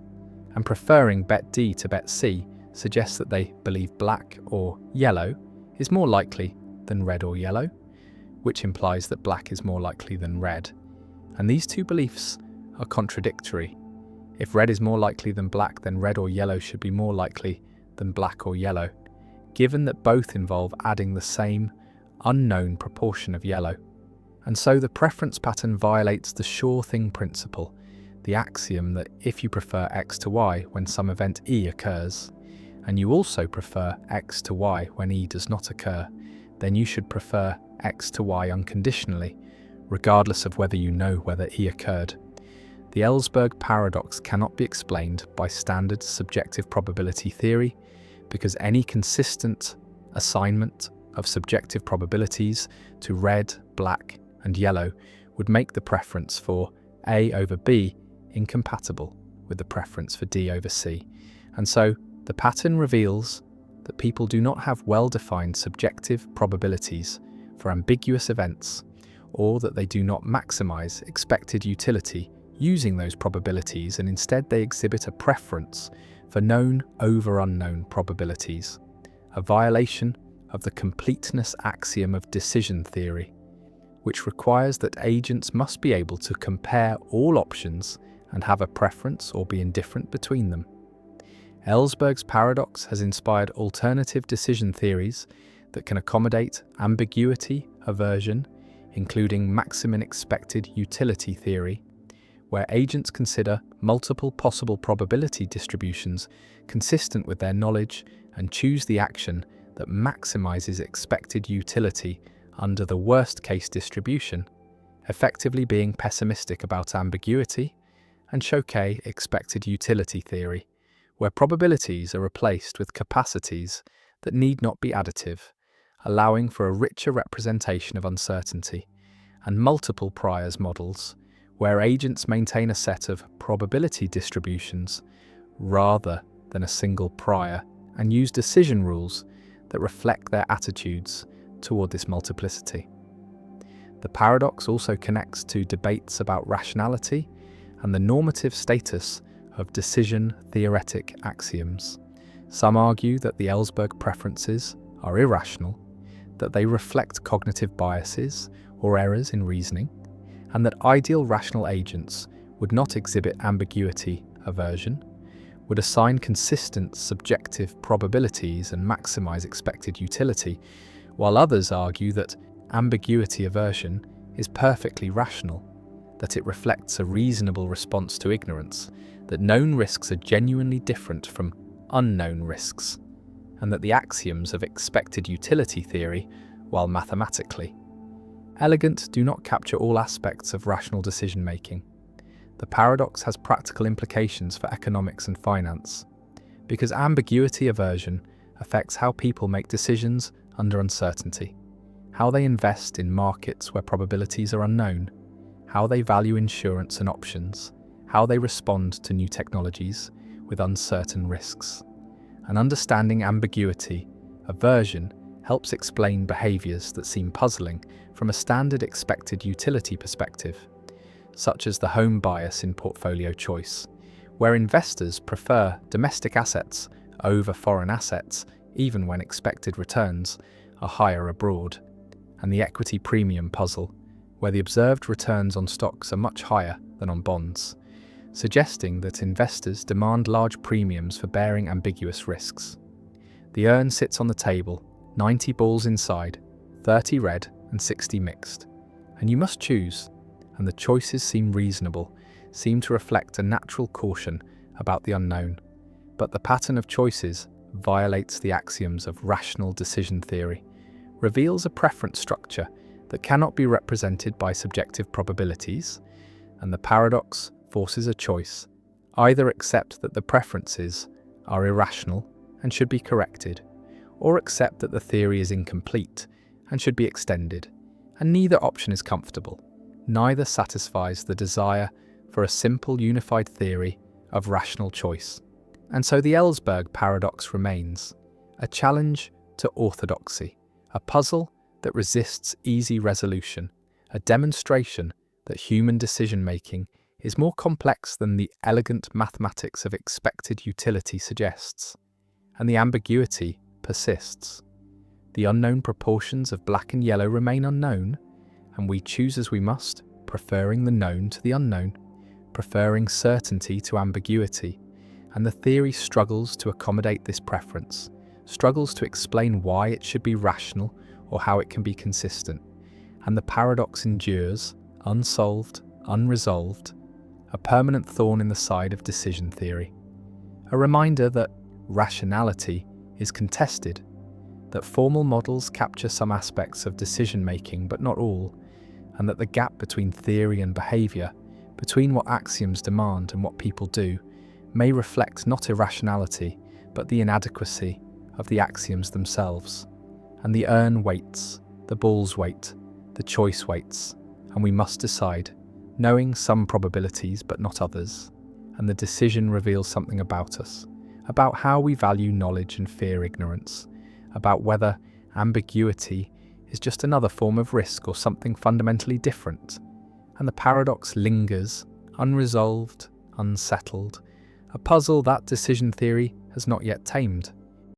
Speaker 1: and preferring bet D to bet C suggests that they believe black or yellow is more likely than red or yellow, which implies that black is more likely than red. And these two beliefs are contradictory. If red is more likely than black, then red or yellow should be more likely than black or yellow, given that both involve adding the same unknown proportion of yellow. And so the preference pattern violates the sure thing principle, the axiom that if you prefer X to Y when some event E occurs, and you also prefer X to Y when E does not occur, then you should prefer X to Y unconditionally, regardless of whether you know whether E occurred. The Ellsberg paradox cannot be explained by standard subjective probability theory, because any consistent assignment of subjective probabilities to red, black, and yellow would make the preference for A over B incompatible with the preference for D over C. And so the pattern reveals that people do not have well-defined subjective probabilities for ambiguous events, or that they do not maximize expected utility using those probabilities, and instead they exhibit a preference for known over unknown probabilities, a violation of the completeness axiom of decision theory, which requires that agents must be able to compare all options and have a preference or be indifferent between them. Ellsberg's paradox has inspired alternative decision theories that can accommodate ambiguity aversion, including maximum expected utility theory, where agents consider multiple possible probability distributions consistent with their knowledge and choose the action that maximizes expected utility under the worst-case distribution, effectively being pessimistic about ambiguity, and Choquet expected utility theory, where probabilities are replaced with capacities that need not be additive, allowing for a richer representation of uncertainty, and multiple priors models, where agents maintain a set of probability distributions rather than a single prior and use decision rules that reflect their attitudes toward this multiplicity. The paradox also connects to debates about rationality and the normative status of decision-theoretic axioms. Some argue that the Ellsberg preferences are irrational, that they reflect cognitive biases or errors in reasoning, and that ideal rational agents would not exhibit ambiguity aversion, would assign consistent subjective probabilities and maximize expected utility, while others argue that ambiguity aversion is perfectly rational, that it reflects a reasonable response to ignorance, that known risks are genuinely different from unknown risks, and that the axioms of expected utility theory, while mathematically elegant, do not capture all aspects of rational decision-making. The paradox has practical implications for economics and finance, because ambiguity aversion affects how people make decisions under uncertainty, how they invest in markets where probabilities are unknown, how they value insurance and options, how they respond to new technologies with uncertain risks. And understanding ambiguity aversion helps explain behaviors that seem puzzling from a standard expected utility perspective, such as the home bias in portfolio choice, where investors prefer domestic assets over foreign assets even when expected returns are higher abroad, and the equity premium puzzle, where the observed returns on stocks are much higher than on bonds, suggesting that investors demand large premiums for bearing ambiguous risks. The urn sits on the table, 90 balls inside, 30 red and 60 mixed, and you must choose, and the choices seem reasonable, seem to reflect a natural caution about the unknown, but the pattern of choices violates the axioms of rational decision theory, reveals a preference structure that cannot be represented by subjective probabilities, and the paradox forces a choice: either accept that the preferences are irrational and should be corrected, or accept that the theory is incomplete and should be extended, and neither option is comfortable. Neither satisfies the desire for a simple unified theory of rational choice. And so the Ellsberg paradox remains, a challenge to orthodoxy, a puzzle that resists easy resolution, a demonstration that human decision-making is more complex than the elegant mathematics of expected utility suggests, and the ambiguity persists. The unknown proportions of black and yellow remain unknown, and we choose as we must, preferring the known to the unknown, preferring certainty to ambiguity, and the theory struggles to accommodate this preference, struggles to explain why it should be rational or how it can be consistent, and the paradox endures, unsolved, unresolved, a permanent thorn in the side of decision theory. A reminder that rationality is contested, that formal models capture some aspects of decision-making but not all, and that the gap between theory and behavior, between what axioms demand and what people do, may reflect not irrationality, but the inadequacy of the axioms themselves. And the urn waits, the balls wait, the choice waits, and we must decide, knowing some probabilities but not others. And the decision reveals something about us, about how we value knowledge and fear ignorance, about whether ambiguity is just another form of risk or something fundamentally different, and the paradox lingers, unresolved, unsettled, a puzzle that decision theory has not yet tamed.